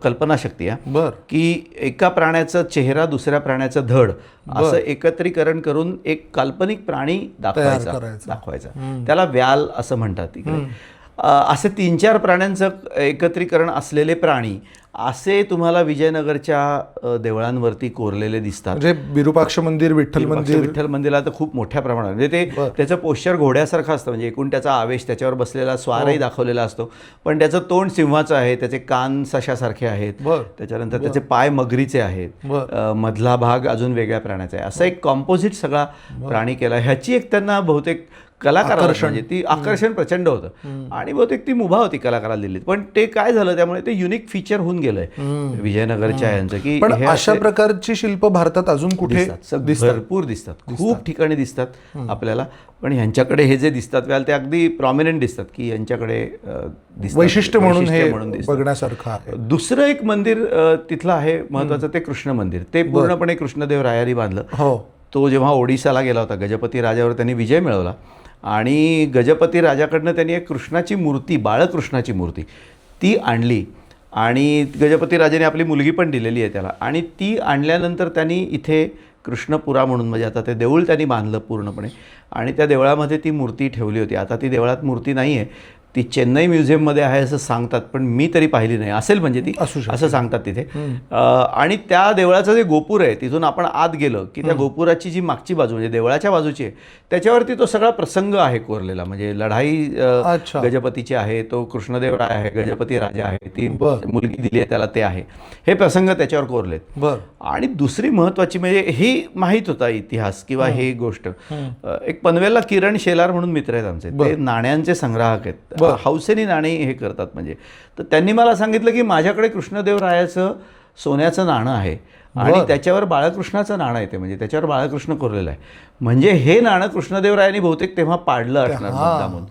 कल्पनाशक्ती आहे, की एका प्राण्याचा चेहरा, दुसऱ्या प्राण्याचं धड, असं एकत्रीकरण करून एक काल्पनिक प्राणी दाखवायचा. त्याला व्याल असं म्हणतात तिकडे. असे 3-4 प्राण्यांचं एकत्रीकरण असलेले प्राणी असे तुम्हाला विजयनगरच्या देवळांवरती कोरलेले दिसतात. म्हणजे विरूपाक्ष मंदिर, विठ्ठल मंदिराला तर खूप मोठ्या प्रमाणात, म्हणजे ते त्याचं पोश्चर घोड्यासारखं असतं, म्हणजे एकूण त्याचा आवेश, त्याच्यावर बसलेला स्वारही दाखवलेला असतो, पण त्याचं तोंड सिंहाचं आहे, त्याचे कान सशासारखे आहेत, त्याच्यानंतर त्याचे पाय मगरीचे आहेत, मधला भाग अजून वेगळ्या प्राण्याचा आहे. असं एक कॉम्पोजिट सगळा प्राणी केला. ह्याची एक त्यांना बहुतेक कलाकार, म्हणजे ती आकर्षण प्रचंड होतं, आणि बहुतेक ती मुभा होती कलाकाराला दिल्लीत. पण ते काय झालं, त्यामुळे ते युनिक फीचर होऊन गेलंय विजयनगरच्या यांचं, की अशा प्रकारची शिल्प भारतात अजून कुठे भरपूर दिसतात, खूप ठिकाणी दिसतात आपल्याला. पण ह्यांच्याकडे हे जे दिसतात व्याल, ते अगदी प्रॉमिनंट दिसतात, की यांच्याकडे वैशिष्ट्य म्हणून बघण्यासारखं आहे. दुसरं एक मंदिर तिथलं आहे महत्वाचं, ते कृष्ण मंदिर. ते पूर्णपणे कृष्णदेवरायांनी बांधलं. तो जेव्हा ओडिसाला गेला होता, गजपती राजावर त्यांनी विजय मिळवला, आणि गजपती राजाकडनं त्यांनी एक कृष्णाची मूर्ती, बाळकृष्णाची मूर्ती ती आणली, आणि गजपती राजाने आपली मुलगी पण दिलेली आहे त्याला, आणि ती आणल्यानंतर त्यांनी इथे कृष्णपुरा म्हणून, म्हणजे आता ते देऊळ त्यांनी बांधलं पूर्णपणे आणि त्या देवळामध्ये ती मूर्ती ठेवली होती. आता ती देवळात मूर्ती नाही आहे, ती चेन्नई म्युझियममध्ये आहे असं सांगतात, पण मी तरी पाहिली नाही. असेल म्हणजे ती असं सांगतात तिथे. आणि त्या देवळाचं जे गोपूर आहे तिथून आपण आत गेलं की त्या गोपुराची जी मागची बाजू म्हणजे देवळाच्या बाजूची आहे त्याच्यावरती तो सगळा प्रसंग आहे कोरलेला. म्हणजे लढाई गजपतीची आहे, तो कृष्णदेवराय आहे, गजपती राजा आहे, ती मुलगी दिली आहे त्याला, ते आहे, हे प्रसंग त्याच्यावर कोरलेत. आणि दुसरी महत्वाची म्हणजे ही माहीत होता इतिहास किंवा ही गोष्ट, एक पनवेलला किरण शेलार म्हणून मित्र आहेत आमचे, ते नाण्यांचे संग्राहक आहेत, हौसेनी नाणी हे करतात. म्हणजे तर त्यांनी मला सांगितलं की माझ्याकडे कृष्णदेवरायाचं सोन्याचं नाणं आहे आणि त्याच्यावर बाळकृष्णाचं नाणं आहे, ते म्हणजे त्याच्यावर बाळकृष्ण कोरलेलं आहे. म्हणजे हे नाणं कृष्णदेवरायांनी बहुतेक तेव्हा पाडलं असणार मुद्दामून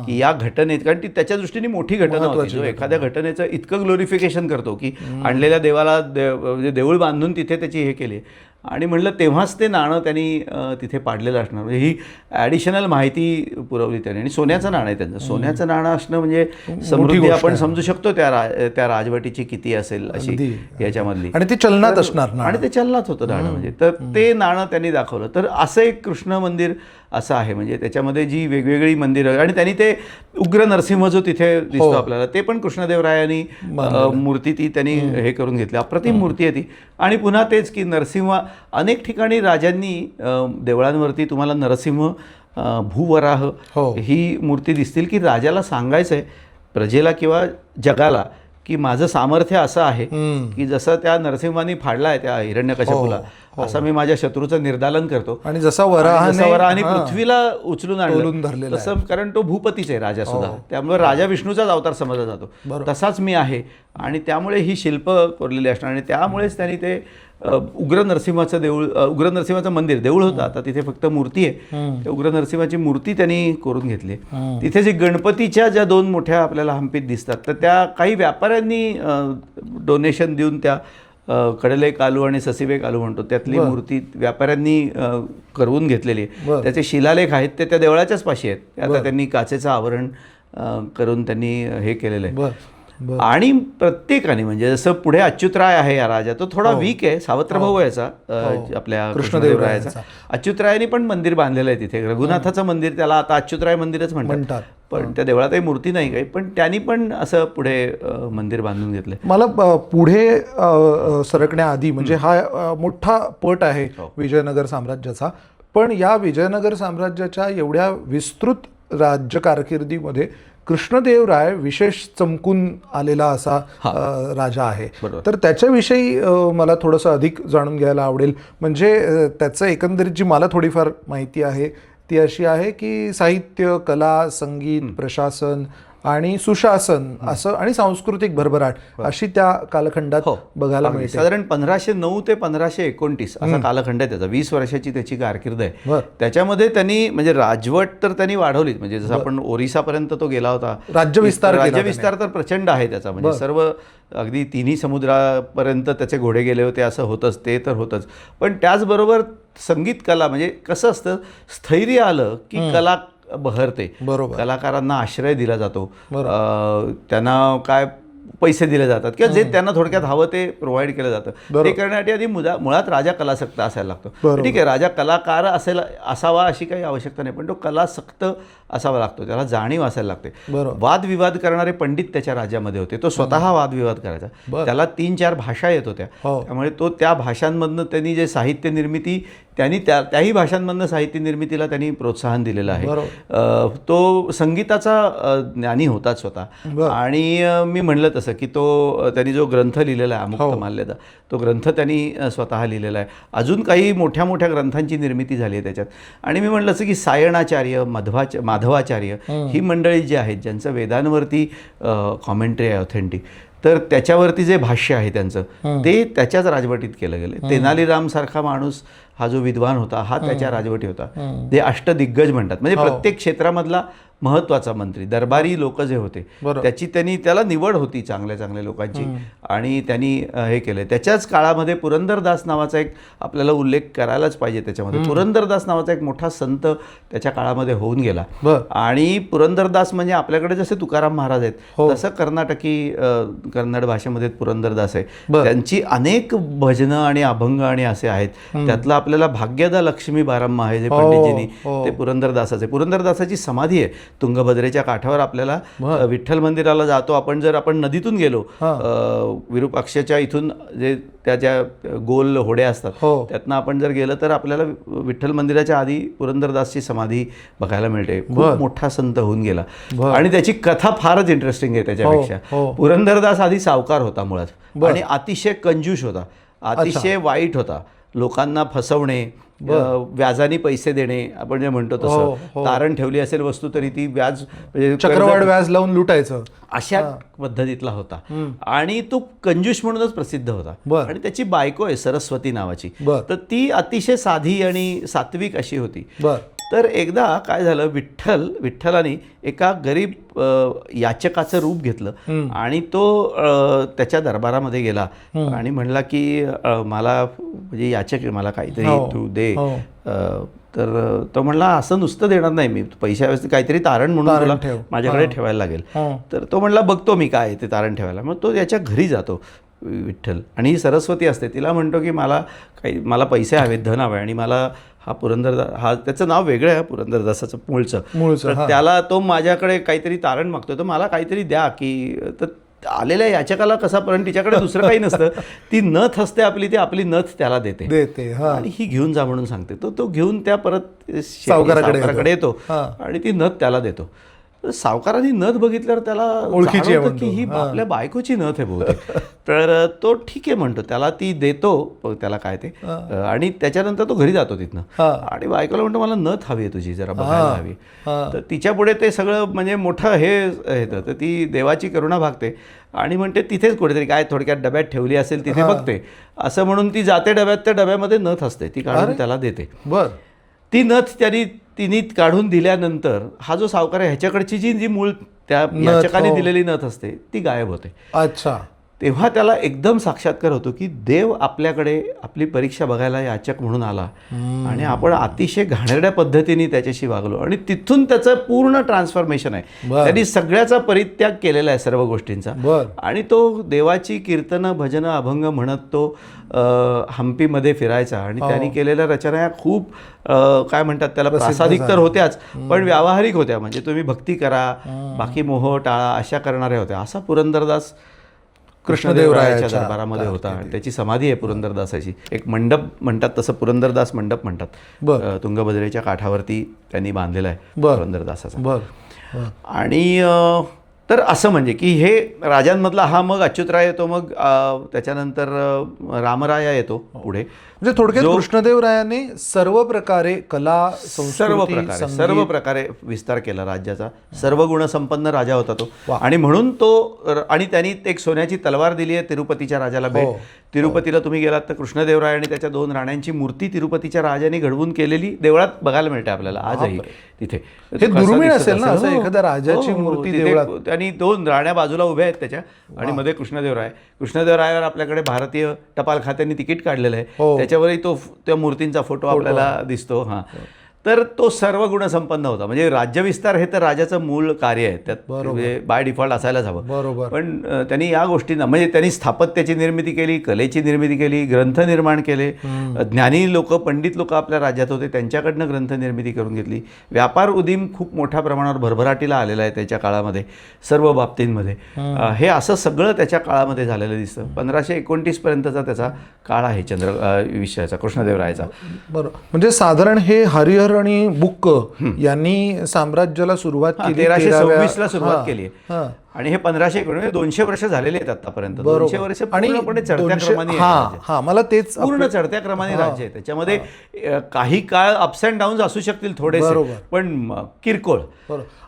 की या घटनेत, कारण ती त्याच्या दृष्टीने मोठी घटना होती. जो एखाद्या घटनेचं इतकं ग्लोरिफिकेशन करतो की आणलेल्या देवाला म्हणजे देऊळ बांधून तिथे त्याची हे केली, आणि म्हणलं तेव्हाच ते नाणं त्यांनी तिथे पाडलेलं असणार. म्हणजे ही ॲडिशनल माहिती पुरवली त्याने. आणि सोन्याचं नाणं आहे त्यांचं. सोन्याचं नाणं असणं म्हणजे समृद्धी आपण समजू शकतो त्या राजवटीची किती असेल अशी याच्यामधली. आणि ते चलनात असणार, आणि ते चलनात होतं नाणं. म्हणजे तर ते नाणं त्यांनी दाखवलं. तर असं एक कृष्ण मंदिर असं आहे. म्हणजे त्याच्यामध्ये जी वेगवेगळी मंदिरं, आणि त्यांनी ते उग्र नरसिंह जो तिथे दिसतो आपल्याला, ते पण कृष्णदेवरायांनी मूर्ती ती त्यांनी हे करून घेतली. अप्रतिम मूर्ती आहे ती. आणि पुन्हा तेच की नरसिंह, अनेक ठिकाणी राजांनी देवळांवरती तुम्हाला नरसिंह, भूवराह ही मूर्ती दिसतील की राजाला सांगायचं आहे प्रजेला किंवा जगाला की माझं सामर्थ्य असं आहे की जसं त्या नरसिंहांनी फाडला आहे त्या हिरण्यकश्यपूला, असं मी माझ्या शत्रूचं निर्दालन करतो. आणि जसा वराहाने पृथ्वीला उचलून आणलं तसं, कारण तो भूपतीच आहे राजा सुद्धा, त्यामुळे राजा विष्णूचाच अवतार समजला जातो, तसाच मी आहे. आणि त्यामुळे ही शिल्प कोरलेली असणार. आणि त्यामुळेच त्यांनी ते उग्र नरसिंहाचं देऊळ, उग्र नरसिंहाचं मंदिर, देऊळ होतं आता तिथे फक्त मूर्ती आहे, त्या उग्र नरसिंहाची मूर्ती त्यांनी करून घेतली. तिथे जे गणपतीच्या ज्या 2 मोठ्या आपल्याला हंपीत दिसतात, तर त्या काही व्यापाऱ्यांनी डोनेशन देऊन त्या कडले कालू आणि ससीबे कालू म्हणतो त्यातली मूर्ती व्यापाऱ्यांनी करवून घेतलेली आहे. त्याचे शिलालेख आहेत ते त्या देवळाच्याच पाशी आहेत. आता त्यांनी काचेचं आवरण करून त्यांनी हे केलेलं आहे. आणि प्रत्येकाने म्हणजे जसं पुढे अच्युतराय आहे या राजा, तो थोडा वीक आहे, सावत्रभाऊ आहे याचा, आपल्या कृष्णदेवरायाचा. अच्युतरायांनी पण मंदिर बांधलेलं आहे तिथे, रघुनाथाचं मंदिर, त्याला आता अच्युतराय मंदिरच म्हणतात, पण त्या देवळातही मूर्ती नाही काही, पण त्यांनी पण असं पुढे मंदिर बांधून घेतलं. मला पुढे सरकण्याआधी म्हणजे हा मोठा पट आहे विजयनगर साम्राज्याचा, पण या विजयनगर साम्राज्याच्या एवढ्या विस्तृत राज्य कारकिर्दीमध्ये कृष्णदेवराय विशेष चमकून आलेला असा राजा आहे. तर त्याच्याविषयी मला थोडंसं अधिक जाणून घ्यायला आवडेल. म्हणजे त्याचं एकंदरीत जी मला थोडीफार माहिती आहे ती अशी आहे की साहित्य, कला, संगीत, प्रशासन आणि सुशासन असं आणि सांस्कृतिक भरभराट अशी त्या कालखंडात बघायला मिळते. साधारण 1509 ते 1529 असा कालखंड आहे त्याचा. 20 वर्षाची त्याची कारकीर्द आहे. त्याच्यामध्ये त्यांनी म्हणजे राजवट तर त्यांनी वाढवलीच. म्हणजे जसं आपण ओरिसापर्यंत तो गेला होता, राज्यविस्तार तर प्रचंड आहे त्याचा. म्हणजे सर्व अगदी 3ही समुद्रापर्यंत त्याचे घोडे गेले होते असं होतंच, ते तर होतंच. पण त्याचबरोबर संगीत कला, म्हणजे कसं असतं, स्थैर्य आलं की कला बहरते. कलाकारांना आश्रय दिला जातो, त्यांना काय पैसे दिले जातात किंवा जे त्यांना थोडक्यात हवं ते प्रोव्हाइड केलं जातं. ते करण्यासाठी आधी मुळात राजा कलासक्त असायला लागतो. ठीक आहे, राजा कलाकार असावा अशी काही आवश्यकता नाही, पण तो कलासक्त असावा लागतो, त्याला जाणीव असायला लागते. वादविवाद करणारे पंडित त्याच्या राज्यामध्ये होते. तो स्वतः वादविवाद करायचा. त्याला 3-4 भाषा येत होत्या, त्यामुळे तो त्या भाषांमधनं त्यांनी जे साहित्य निर्मिती, त्यांनी त्याही भाषांमधनं साहित्य निर्मितीला त्यांनी प्रोत्साहन दिलेलं आहे. तो संगीताचा ज्ञानी होता स्वतः. आणि मी म्हणलं तसं की तो त्यांनी जो ग्रंथ लिहिलेला आहे अमुक्त माल्यदा, तो ग्रंथ त्यांनी स्वतः लिहिलेला आहे. अजून काही मोठ्या मोठ्या ग्रंथांची निर्मिती झाली आहे त्याच्यात. आणि मी म्हटलं असं की सायणाचार्य, माधवाचार्य ही मंडळी जी आहेत ज्यांचं वेदांवरती कॉमेंट्री आहे ऑथेंटिक, तर त्याच्यावरती जे भाष्य आहे त्यांचं ते त्याच्याच राजवटीत केलं गेलं. तेनालीराम सारखा माणूस हा जो विद्वान होता हा त्याच्या राजवटी होता. ते अष्टदिग्गज म्हणतात, म्हणजे प्रत्येक क्षेत्रामधला महत्त्वाचा मंत्री, दरबारी लोक जे होते त्याला निवड होती चांगल्या चांगल्या लोकांची आणि त्यांनी हे केले. त्याच्याच काळामध्ये पुरंदरदास नावाचा एक आपल्याला उल्लेख करायलाच पाहिजे. त्याच्यामध्ये पुरंदरदास नावाचा एक मोठा संत त्याच्या काळामध्ये होऊन गेला. आणि पुरंदरदास म्हणजे आपल्याकडे जसे तुकाराम महाराज आहेत तसं कन्नड भाषेमध्ये पुरंदरदास आहे. त्यांची अनेक भजनं आणि अभंग आणि असे आहेत. त्यातलं आपल्याला भाग्यदा लक्ष्मी बारम्मा आहे जे पंडितजींनी ते पुरंदरदासाचे. पुरंदरदासाची समाधी आहे तुंगभद्रेच्या काठावर. आपल्याला विठ्ठल मंदिराला जातो आपण, जर आपण नदीतून गेलो विरूपाक्षच्या इथून जे त्या ज्या गोल होड्या असतात त्यातनं आपण जर गेलं तर आपल्याला विठ्ठल मंदिराच्या आधी पुरंदरदासची समाधी बघायला मिळते. खूप मोठा संत होऊन गेला आणि त्याची कथा फारच इंटरेस्टिंग आहे. त्याच्यापेक्षा पुरंदरदास आधी सावकार होता मुळात आणि अतिशय कंजूष होता, अतिशय वाईट होता. लोकांना फसवणे, व्याजाने पैसे देणे, आपण जे म्हणतो तसं. तारण ठेवली असेल वस्तू तरी ती व्याज चक्रवाढ व्याज लावून लुटायचं अशा पद्धतीतला होता आणि तो कंजूष म्हणूनच प्रसिद्ध होता. आणि त्याची बायको आहे सरस्वती नावाची, तर ती अतिशय साधी आणि सात्विक अशी होती. तर एकदा काय झालं, विठ्ठलाने एका गरीब याचकाचं रूप घेतलं आणि तो त्याच्या दरबारामध्ये गेला आणि म्हणला की मला म्हणजे याचक मला काहीतरी तू दे. तर तो म्हणला असं नुसतं देणार नाही मी, पैशाव्यवस्थित काहीतरी तारण म्हणून तुला माझ्याकडे ठेवायला लागेल. तर तो म्हणला बघतो मी काय ते तारण ठेवायला. मग तो याच्या घरी जातो विठ्ठल आणि ही सरस्वती असते. तिला म्हणतो की मला पैसे हवेत, धन हवे आणि मला हा हा त्याचं नाव वेगळं आहे पुरंदरदासाचं मूळचं. तर त्याला तो माझ्याकडे काहीतरी तारण मागतो, तर मला काहीतरी द्या. की तर आलेल्या याचकाला कसा, पण तिच्याकडे दुसरं काही नसतं, ती नथ असते आपली, ती आपली नथ त्याला देते आणि ही घेऊन जा म्हणून सांगते. तो घेऊन त्या परत सावकाराकडे येतो आणि ती नथ त्याला देतो. सावकारांनी नथ बघितल्यावर त्याला ओळखीची की ही आपल्या बायकोची नथ आहे बहुतेक. तर तो ठीक आहे म्हणतो, त्याला ती देतो त्याला काय ते, आणि त्याच्यानंतर तो घरी जातो तिथनं आणि बायकोला म्हणतो मला नथ हवी आहे तुझी, जरा बघायला हवी. तर तिच्या पुढे ते सगळं म्हणजे मोठं हे येतं. तर ती देवाची करुणा भागते आणि म्हणते तिथेच कुठेतरी काय थोडक्यात डब्यात ठेवली असेल तिथे बघते असं म्हणून ती जाते डब्यात. त्या डब्यामध्ये नथ असते, ती काढून त्याला देते. ती नथ तिने काढून दिल्यानंतर हा जो सावकार आहे ह्याच्याकडची जी मूळ त्या याचकाने दिलेली नथ असते ती गायब होते. अच्छा. तेव्हा त्याला एकदम साक्षात्कार होतो की देव आपल्याकडे आपली परीक्षा बघायला याचक म्हणून आला आणि आपण अतिशय घाणेरड्या पद्धतीने त्याच्याशी वागलो आणि तिथून त्याचं पूर्ण ट्रान्सफॉर्मेशन आहे. त्यांनी सगळ्याचा परित्याग केलेला आहे सर्व गोष्टींचा आणि तो देवाची कीर्तनं भजनं अभंग म्हणत तो हम्पीमध्ये फिरायचा आणि त्यांनी केलेल्या रचना या खूप काय म्हणतात त्याला प्रासादिक तर होत्याच पण व्यावहारिक होत्या. म्हणजे तुम्ही भक्ती करा, बाकी मोह टाळा अशा करणाऱ्या होत्या. असा पुरंदरदास कृष्णदेवरायाच्या दरबारामध्ये होता आणि त्याची समाधी आहे पुरंदरदासाची. एक मंडप म्हणतात तसं पुरंदरदास मंडप म्हणतात, तुंगभद्रेच्या काठावरती त्यांनी बांधलेला आहे पुरंदरदासाचा. आणि तर असं म्हणजे की हे राजांमधला हा मग अच्युतराय येतो, मग त्याच्यानंतर रामराया येतो पुढे. म्हणजे थोडक्यात कृष्णदेवरायाने सर्व प्रकारे कला, सर्व प्रकारे विस्तार केला राज्याचा. सर्व गुणसंपन्न राजा होता तो आणि म्हणून तो आणि त्यांनी एक सोन्याची तलवार दिली आहे तिरुपतीच्या राजाला भेट. तिरुपतीला तुम्ही गेलात तर कृष्णदेवराय आणि त्याच्या 2 राण्यांची मूर्ती तिरुपतीच्या राजाने घडवून केलेली देवळात बघायला मिळते आपल्याला आजही तिथे. हे दुर्मिळ असेल ना असं एखाद्या राजाची मूर्ती देवळात. आणि 2 राण्या बाजूला उभ्या आहेत त्याच्या आणि मध्ये कृष्णदेवरायावर आपल्याकडे भारतीय टपाल खात्याने तिकीट काढलेलं आहे, त्याच्यावरही त्या मूर्तींचा फोटो आपल्याला दिसतो. तर तो सर्व गुणसंपन्न होता. म्हणजे राज्यविस्तार हे तर राजाचं मूळ कार्य आहे, त्यात म्हणजे बाय डिफॉल्ट असायलाच हवं. पण त्यांनी या गोष्टींना म्हणजे त्यांनी स्थापत्याची निर्मिती केली, कलेची निर्मिती केली, ग्रंथ निर्माण केले. ज्ञानी लोक, पंडित लोक आपल्या राज्यात होते, त्यांच्याकडनं ग्रंथ निर्मिती करून घेतली. व्यापार उदीम खूप मोठ्या प्रमाणावर भरभराटीला आलेला आहे त्याच्या काळामध्ये सर्व बाबतींमध्ये. हे असं सगळं त्याच्या काळामध्ये झालेलं दिसतं. 1529 पर्यंतचा त्याचा काळ आहे विषयाचा कृष्णदेवरायाचा. बरोबर. म्हणजे साधारण हे हरिहर आणि बुक्क यांनी साम्राज्याला सुरुवात केली 1326 ला सुरुवात केली आणि हे 1519 200 वर्ष झालेले आहेत आतापर्यंत. 200 वर्ष पूर्णपणे चढत्या क्रमाने, मला तेच पूर्ण चढत्या क्रमाने राज्य आहे. त्याच्यामध्ये काही काळ अप्स अँड डाऊन्स असू शकतील थोडेसे, पण किरकोळ.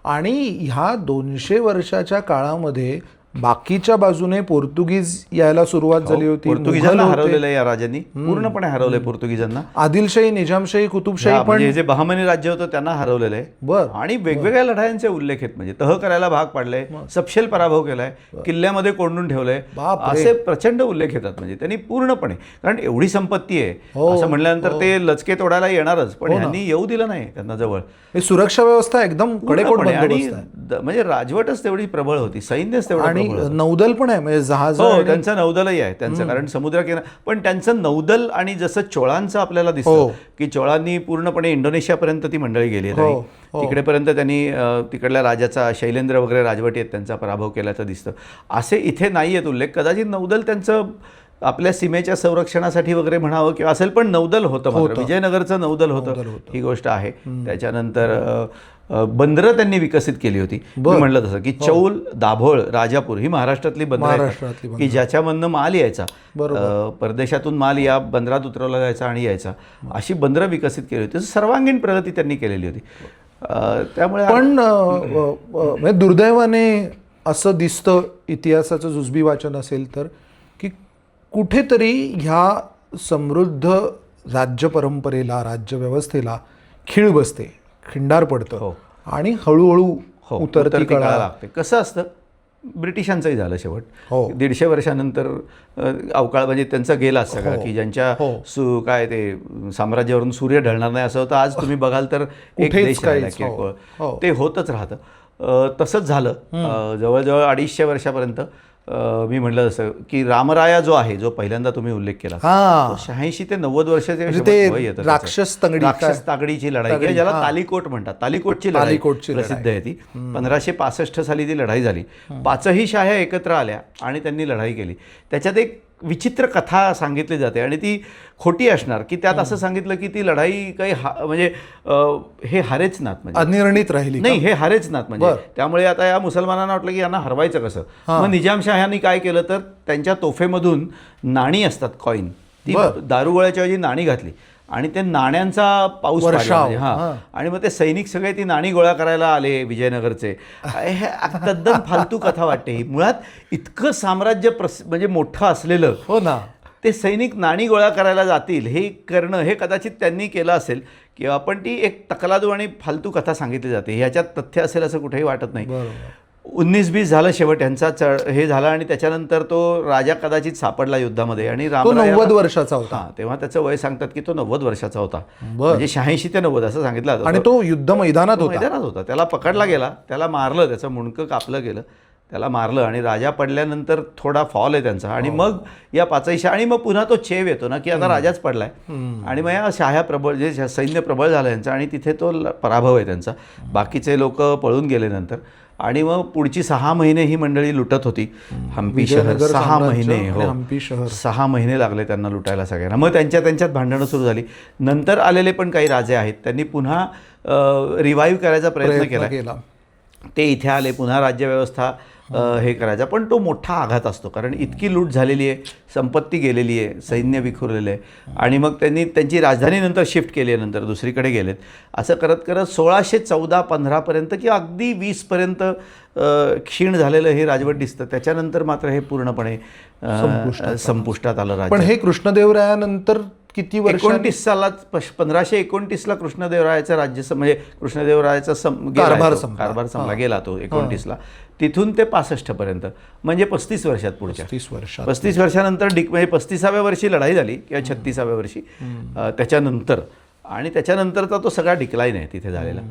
आणि ह्या 200 वर्षाच्या काळामध्ये बाकीच्या बाजूने पोर्तुगीज यायला सुरुवात झाली होती, पोर्तुगीजांना मुघल होते. हरवलेलं आहे या राजांनी, पूर्णपणे हरवलंय पोर्तुगीजांना. आदिलशाही, निजामशाही, कुतुबशाही पण म्हणजे जे बहामनी राज्य होतं त्यांना हरवलेलं आहे. बर आणि वेगवेगळ्या लढायांचे उल्लेख आहेत, म्हणजे तह करायला भाग पाडलंय, सपशेल पराभव केलाय, किल्ल्यामध्ये कोंडून ठेवलंय, बापरे. असे प्रचंड उल्लेख येतात. म्हणजे त्यांनी पूर्णपणे, कारण एवढी संपत्ती आहे असं म्हणल्यानंतर ते लचके तोडायला येणारच, पण ह्यांनी येऊ दिलं नाही त्यांना जवळ. हे सुरक्षा व्यवस्था एकदम कडेकोट पूर्णपणे. आणि बंदोबस्त आहे. म्हणजे राजवटच तेवढी प्रबळ होती, सैन्यच तेवढं आणि प्रबळ होतं. नौदल पण आहे, म्हणजे जहाज हो, त्यांचं नौदलही आहे त्यांचं, कारण समुद्रकिनारा. पण त्यांचं नौदल आणि जसं चोळांचं आपल्याला दिसतं की चोळांनी पूर्णपणे इंडोनेशियापर्यंत ती मंडळी गेली नाही, तिकडेपर्यंत त्यांनी तिकडल्या राजाचा, शैलेंद्र वगैरे राजवटी आहेत त्यांचा पराभव केल्याचं दिसतं. असे इथे नाही आहेत उल्लेख. कदाचित नौदल त्यांचं आपल्या सीमेच्या संरक्षणासाठी वगैरे म्हणावं किंवा असेल, पण नौदल होतं मात्र. विजयनगरचं नौदल होतं, ही गोष्ट आहे. त्याच्यानंतर बंदरं त्यांनी विकसित केली होती. मी म्हणलं तसं की चौल, दाभोळ, राजापूर ही महाराष्ट्रातली बंदरं आहेत की ज्याच्यामधनं माल यायचा, परदेशातून माल या बंदरात उतरवला जायचा आणि यायचा, अशी बंदरं विकसित केली होती. सर्वांगीण प्रगती त्यांनी केलेली होती. त्यामुळे पण म्हणजे दुर्दैवाने असं दिसतं, इतिहासाचं जुजबी वाचन असेल तर, की कुठेतरी ह्या समृद्ध राज्य परंपरेला, राज्यव्यवस्थेला खीळ बसते, खिंडार पडतं आणि हळूहळू उतरती कळा लागते. कसं असतं, ब्रिटिशांचंही झालं शेवट. हो. 150 वर्षानंतर अवकाळ म्हणजे त्यांचा गेला सगळा, की ज्यांच्या काय ते साम्राज्यावरून सूर्य ढळणार नाही असं होतं. आज तुम्ही बघाल तर एक देश राहिला किरकोळ, ते होतच राहतं. तसंच झालं जवळजवळ 250 वर्षापर्यंत. मी म्हटलं जसं की रामराया जो आहे, जो पहिल्यांदा तुम्ही उल्लेख केला, 86 ते 90 वर्षाचे वय येतं. राक्षस तागडीची लढाई, किंवा ज्याला तालिकोट म्हणतात, तालिकोटची लढाई प्रसिद्ध आहे ती. 1565 साली ती लढाई झाली. 5ही शाह्या एकत्र आल्या आणि त्यांनी लढाई केली. त्याच्यात एक विचित्र कथा सांगितली जाते आणि ती खोटी असणार, की त्यात असं सांगितलं की ती लढाई काही म्हणजे हे हारेच नात, म्हणजे अनिर्णित राहिली नाही, हे हारेच नात. म्हणजे त्यामुळे आता या मुसलमानांना वाटलं की यांना हरवायचं कसं. मग निजामशाह्यांनी काय केलं तर त्यांच्या तोफेमधून नाणी असतात, कॉईन, ती दारुगोळ्याच्या ऐवजी नाणी घातली आणि ते नाण्यांचा पाऊस पडला. आणि मग ते सैनिक सगळे ती नाणी गोळा करायला आले विजयनगरचे. हे तद्दन फालतू कथा वाटते ही. मुळात इतकं साम्राज्य म्हणजे मोठं असलेलं, हो ना, ते सैनिक नाणी गोळा करायला जातील हे करणं, हे कदाचित त्यांनी केलं असेल किंवा पण ती एक तकलादू आणि फालतू कथा सांगितली जाते. ह्याच्यात तथ्य असेल असं कुठेही वाटत नाही. 19-20 झालं शेवट यांचा हे झाला आणि त्याच्यानंतर तो राजा कदाचित सापडला युद्धामध्ये आणि 90 वर्षाचा होता. तेव्हा त्याचं वय सांगतात की तो 90 वर्षाचा होता, म्हणजे 86 ते 90 असं सांगितलं जातं. आणि तो युद्ध मैदानात होता. त्याला पकडला गेला, त्याला मारलं, त्याचं मुंडकं कापलं गेलं, त्याला मारलं आणि राजा पडल्यानंतर थोडा फॉल आहे त्यांचा. आणि मग या 5ही शाह्या, आणि मग पुन्हा तो चेव येतो ना की आता राजाच पडलाय आणि मग या शाह्या प्रबळ, जे सैन्य प्रबळ झालं यांचं, आणि तिथे तो पराभव आहे त्यांचा. बाकीचे लोक पळून गेले नंतर. आणि मग पुढची 6 महिने ही मंडळी लुटत होती हम्पी शहर. 6 महिने, 6 महिने लागले त्यांना लुटायला सगळ्यांना. मग त्यांच्यात भांडणं सुरू झाली. नंतर आलेले पण काही राजे आहेत, त्यांनी पुन्हा रिवाईव्ह करायचा प्रयत्न केला. ते इथे आले, पुन्हा राज्यव्यवस्था हे करायचा. पण तो मोठा आघात असतो, कारण इतकी लूट झालेली आहे, संपत्ती गेलेली आहे, सैन्य विखुरलेलं आहे. आणि मग त्यांनी त्यांची राजधानी नंतर शिफ्ट केली आहे, नंतर दुसरीकडे गेलेत. असं करत करत 1614-15 पर्यंत किंवा अगदी 20 पर्यंत क्षीण झालेलं हे राजवट दिसतं. त्याच्यानंतर मात्र हे पूर्णपणे संपुष्टात आलं राज्य. पण हे कृष्णदेवरायानंतर किती वर्ष? 29 सालात, 1529ला कृष्णदेवरायाचं राज्य, म्हणजे कृष्णदेवरायाचा कारभार संपला गेला तो 29ला. तिथून ते 65 पर्यंत, म्हणजे 35 वर्षात, पुढच्या 35 वर्षानंतर म्हणजे 35व्या वर्षी लढाई झाली किंवा 36व्या वर्षी त्याच्यानंतर. आणि त्याच्यानंतरचा तो सगळा डिक्लाईन आहे तिथे झालेला.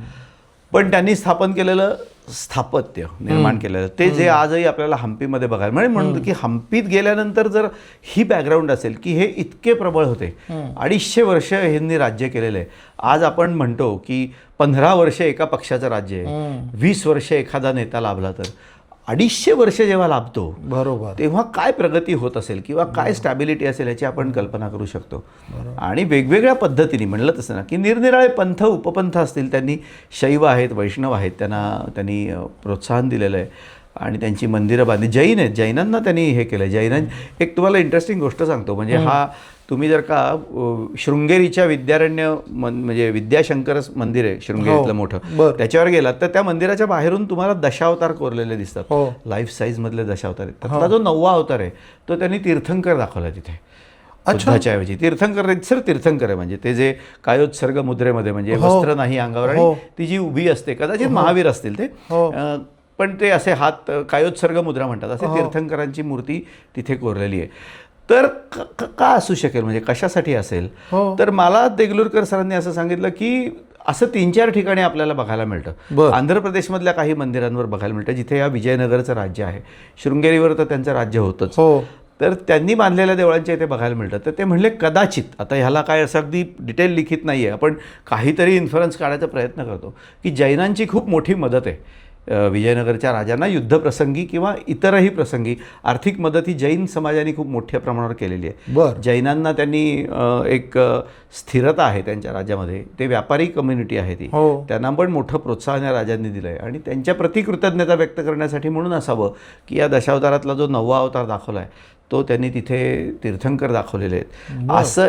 पण त्यांनी स्थापन केलेलं स्थापत्य, निर्माण केलेलं, ते जे आजही आपल्याला हम्पीमध्ये बघायला म्हणतो की हम्पीत गेल्यानंतर जर ही बॅकग्राऊंड असेल की हे इतके प्रबळ होते, 250 वर्ष ह्यांनी राज्य केलेलं आहे. आज आपण म्हणतो की 15 वर्ष एका पक्षाचं राज्य आहे, 20 वर्ष एखादा नेता लाभला, तर 250 वर्ष जेव्हा लाभतो, बरोबर, तेव्हा काय प्रगती होत असेल किंवा काय स्टॅबिलिटी असेल याची आपण कल्पना करू शकतो. आणि वेगवेगळ्या पद्धतीने म्हणलं तसं ना की निरनिराळे पंथ, उपपंथ असतील, त्यांनी शैव आहेत, वैष्णव आहेत, त्यांनी प्रोत्साहन दिलेलं आहे आणि त्यांची मंदिरं बांधली. जैन आहेत, जैनांना त्यांनी हे केलं. एक तुम्हाला इंटरेस्टिंग गोष्ट सांगतो, म्हणजे हा तुम्ही जर का शृंगेरीच्या विद्यारण्य म्हणजे विद्याशंकर मंदिर आहे शृंगेरीतलं मोठं, बरं. त्याच्यावर गेलात तर त्या मंदिराच्या बाहेरून तुम्हाला दशावतार कोरलेले दिसतात, हो. लाईफ साईज मधले दशावतार आहेत. त्यातला जो 9वा अवतार आहे तो त्यांनी तीर्थंकर दाखवला तिथे. बुद्धाच्या ऐवजी तीर्थंकर सर तीर्थंकर आहे, म्हणजे ते जे कायोत्सर्ग मुद्रेमध्ये म्हणजे वस्त्र नाही अंगावर आणि ती जी उभी असते, कदाचित महावीर असतील ते, पण ते असे हात कायोत्सर्ग मुद्रा म्हणतात, असे तीर्थंकरांची मूर्ती तिथे कोरलेली आहे. तर का असू शकेल, म्हणजे कशासाठी असेल? तर मला देगलूरकर सरांनी असं सांगितलं की असं 3-4 ठिकाणी आपल्याला बघायला मिळतं. आंध्र प्रदेशमधल्या काही मंदिरांवर बघायला मिळतं जिथे या विजयनगरचं राज्य आहे. शृंगेरीवर तर त्यांचं राज्य होतंच, तर त्यांनी बांधलेल्या देवळांच्या इथे बघायला मिळतं. तर ते म्हणले कदाचित, आता ह्याला काय असं अगदी डिटेल लिखित नाही आहे, आपण काहीतरी इन्फरन्स काढायचा प्रयत्न करतो की जैनांची खूप मोठी मदत आहे विजयनगरच्या राजांना युद्धप्रसंगी किंवा इतरही प्रसंगी. आर्थिक मदत ही जैन समाजाने खूप मोठ्या प्रमाणावर केलेली आहे. जैनांना त्यांनी एक स्थिरता आहे त्यांच्या राज्यामध्ये, ते व्यापारी कम्युनिटी आहे ती, त्यांना पण मोठं प्रोत्साहन या राजांनी दिलं आहे. आणि त्यांच्या प्रति कृतज्ञता व्यक्त करण्यासाठी म्हणून असावं की या दशावतारातला जो 9वा अवतार दाखवला आहे तो त्यांनी तिथे तीर्थंकर दाखवलेले आहेत, असं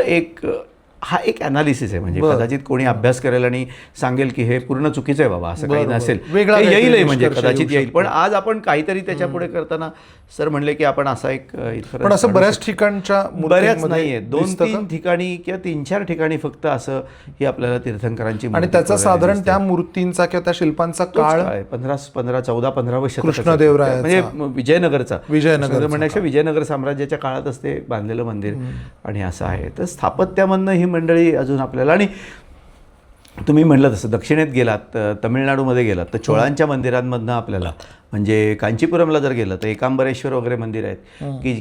हा एक ॲनालिसिस आहे. म्हणजे कदाचित कोणी अभ्यास करेल आणि सांगेल की हे पूर्ण चुकीचं आहे बाबा, असं काही नसेल, येईल म्हणजे कदाचित येईल. पण आज आपण काहीतरी त्याच्या पुढे करताना सर म्हणले की आपण असा एक पण असं बऱ्याच ठिकाणच्या बऱ्याच नाहीये, 2-3 ठिकाणी किंवा 3-4 ठिकाणी फक्त असं ही आपल्याला तीर्थंकरांची. आणि त्याचा साधारण त्या मूर्तींचा किंवा त्या शिल्पांचा काळ 14-15वे शतक, कृष्णदेवराय म्हणजे विजयनगरचा म्हणण्यापेक्षा विजयनगर साम्राज्याच्या काळातच ते बांधलेलं मंदिर आणि असं आहे. तर स्थापत्यामधनं ही मंडळी अजून आपल्याला. आणि तुम्ही म्हटलं तसं दक्षिणेत गेलात, तमिळनाडूमध्ये गेलात तर चोळांच्या मंदिरांमधनं आपल्याला, म्हणजे कांचीपुरमला जर गेलं तर एकांबरेश्वर वगैरे मंदिर आहेत की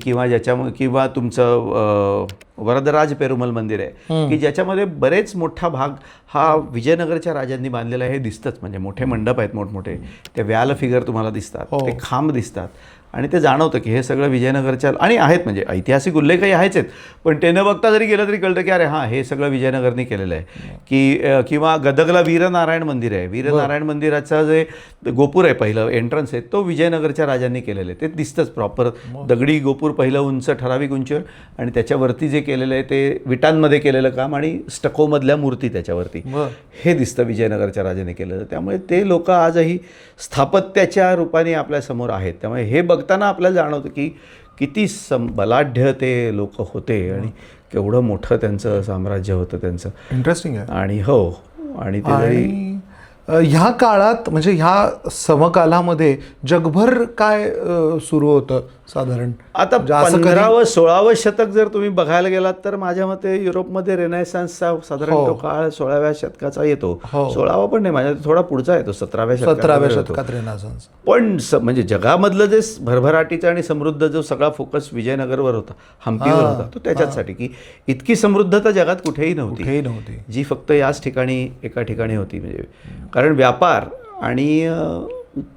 किंवा तुमचं वरदराज पेरुमल मंदिर आहे की ज्याच्यामध्ये बरेच मोठा भाग हा विजयनगरच्या राजांनी बांधलेला आहे. हे दिसतंच, म्हणजे मोठे मंडप आहेत मोठमोठे, ते व्याल फिगर तुम्हाला दिसतात, ते खांब दिसतात आणि ते जाणवतं की हे सगळं विजयनगरच्या आणि आहेत. म्हणजे ऐतिहासिक उल्लेखही आहेच आहेत, पण ते न बघता जरी गेलं तरी कळतं की अरे हां हे सगळं विजयनगरने केलेलं आहे. की किंवा गदगला वीरनारायण मंदिर आहे, वीरनारायण मंदिराचं जे गोपूर आहे पहिलं एंट्रन्स आहे तो विजयनगरच्या राजांनी केलेलं आहे. ते दिसतंच प्रॉपर दगडी गोपूर, पहिलं उंच ठराविक उंचीवर, आणि त्याच्यावरती जे केलेलं आहे ते विटांमध्ये केलेलं काम आणि स्टकोमधल्या मूर्ती त्याच्यावरती, हे दिसतं विजयनगरच्या राजाने केलेलं. त्यामुळे ते लोक आजही स्थापत्याच्या रूपाने आपल्यासमोर आहेत. त्यामुळे हे बघताना आपल्याला जाणवतं की किती बलाढ्य ते लोक होते आणि केवढं मोठं त्यांचं साम्राज्य होतं त्यांचं. इंटरेस्टिंग आहे. आणि आणि ते ह्या काळात म्हणजे ह्या समकालामध्ये जगभर काय सुरू होतं साधारण? आता 15व 16व शतक जर तुम्ही बघायला गेलात तर माझ्या मते युरोपमध्ये रेनेसान्सचा साधारण तो काळ 16व्या शतकाचा येतो. 16वा पण नाही, माझ्या थोडा पुढचा येतो, 17व्या शतकात रेनेसान्स. पण म्हणजे जगामधलं जे भरभराटीचा आणि समृद्ध जो सगळा फोकस विजयनगरवर होता, हम्पीवर होता, तो त्याच्याचसाठी की इतकी समृद्धता जगात कुठेही नव्हती जी फक्त याच ठिकाणी एका ठिकाणी होती. म्हणजे कारण व्यापार आणि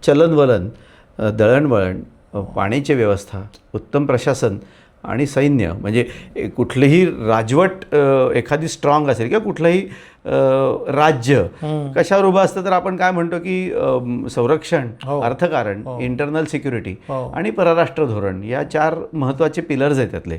चलनवलन, दळणवळण, पाण्याची व्यवस्था, उत्तम प्रशासन आणि सैन्य, म्हणजे कुठलेही राजवट एखादी स्ट्रॉंग असेल किंवा कुठलंही राज्य कशावर उभं असतं तर आपण काय म्हणतो की संरक्षण, अर्थकारण, इंटरनल सिक्युरिटी आणि परराष्ट्र धोरण, या 4 महत्त्वाचे पिलर्स आहेत त्यातले.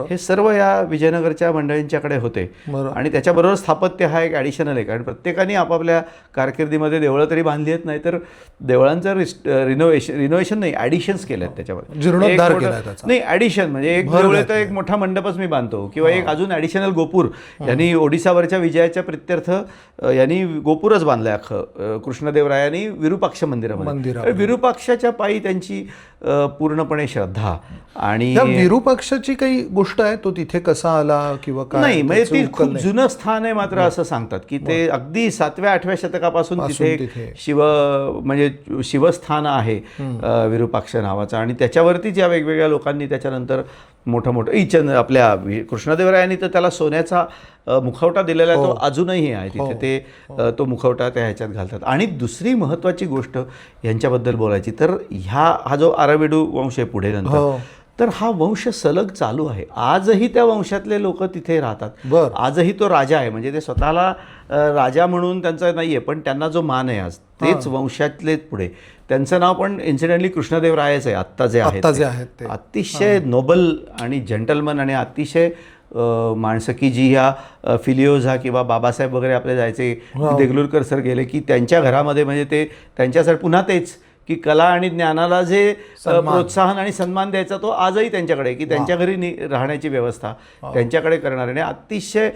हे सर्व या विजयनगरच्या मंडळींच्याकडे होते. आणि त्याच्याबरोबर स्थापत्य हा एक ॲडिशनल आहे, कारण प्रत्येकाने आपापल्या कारकिर्दीमध्ये देवळं तरी बांधली आहेत, नाही तर देवळांचं रिनोव्हेशन नाही, ॲडिशन्स केले आहेत त्याच्यामध्ये, जीर्णोद्धार केला नाही ॲडिशन. म्हणजे एक देवळ तर एक मोठा मंडपच मी बांधतो किंवा एक अजून ॲडिशनल गोपूर, यांनी ओडिसावरच्या विजयाच्या प्रित्यर्थ यांनी गोपूरच बांधलंय अख्खं कृष्णदेवरायांनी विरुपाक्ष मंदिरामध्ये. विरुपाक्षाच्या पायी त्यांची पूर्णपणे श्रद्धा. आणि विरुपाक्षाची काही गोष्ट आहे, तो तिथे कसा आला किंवा काय? नाही, म्हणजे ती खूप जुनं स्थान आहे, मात्र असं सांगतात की ते अगदी 7व्या-8व्या शतकापासून तिथे म्हणजे शिवस्थान आहे विरुपाक्ष नावाचं. आणि त्याच्यावरतीच या वेगवेगळ्या लोकांनी त्याच्यानंतर मोठं आपल्या कृष्णदेवरायांनी तर त्याला सोन्याचा मुखवटा दिलेला आहे, तो अजूनही आहे तिथे. ते तो मुखवटा त्या ह्याच्यात घालतात. आणि दुसरी महत्त्वाची गोष्ट यांच्याबद्दल बोलायची तर हा जो आराविडू वंश आहे पुढे नंतर, तर हा वंश सलग चालू आहे. आजही त्या वंशातले लोक तिथे राहतात. आजही तो राजा आहे, म्हणजे ते स्वतःला राजा म्हणून त्यांचं नाही आहे, पण त्यांना जो मान आहे आज तेच वंशातलेच पुढे. त्यांचं नाव पण इन्सिडेंटली कृष्णदेवरायच आहे आत्ता जे आहेत ते. अतिशय नोबल आणि जेंटलमन आणि अतिशय माणसं की जी ह्या फिलिओझा किंवा बाबासाहेब वगैरे आपले जायचे, देगलूरकर सर गेले की त्यांच्या घरामध्ये म्हणजे ते त्यांच्यासाठी पुन्हा तेच की कला आणि ज्ञानाला जे प्रोत्साहन आणि सन्मान द्यायचा तो आजही त्यांच्याकडे आहे, की त्यांच्या घरी राहण्याची व्यवस्था त्यांच्याकडे करणार. आणि अतिशय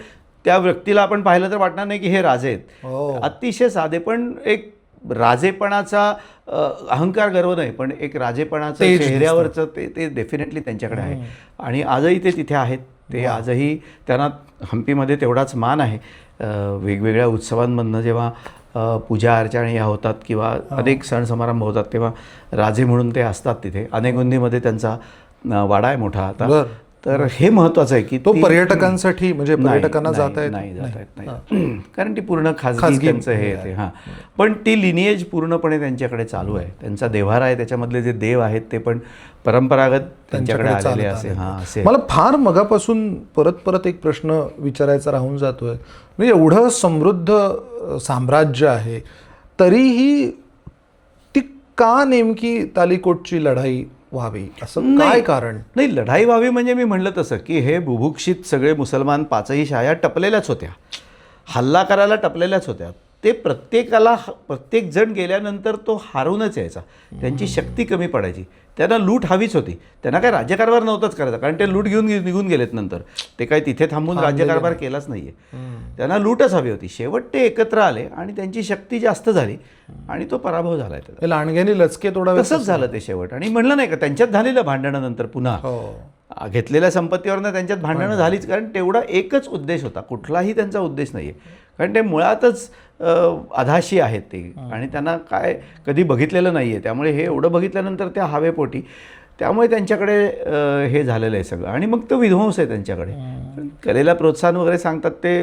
त्या व्यक्तीला आपण पाहिलं तर वाटणार नाही की हे राजे आहेत. अतिशय साधे, पण एक राजेपणाचा अहंकार, गर्व नाही, पण एक राजेपणाचं चेहऱ्यावरचं ते डेफिनेटली त्यांच्याकडे आहे. आणि आजही ते तिथे आहेत. ते आजही त्यांना हम्पीमध्ये तेवढाच मान आहे. वेगवेगळ्या उत्सवांमधनं जेव्हा पूजा अर्चा ह्या होतात किंवा अनेक सण समारंभ होतात तेव्हा राजे म्हणून ते असतात तिथे. अनेगुंदीमध्ये त्यांचा वाडा आहे मोठा आता. तर हे महत्वाचं आहे की तो पर्यटकांसाठी म्हणजे पर्यटकांना जाता येत नाही, कारण ती पूर्ण खाजगी त्यांचं हे येते. हां, पण ती लिनिएज पूर्णपणे त्यांच्याकडे चालू आहे. त्यांचा देव्हारा आहे, त्याच्यामधले जे देव आहेत ते पण परंपरागत त्यांच्याकडे आलेले असे. हां, असे. मला फार मगापासून परत एक प्रश्न विचारायचा राहून जातोय. म्हणजे एवढं समृद्ध साम्राज्य आहे तरीही ती का नेमकी तालिकोटची लढाई व्हावी, असं काय कारण? नाही, लढाई व्हावी म्हणजे मी म्हणलं तसं की हे बुभुक्षित सगळे मुसलमान 5ही शाया टपलेल्याच होत्या, हल्ला करायला टपलेल्याच होत्या. ते प्रत्येक जण गेल्यानंतर तो हारूनच यायचा. त्यांची शक्ती कमी पडायची. त्यांना लूट हवीच होती. त्यांना काय राज्यकारभार नव्हताच करायचा, कारण ते लूट घेऊन निघून गेलेत नंतर. ते काय तिथे थांबून राज्यकारभार केलाच नाहीये. त्यांना लूटच हवी होती. शेवट ते एकत्र आले आणि त्यांची शक्ती जास्त झाली आणि तो पराभव झालाय. लांडग्याने लचके तोडावे तसंच झालं ते शेवट. आणि म्हणलं नाही का त्यांच्यात झालेलं भांडणं नंतर पुन्हा घेतलेल्या संपत्तीवरनं त्यांच्यात भांडणं झालीच, कारण तेवढा एकच उद्देश होता. कुठलाही त्यांचा उद्देश नाहीये, कारण ते मुळातच अधाशी आहेत ते आणि त्यांना काय कधी बघितलेलं नाहीये. त्यामुळे हे एवढं बघितल्यानंतर त्या हवेपोटी, त्यामुळे त्यांच्याकडे हे झालेलं आहे सगळं. आणि मग तो विध्वंस आहे त्यांच्याकडे. कलेला प्रोत्साहन वगैरे सांगतात ते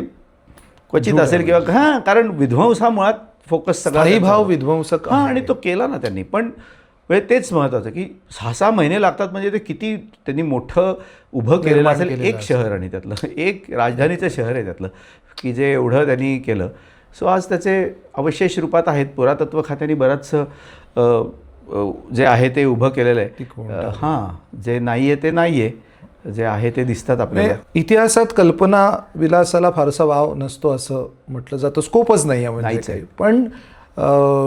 क्वचित असेल किंवा हां, कारण विध्वंस हा मुळात फोकस सगळा भाव विध्वंसक. हां, आणि तो केला ना त्यांनी. पण म्हणजे तेच महत्त्वाचं की 6-6 महिने लागतात म्हणजे ते किती त्यांनी मोठं उभं केलेलं असेल एक शहर, आणि त्यातलं एक राजधानीचं शहर आहे त्यातलं, की जे एवढं त्यांनी केलं. सो आज त्याचे अवशेष रूपात आहेत. पुरातत्व खात्याने बरंचसं जे आहे ते उभं केलेलं आहे. हां, जे नाही आहे ते नाही आहे, जे आहे ते दिसतात आपल्याला. इतिहासात कल्पना विलासाला फारसा वाव नसतो असं म्हटलं जातं, स्कोपच नाही आहे म्हणजे. पण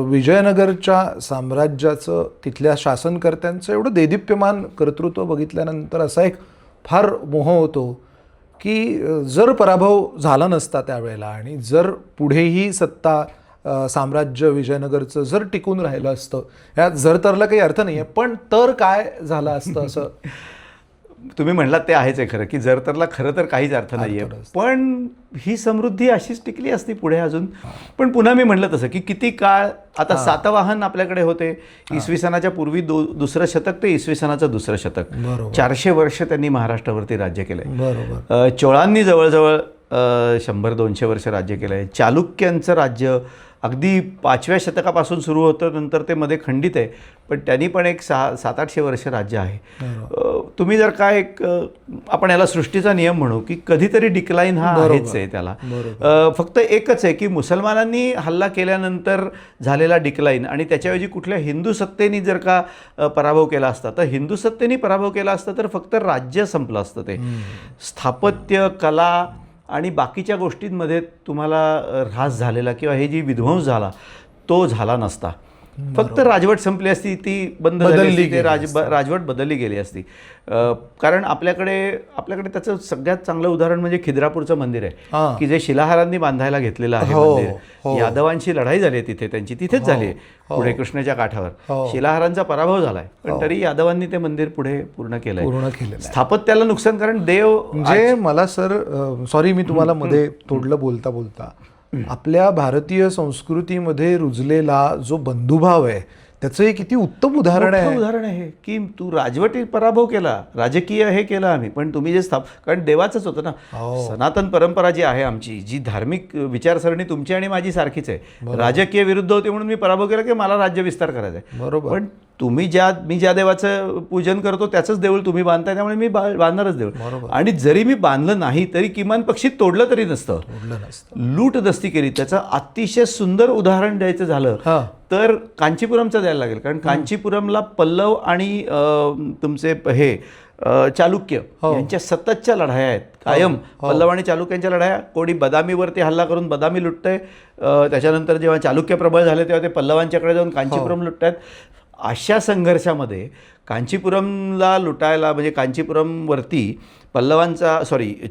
विजयनगरच्या साम्राज्याचं, तिथल्या शासनकर्त्यांचं एवढं देदीप्यमान कर्तृत्व बघितल्यानंतर असा एक फार मोह होतो की जर पराभव झाला नसता त्यावेळेला आणि जर पुढेही सत्ता साम्राज्य विजयनगरचं जर टिकून राहिलं असतं, यात जर तरला काही अर्थ नाही आहे, पण तर काय झालं असतं असं तुम्ही म्हणलात ते आहेच आहे खरं, की जर तरला खरं तर काहीच अर्थ नाही आहे. पण ही समृद्धी अशीच टिकली असती पुढे अजून. पण पुन्हा मी म्हणलं तसं की किती काळ, आता सातवाहन आपल्याकडे होते इसवी सनाच्या पूर्वी, दुसरं शतक ते इसवी सनाचं दुसरं शतक, 400 वर्ष त्यांनी महाराष्ट्रावरती राज्य केलंय. चोळांनी जवळजवळ 100-200 वर्ष राज्य केलंय. चालुक्यांचं राज्य अगदी 5व्या शतकापासून सुरू होतं, नंतर ते मध्ये खंडित आहे, पण त्यांनी पण एक 700-800 वर्ष राज्य आहे. तुम्ही जर काय एक आपण याला सृष्टीचा नियम म्हणू की कधीतरी डिक्लाईन हा आहेच आहे त्याला. फक्त एकच आहे की मुसलमानांनी हल्ला केल्यानंतर झालेला डिक्लाईन आणि त्याच्याऐवजी कुठल्या हिंदू सत्तेनी जर का पराभव केला असता, तर हिंदू सत्तेनी पराभव केला असता तर फक्त राज्य संपलं असतं. ते स्थापत्य, कला आणि बाकीच्या गोष्टींमध्ये तुम्हाला ऱ्हास झालेला किंवा हे जी विध्वंस झाला तो झाला नसता. फक्त राजवट संपली असती, ती बंद झाली असती, ते राजवट बदलली गेली असती. कारण आपल्याकडे त्याचं सगळ्यात चांगलं उदाहरण म्हणजे खिद्रापूरचं मंदिर आहे की जे शिलाहारांनी बांधायला घेतलेलं आहे मंदिर. यादवांची लढाई झाली आहे तिथे, त्यांची तिथेच झाली आहे पुढे कृष्णेच्या काठावर. शिलाहारांचा पराभव झालाय, पण तरी यादवांनी ते मंदिर पुढे पूर्ण केलंय. स्थापत्याला नुकसान, कारण देव म्हणजे मला सर सॉरी मी तुम्हाला मध्ये तोडलं बोलता, आपल्या भारतीय संस्कृतीमध्ये रुजलेला जो बंधुभाव आहे त्याचं हे किती उत्तम उदाहरण आहे की तू राजवटी पराभव केला, राजकीय हे केलं आम्ही, पण तुम्ही जे कारण देवाचंच होतं ना. सनातन परंपरा जी आहे आमची, जी धार्मिक विचारसरणी तुमची आणि माझी सारखीच आहे. राजकीय विरुद्ध होती म्हणून मी पराभव केला की मला राज्य विस्तार करायचा आहे, बरोबर. पण मी ज्या देवाचं पूजन करतो त्याचंच देऊळ तुम्ही बांधताय, त्यामुळे मी बांधणारच देऊळ. आणि जरी मी बांधलं नाही तरी किमान पक्षी तोडलं तरी नसतं, लूट दस्ती केली. त्याचं अतिशय सुंदर उदाहरण द्यायचं झालं तर कांचीपुरमचं द्यायला लागेल. कारण कांचीपुरमला पल्लव आणि तुमचे हे चालुक्य यांच्या सततच्या लढाया आहेत कायम. पल्लव आणि चालुक्यांच्या लढाया, कोणी बदामीवरती हल्ला करून बदामी लुटतंय, त्याच्यानंतर जेव्हा चालुक्य प्रबळ झाले तेव्हा ते पल्लवांच्याकडे जाऊन कांचीपुरम लुटतायत. अशा संघर्षामध्ये कांचीपुरमला लुटायला म्हणजे कांचीपुरमवरती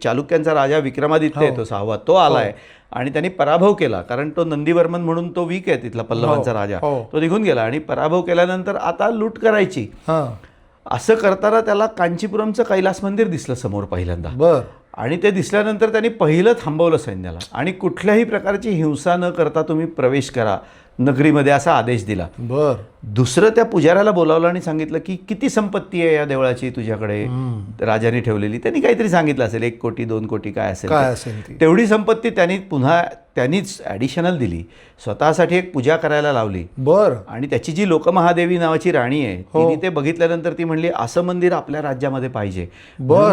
चालुक्यांचा राजा विक्रमादित्य येतो 6वा, तो आलाय आणि त्यांनी पराभव केला. कारण तो नंदीवर्मन म्हणून तो वीक आहे तिथला पल्लवांचा राजा, तो निघून गेला. आणि पराभव केल्यानंतर आता लूट करायची. असं करताना त्याला कांचीपुरमचं कैलास मंदिर दिसलं समोर पहिल्यांदा. आणि ते दिसल्यानंतर त्यांनी पहिलं थांबवलं सैन्याला आणि कुठल्याही प्रकारची हिंसा न करता तुम्ही प्रवेश करा नगरीमध्ये असा आदेश दिला. दुसरं त्या पुजाऱ्याला बोलावलं आणि सांगितलं की किती संपत्ती आहे या देवळाची तुझ्याकडे राजाने ठेवलेली. त्यांनी काहीतरी सांगितलं असेल 1 कोटी 2 कोटी काय असेल तेवढी संपत्ती त्यांनीच ॲडिशनल दिली. स्वतःसाठी एक पूजा करायला लावली. आणि त्याची जी लोकमहादेवी नावाची राणी आहे तिने ते बघितल्यानंतर ती म्हणली असं मंदिर आपल्या राज्यामध्ये पाहिजे.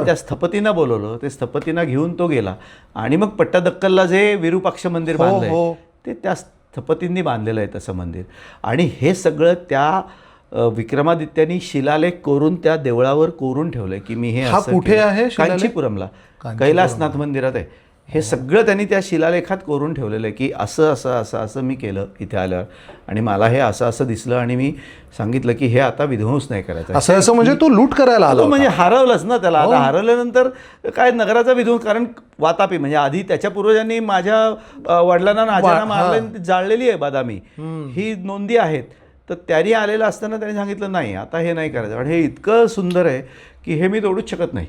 त्या स्थपतींना बोलवलं, ते स्थपतींना घेऊन तो गेला आणि मग पट्टदक्कलला जे विरूपाक्ष मंदिर बांधलंय ते त्या स्थपतींनी बांधलेलं आहे तसं मंदिर. आणि हे सगळं त्या विक्रमादित्यांनी शिलालेख कोरून त्या देवळावर कोरून ठेवलंय की मी हे कुठे आहे? कांचीपुरमला कैलासनाथ मंदिरात आहे. हे सगळं त्यांनी त्या शिलालेखात कोरून ठेवलेलं आहे की असं असं असं असं मी केलं इथे आल्यावर आणि मला हे असं असं दिसलं आणि मी सांगितलं की हे आता विध्वंस नाही करायचं. असं म्हणजे तो लूट करायला आला, म्हणजे हरवलंच ना त्याला. आता हरवल्यानंतर काय नगराचा विध्वंस, कारण वातापी म्हणजे आधी त्याच्या पूर्वजांनी माझ्या वडिलांना आज्यांना मारले, जाळलेली आहे बदामी, ही नोंदी आहेत. तर त्यांनी आलेलं असताना त्यांनी सांगितलं नाही आता हे नाही करायचं आणि हे इतकं सुंदर आहे की हे मी तोडूच शकत नाही.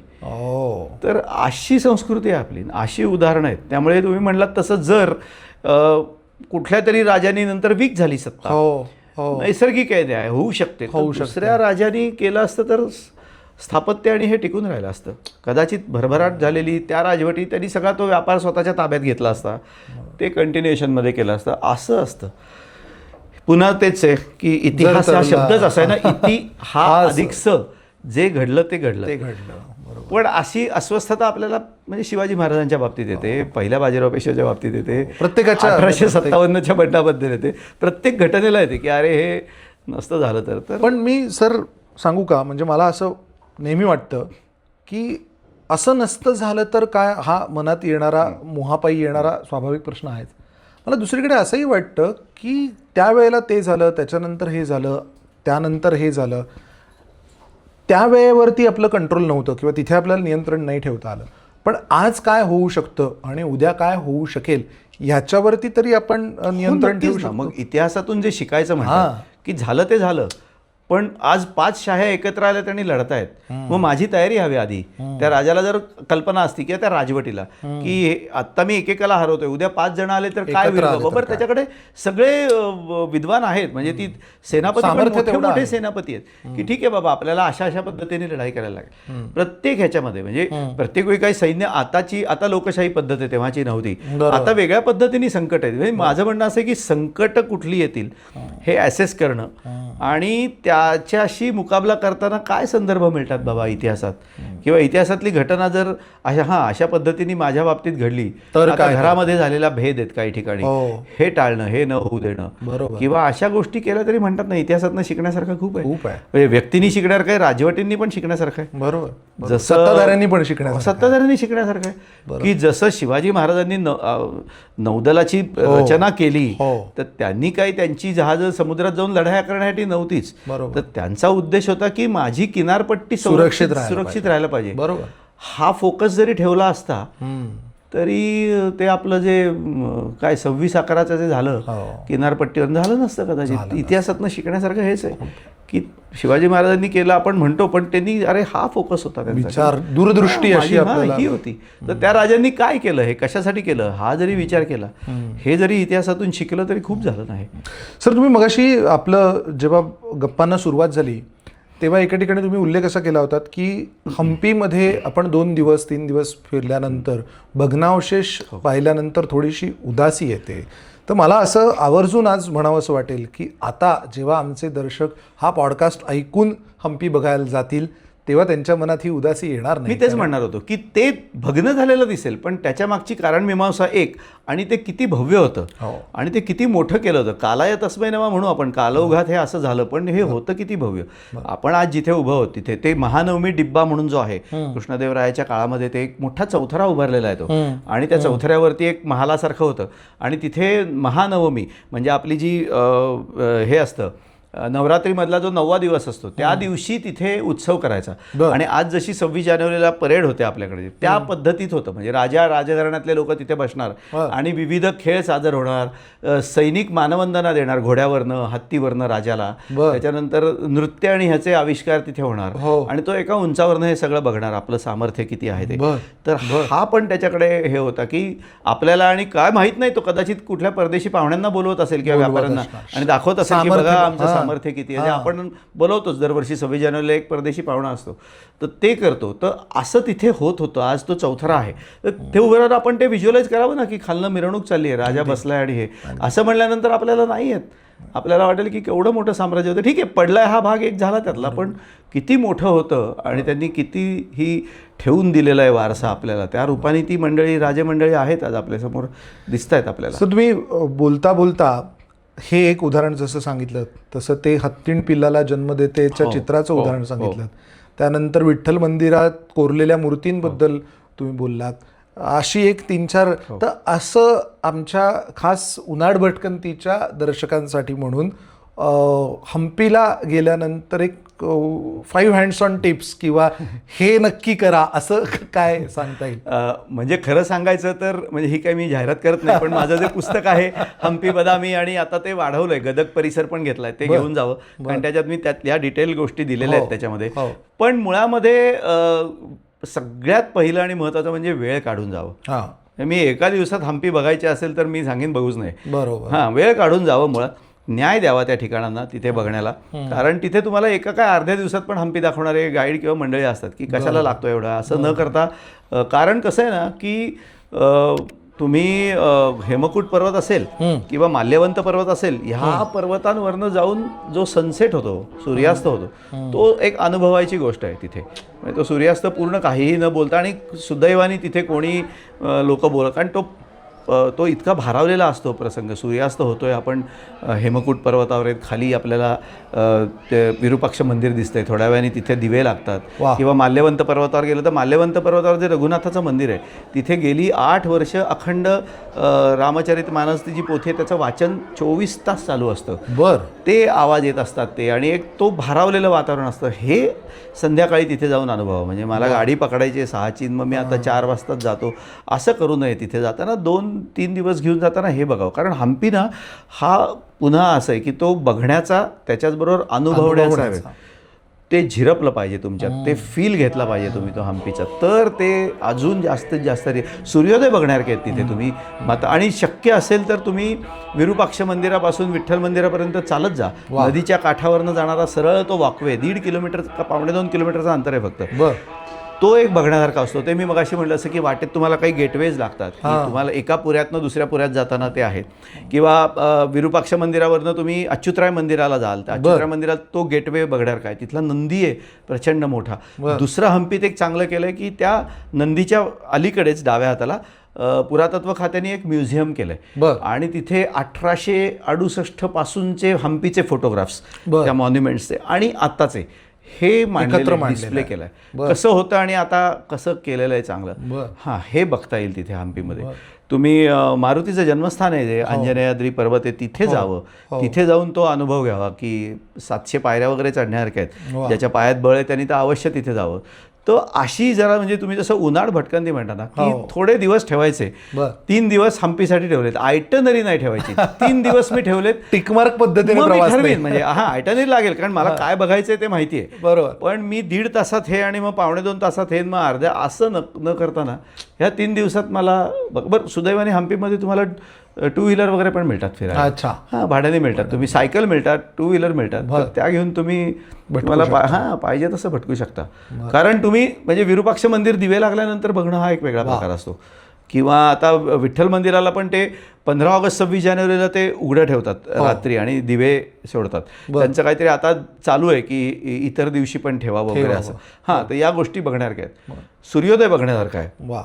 तर अशी संस्कृती आहे आपली, अशी उदाहरणं आहेत. त्यामुळे तुम्ही म्हणलात तसं जर कुठल्या तरी राजाने नंतर वीक झाली सत्ता, नैसर्गिक आहे, होऊ शकते, दुसऱ्या राजाने केलं असतं तर स्थापत्य आणि हे टिकून राहिलं असतं. कदाचित भरभराट झालेली त्या राजवटी त्यांनी सगळा तो व्यापार स्वतःच्या ताब्यात घेतला असता, ते कंटिन्युएशनमध्ये केलं असतं. असं असतं. पुन्हा तेच आहे की इतिहास हा शब्दच असा आहे ना, इति हा अधिक स, जे घडलं ते घडलं. पण अशी अस्वस्थता आपल्याला म्हणजे शिवाजी महाराजांच्या बाबतीत येते, पहिल्या बाजीराव पेशव्याच्या बाबतीत येते, प्रत्येकाच्या 1857च्या बंडाबद्दल येते, प्रत्येक घटनेला येते की अरे हे नसतं झालं तर. पण मी सर सांगू का, म्हणजे मला असं नेहमी वाटतं की असं नसतं झालं तर काय, हा मनात येणारा मोहापायी येणारा स्वाभाविक प्रश्न आहेच. मला दुसरीकडे असंही वाटतं की त्यावेळेला ते झालं, त्याच्यानंतर हे झालं, त्यानंतर हे झालं, त्या वेळेवरती आपलं कंट्रोल नव्हतं किंवा तिथे आपल्याला नियंत्रण नाही ठेवता आलं. पण आज काय होऊ शकतं आणि उद्या काय होऊ शकेल ह्याच्यावरती तरी आपण नियंत्रण ठेवू शकतो. मग इतिहासातून जे शिकायचं म्हणतात की झालं ते झालं, पण आज 5 शाह्या एकत्र आल्या त्यांनी लढतायत. मग माझी तयारी हवी आधी. त्या राजाला जर कल्पना असती किंवा त्या राजवटीला की आत्ता मी एकेकाला हरवतोय, उद्या 5 जण आले तर काय होईल, बरोबर त्याच्याकडे सगळे विद्वान आहेत, म्हणजे ती सेनापती मोठे सेनापती आहेत की ठीक आहे बाबा आपल्याला अशा अशा पद्धतीने लढाई करायला लागेल. प्रत्येक ह्याच्यामध्ये म्हणजे प्रत्येक वेळी काही सैन्य आता लोकशाही पद्धत आहे, तेव्हाची नव्हती, आता वेगळ्या पद्धतीने संकट आहेत. म्हणजे माझं म्हणणं असं आहे की संकट कुठली येतील हे ॲसेस करणं आणि त्याच्याशी मुकाबला करताना काय संदर्भ मिळतात बाबा इतिहासात, किंवा इतिहासातली घटना जर अशा पद्धतीने माझ्या बाबतीत घडली तर घरामध्ये झालेला भेद आहेत काही ठिकाणी, हे टाळणं, हे न होऊ देणं, किंवा अशा गोष्टी केल्या तरी म्हणतात ना इतिहासातनं शिकण्यासारखं खूप आहे. म्हणजे व्यक्तींनी शिकण्यासारखं आहे, राजवटींनी पण शिकण्यासारखं आहे, बरोबर, जसं सत्ताधाऱ्यांनी पण शिकण्यासारखं आहे की जसं शिवाजी महाराजांनी नौदलाची रचना केली तर त्यांनी काही त्यांची जहाजं समुद्रात जाऊन लढाया करण्यासाठी नव्हतीच, तर त्यांचा उद्देश होता की माझी किनारपट्टी सुरक्षित राहायला पाहिजे. बरोबर. हा फोकस जरी ठेवला असता तरी ते आपलं जे काय 26 अकराचं जे झालं किनारपट्टीवर झालं नसतं कदाचित. इतिहासातनं शिकण्यासारखं हेच आहे की शिवाजी महाराजांनी केलं आपण म्हणतो, पण त्यांनी अरे हा फोकस होता त्यांचा, दूरदृष्टी अशी ही होती. तर त्या राजांनी काय केलं, हे कशासाठी केलं, हा जरी विचार केला, हे जरी इतिहासातून शिकलं तरी खूप झालं नाही. सर तुम्ही मगाशी आपलं जेव्हा गप्पांना सुरुवात झाली तेव्हा एका ठिकाणी तुम्ही उल्लेख असा केला होता की हम्पीमध्ये आपण 2 दिवस 3 दिवस फिरल्यानंतर भग्नावशेष पाहिल्यानंतर थोडीशी उदासी येते. तर मला असं आवर्जून आज म्हणावं असं वाटेल की आता जेव्हा आमचे दर्शक हा पॉडकास्ट ऐकून हम्पी बघायला जातील तेव्हा त्यांच्या मनात ही उदासी येणार नाही. मी तेच म्हणणार होतो की ते भग्न झालेलं दिसेल, पण त्याच्या मागची कारण मीमांसा एक, आणि ते किती भव्य होतं आणि ते किती मोठं केलं होतं. कालाय तस्मै नमः म्हणू आपण, कालौघात हे असं झालं, पण हे होतं किती भव्य. आपण आज जिथे उभं आहोत तिथे ते महानवमी डिब्बा म्हणून जो आहे, कृष्णदेवरायाच्या काळामध्ये ते एक मोठा चौथरा उभारलेला आहे तो, आणि त्या चौथऱ्यावरती एक महालासारखं होतं, आणि तिथे महानवमी म्हणजे आपली जी हे असतं नवरात्रीमधला जो 9वा दिवस असतो त्या दिवशी तिथे उत्सव करायचा. आणि आज जशी 26 जानेवारीला परेड होते आपल्याकडे, त्या पद्धतीत होतं. म्हणजे राजघराण्यातले लोक तिथे बसणार आणि विविध खेळ सादर होणार, सैनिक मानवंदना देणार घोड्यावरनं हत्तीवरनं राजाला, त्याच्यानंतर नृत्य आणि ह्याचे आविष्कार तिथे होणार, आणि तो एका उंचावरनं हे सगळं बघणार, आपलं सामर्थ्य किती आहे ते. तर हा पण त्याच्याकडे हे होता की आपल्याला, आणि काय माहित नाही, तो कदाचित कुठल्या परदेशी पाहुण्यांना बोलवत असेल किंवा व्यापाऱ्यांना आणि दाखवत असेल की बघा आमचं सामर्थ्य किती आहे. आपण बोलवतोच दरवर्षी 26 जानेवारीला एक परदेशी पाहुणा असतो, तर ते करतो. तर असं तिथे होत होतं. आज तो चौथरा आहे, तर ते उभं राहून आपण ते व्हिज्युअलाइज करावं ना की खालनं मिरवणूक चालली आहे, राजा बसलाय आणि हे असं म्हणल्यानंतर आपल्याला नाही येत. आपल्याला वाटेल की केवढं मोठं साम्राज्य होतं. ठीक आहे, पडलाय हा भाग एक झाला त्यातला, पण किती मोठं होतं आणि त्यांनी किती ही ठेवून दिलेला आहे वारसा आपल्याला. त्या रूपाने ती मंडळी राजमंडळी आहेत आज आपल्यासमोर दिसत आहेत आपल्याला. सर, तुम्ही बोलता बोलता हे एक उदाहरण जसं सांगितलं, तसं ते हत्तीण पिल्लाला जन्म देतेच्या चित्राचं उदाहरण सांगितलं. त्यानंतर विठ्ठल मंदिरात कोरलेल्या मूर्तींबद्दल तुम्ही बोललात. अशी एक 3-4, तर असं आमच्या खास उन्हाळ भटकंतीच्या दर्शकांसाठी म्हणून हम्पीला गेल्यानंतर एक 5 हँड्स ऑन टिप्स किंवा हे नक्की करा असं काय सांगता येईल? म्हणजे खरं सांगायचं तर, म्हणजे ही काही मी जाहिरात करत नाही, पण माझं जे पुस्तक आहे हम्पी बदामी, आणि आता ते वाढवलंय, गदग परिसर पण घेतलाय, ते घेऊन जावं, कारण त्याच्यात मी त्यातल्या डिटेल गोष्टी दिलेल्या आहेत त्याच्यामध्ये. पण मुळामध्ये सगळ्यात पहिलं आणि महत्त्वाचं म्हणजे वेळ काढून जावं. मी एका दिवसात हम्पी बघायचे असेल तर मी सांगेन बघूच नाही. बरोबर. हां, वेळ काढून जावं, मुळात न्याय द्यावा त्या ठिकाणांना तिथे बघण्याला. कारण तिथे तुम्हाला एका काय अर्ध्या दिवसात पण हम्पी दाखवणारे गाईड किंवा मंडळी असतात की कशाला लागतो एवढा, असं न करता. कारण कसं आहे ना की तुम्ही हेमकूट पर्वत असेल किंवा माल्यवंत पर्वत असेल, ह्या पर्वतांवरनं जाऊन जो सनसेट होतो, सूर्यास्त होतो, तो एक अनुभवायची गोष्ट आहे तिथे. म्हणजे तो सूर्यास्त पूर्ण काहीही न बोलता, आणि सुदैवाने तिथे कोणी लोक बोलत, कारण तो इतका भारावलेला असतो प्रसंग. सूर्यास्त होतोय, आपण हेमकूट पर्वतावर आहेत, खाली आपल्याला ते विरूपाक्ष मंदिर दिसतंय, थोड्या वेळाने तिथे दिवे लागतात. किंवा माल्यवंत पर्वतावर गेलं तर माल्यवंत पर्वतावर जे रघुनाथाचं मंदिर आहे, तिथे गेली 8 वर्ष अखंड रामचरितमानस जी पोथी आहे त्याचं वाचन 24 तास चालू असतं. ते आवाज येत असतात ते, आणि एक तो भारावलेलं वातावरण असतं. हे संध्याकाळी तिथे जाऊन अनुभव. म्हणजे मला गाडी पकडायची 6ची, मग मी आता 4 वाजताच जातो, असं करू नये. तिथे जाताना 2-3 दिवस घेऊन जाताना हे बघावं. कारण हम्पी ना हा पुन्हा असं आहे की तो बघण्याचा, त्याच्याचबरोबर अनुभवण्याचा, ते झिरपलं पाहिजे तुमच्यात, ते फील घेतला पाहिजे तुम्ही तो हम्पीचा, तर ते अजून जास्तीत जास्त सूर्योदय बघण्यासारखे आहेत तिथे तुम्ही. आणि शक्य असेल तर तुम्ही विरूपाक्ष मंदिरापासून विठ्ठल मंदिरापर्यंत चालत जा. नदीच्या काठावरनं जाणारा सरळ तो वॉकवे 1.5 किलोमीटर का 2.25 किलोमीटरचं अंतर आहे फक्त. तो एक बघण्यासारखा असतो. ते मी मगाशी म्हटलं असं की वाटेत तुम्हाला काही गेटवेज लागतात, की तुम्हाला एका पुऱ्यातनं दुसऱ्या पुऱ्यात जाताना ते आहेत. किंवा विरूपाक्ष मंदिरावरनं तुम्ही अच्युतराय मंदिराला जाल, तर अच्युतराय मंदिरात तो गेटवे बघणार काय, तिथला नंदी आहे प्रचंड मोठा. दुसरं हम्पीत एक चांगलं केलं आहे की त्या नंदीच्या अलीकडेच डाव्या हाताला पुरातत्व खात्याने एक म्युझियम केलंय, आणि तिथे 1868 पासूनचे हम्पीचे फोटोग्राफ्स, त्या मॉन्युमेंट्सचे आणि आत्ताचे, हे मांडलेलं डिस्प्ले केलंय. कसं होतं आणि आता कसं केलेलं आहे चांगलं, हां, हे बघता येईल तिथे हम्पीमध्ये. तुम्ही मारुतीचं जन्मस्थान आहे जे अंजनेयाद्री पर्वत आहे, तिथे जावं. तिथे जाऊन तो अनुभव घ्यावा की 700 पायऱ्या वगैरे चढण्यासारख्या आहेत. ज्याच्या पायात बळ आहे त्यांनी तर अवश्य तिथे जावं. तर अशी जरा, म्हणजे तुम्ही जसं उन्हाळ भटकंती म्हणता ना, की थोडे दिवस ठेवायचे. 3 दिवस हम्पीसाठी ठेवलेत, आयटनरी नाही ठेवायची. 3 दिवस मी ठेवलेत टिकमार्क पद्धतीने ठरवेन. म्हणजे आयटनरी लागेल, कारण मला काय बघायचंय ते माहिती आहे. बरोबर. पण मी 1.5 तासात हे, आणि मग 2.25 तासात हे, मग अर्ध्या, असं न करताना ह्या 3 दिवसात मला बरोबर. सुदैवाने हम्पीमध्ये तुम्हाला टू व्हीलर वगैरे पण मिळतात फिरायला. अच्छा. हां, भाड्याने मिळतात. तुम्ही सायकल मिळतात, टू व्हीलर मिळतात, तर त्या घेऊन तुम्ही तुम्हाला पाहिजे तसं भटकू शकता. कारण तुम्ही म्हणजे विरूपाक्ष मंदिर दिवे लागल्यानंतर बघणं हा एक वेगळा प्रकार असतो. किंवा आता विठ्ठल मंदिराला पण ते 15 ऑगस्ट 26 जानेवारीला ते उघडं ठेवतात रात्री आणि दिवे सोडतात. त्यांचं काहीतरी आता चालू आहे की इतर दिवशी पण ठेवावं वगैरे असं. हां, तर या गोष्टी बघण्यासारख्या आहेत. सूर्योदय बघण्यासारखा आहे. वा.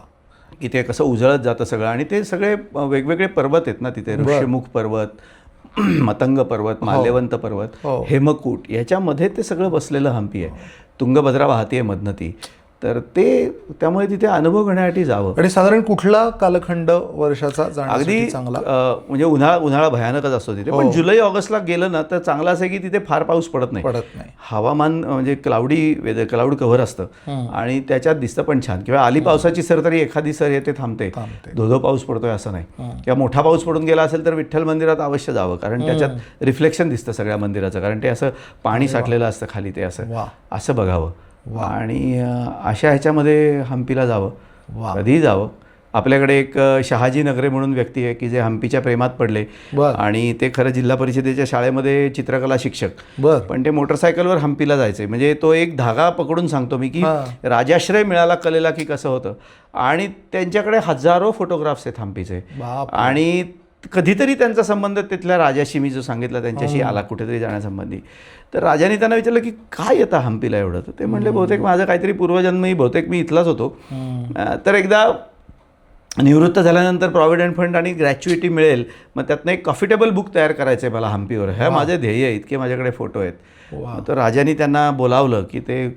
की ते कसं उजळत जातं सगळं. आणि ते सगळे वेगवेगळे पर्वत आहेत ना तिथे. ऋष्यमुख पर्वत, मतंग पर्वत, माल्यवंत पर्वत, हेमकूट, याच्यामध्ये ते सगळं बसलेलं हम्पी आहे. तुंगभद्रा वाहतीये मधनं ती. तर ते त्यामुळे तिथे अनुभव घेण्यासाठी जावं. आणि साधारण कुठला कालखंड वर्षाचा अगदी जाण्यासाठी चांगला? म्हणजे उन्हाळा भयानकच असतो तिथे. पण जुलै ऑगस्टला गेलं ना तर चांगलं असं आहे की तिथे फार पाऊस पडत नाही. हवामान म्हणजे क्लाउड कव्हर असतं आणि त्याच्यात दिसतं पण छान. किंवा आली पावसाची सर तरी एखादी सर येते थांबते. धोधो पाऊस पडतोय असं नाही. किंवा मोठा पाऊस पडून गेला असेल तर विठ्ठल मंदिरात अवश्य जावं, कारण त्याच्यात रिफ्लेक्शन दिसतं सगळ्या मंदिराचं. कारण ते असं पाणी साठलेलं असतं खाली, ते असं बघावं. आणि अशा ह्याच्यामध्ये हम्पीला जावं, कधीही जावं. आपल्याकडे एक शहाजी नगरे म्हणून व्यक्ती आहे की जे हम्पीच्या प्रेमात पडले. आणि ते खरं जिल्हा परिषदेच्या शाळेमध्ये चित्रकला शिक्षक, पण ते मोटरसायकलवर हम्पीला जायचे. म्हणजे तो एक धागा पकडून सांगतो मी की राजाश्रय मिळाला कलेला की कसं होतं. आणि त्यांच्याकडे हजारो फोटोग्राफ्स आहेत हम्पीचे. आणि कधीतरी त्यांचा संबंध तिथल्या राजाशी, मी जो सांगितला त्यांच्याशी आला कुठेतरी जाण्यासंबंधी. तर राजाने त्यांना विचारलं की काय येतं हम्पीला एवढं. तर ते म्हणले बहुतेक माझं काहीतरी पूर्वजन्मही बहुतेक मी इथलाच होतो. तर एकदा निवृत्त झाल्यानंतर प्रॉव्हिडंट फंड आणि ग्रॅच्युइटी मिळेल, मग त्यातनं एक कॉफी टेबल बुक तयार करायचं आहे मला हम्पीवर. हे माझे ध्येय आहे, इतके माझ्याकडे फोटो आहेत. तर राजाने त्यांना बोलावलं की ते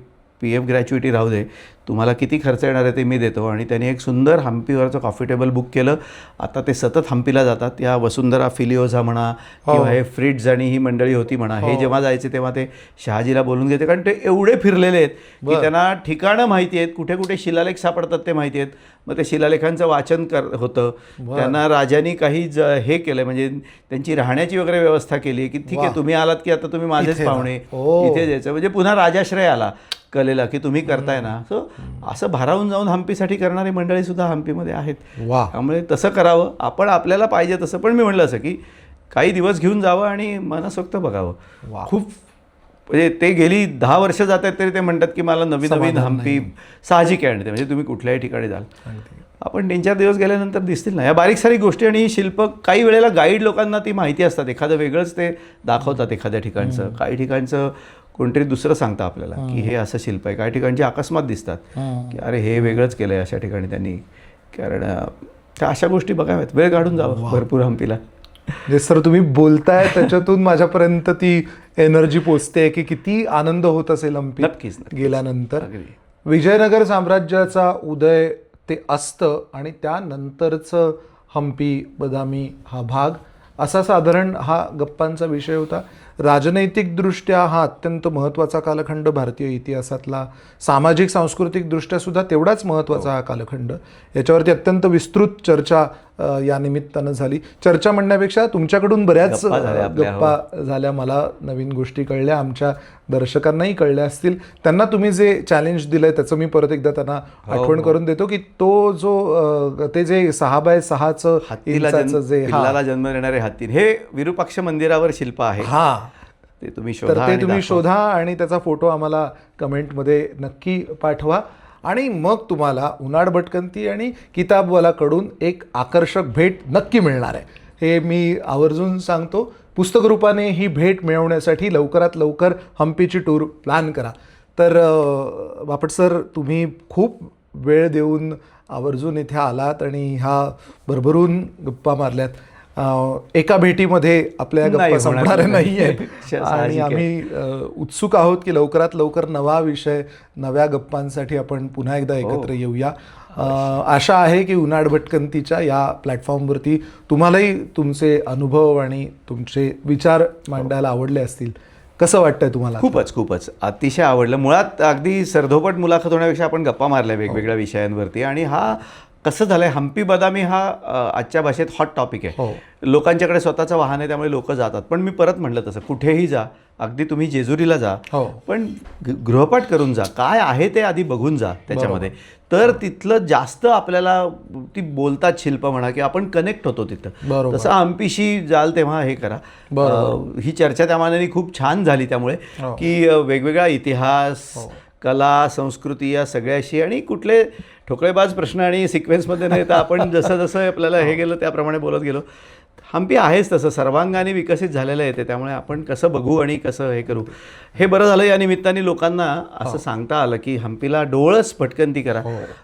PF ग्रॅच्युइटी राहू दे, तुम्हाला किती खर्च येणार आहे ते मी देतो. आणि त्यांनी एक सुंदर हम्पीवरचं कॉफी टेबल बुक केलं. आता ते सतत हम्पीला जातात. या वसुंधरा फिलिओझा म्हणा किंवा हे फ्रिट्ज आणि ही मंडळी होती म्हणा, हे जेव्हा जायचे तेव्हा ते शहाजीला बोलून घेते. कारण ते एवढे फिरलेले आहेत की त्यांना ठिकाणं माहिती आहेत, कुठे कुठे शिलालेख सापडतात ते माहिती आहेत. मग ते शिलालेखांचं वाचन होतं. त्यांना राजांनी काही हे केलं, म्हणजे त्यांची राहण्याची वगैरे व्यवस्था केली की ठीक आहे तुम्ही आलात की आता तुम्ही माझेच पाहुणे इथे जायचं. म्हणजे पुन्हा राजाश्रय आला कलेला की तुम्ही करताय ना. सो असं भारावून जाऊन हम्पीसाठी करणारी मंडळी सुद्धा हम्पीमध्ये आहेत. त्यामुळे तसं करावं आपण, आपल्याला पाहिजे तसं. पण मी म्हणलं असं की काही दिवस घेऊन जावं आणि मनसोक्त बघावं. खूप म्हणजे ते गेली 10 वर्ष जात आहेत तरी ते म्हणतात की मला नवीन हम्पी साहजिक आहे. म्हणजे तुम्ही कुठल्याही ठिकाणी जाल, आपण 3-4 दिवस गेल्यानंतर दिसतील ना या बारीक सारी गोष्टी. आणि शिल्प काही वेळेला गाईड लोकांना ती माहिती असतात, एखादं वेगळंच ते दाखवतात एखाद्या ठिकाणचं. काही ठिकाणचं कोणतरी दुसरं सांगतं आपल्याला की हे असं शिल्प आहे. काही ठिकाणची अकस्मात दिसतात की अरे हे वेगळंच केलं आहे अशा ठिकाणी त्यांनी. कारण त्या अशा गोष्टी बघाव्यात, वेळ काढून जावं भरपूर हम्पीला. जे सर तुम्ही बोलताय त्याच्यातून माझ्यापर्यंत ती एनर्जी पोचते की किती आनंद होत असेल हम्पी नक्कीच गेल्यानंतर. विजयनगर साम्राज्याचा उदय ते असतं आणि त्यानंतरचं हम्पी बदामी हा भाग, असा साधारण हा गप्पांचा विषय होता. राजनैतिकदृष्ट्या हा अत्यंत महत्त्वाचा कालखंड भारतीय इतिहासातला, सामाजिक सांस्कृतिकदृष्ट्या सुद्धा तेवढाच महत्त्वाचा हा कालखंड. याच्यावरती अत्यंत विस्तृत चर्चा या निमित्तानं झाली. चर्चा म्हणण्यापेक्षा तुमच्याकडून बऱ्याच गप्पा झाल्या, मला नवीन गोष्टी कळल्या, आमच्या दर्शकांनाही कळल्या असतील. त्यांना तुम्ही जे चॅलेंज दिलंय त्याचं मी परत एकदा त्यांना आठवण करून देतो की तो जो ते जे 6x6चं इंचाचं जे जन्म देणारे हत्ती, हे विरूपाक्ष मंदिरावर शिल्प आहे. ते तुम्ही शोधा आणि त्याचा फोटो आम्हाला कमेंटमध्ये नक्की पाठवा. आणि मग तुम्हाला उनाड भटकंती आणि किताबवालाकडून एक आकर्षक भेट नक्की मिळणार आहे, हे मी आवर्जून सांगतो. पुस्तक रूपाने ही भेट मिळवण्यासाठी लवकरात लवकर हम्पीची टूर प्लॅन करा. तर बापट सर, तुम्ही खूप वेळ देऊन आवर्जून इथे आलात आणि ह्या भरभरून गप्पा मारल्यात. एका भेटीमध्ये आपल्या गप्पा संपणार नाही आहेत आणि आम्ही उत्सुक आहोत की लवकरात लवकर नवा विषय, नव्या गप्पांसाठी आपण पुन्हा एकदा एकत्र येऊया. आशा आहे की उनाड भटकंतीच्या या प्लॅटफॉर्मवरती तुम्हालाही तुमचे अनुभव आणि तुमचे विचार मांडायला आवडले असतील. कसं वाटतंय तुम्हाला? खूपच अतिशय आवडलं. मुळात अगदी सरधोपट मुलाखत होण्यापेक्षा आपण गप्पा मारल्या वेगवेगळ्या विषयांवरती. आणि हा कसं झालंय, हम्पी बदामी हा आजच्या भाषेत हॉट टॉपिक आहे. लोकांच्याकडे स्वतःचं वाहन आहे त्यामुळे लोक जातात. पण मी परत म्हटलं तसं कुठेही जा, अगदी तुम्ही जेजुरीला जा, पण गृहपाठ करून जा, काय आहे ते आधी बघून जा त्याच्यामध्ये. तर तिथलं जास्त आपल्याला ती बोलतात शिल्प म्हणा की आपण कनेक्ट होतो तिथं. तसं हम्पीशी जाल तेव्हा हे करा. ही चर्चा त्या मानाने खूप छान झाली त्यामुळे की वेगवेगळा इतिहास, कला, संस्कृती या सगळ्याशी आणि कुठले ठोकळेबाज प्रश्न आणि सिक्वेन्समध्ये नाही तर आपण जसं जसं आपल्याला हे गेलं त्याप्रमाणे बोलत गेलो. हम्पी आहेच तसं सर्वांगाने विकसित झालेलं आहे ते, त्यामुळे आपण कसं बघू आणि कसं हे करू. हे बरं झालं या निमित्ताने लोकांना असं सांगता आलं की हम्पीला डोळच भटकंती करा.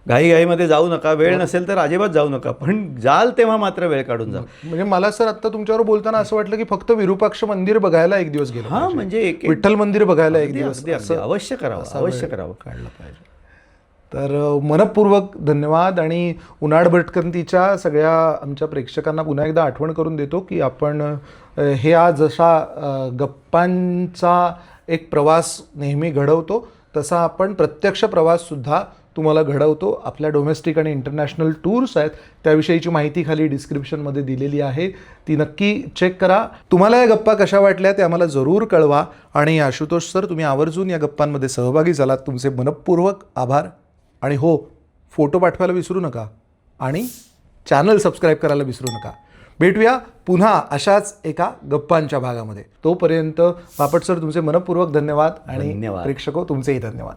घाईघाईमध्ये जाऊ नका, वेळ नसेल तर अजिबात जाऊ नका, पण जाल तेव्हा मात्र वेळ काढून जा. म्हणजे मला सर आता तुमच्यावर बोलताना असं वाटलं की फक्त विरूपाक्ष मंदिर बघायला एक दिवस गेलो. हां, म्हणजे विठ्ठल मंदिर बघायला एक दिवस अवश्य करावं, अवश्य करावं, काढलं पाहिजे. तर मनपूर्वक धन्यवाद. आणि उन्हाळ भटकंतीच्या सगळ्या आमच्या प्रेक्षकांना पुन्हा एकदा आठवण करून देतो की आपण हे आज जसा गप्पांचा एक प्रवास नेहमी घडवतो तसा आपण प्रत्यक्ष प्रवाससुद्धा तुम्हाला घडवतो. आपल्या डोमेस्टिक आणि इंटरनॅशनल टूर्स आहेत त्याविषयीची माहिती खाली डिस्क्रिप्शनमध्ये दिलेली आहे, ती नक्की चेक करा. तुम्हाला या गप्पा कशा वाटल्या ते आम्हाला जरूर कळवा. आणि आशुतोष सर, तुम्ही आवर्जून या गप्पांमध्ये सहभागी झालात, तुमचे मनपूर्वक आभार. आणि हो, फोटो पाठवायला विसरू नका आणि चॅनल सबस्क्राईब करायला विसरू नका. भेटूया पुन्हा अशाच एका गप्पांच्या भागामध्ये. तोपर्यंत बापट सर तुमचे मनपूर्वक धन्यवाद आणि प्रेक्षको तुमचेही धन्यवाद.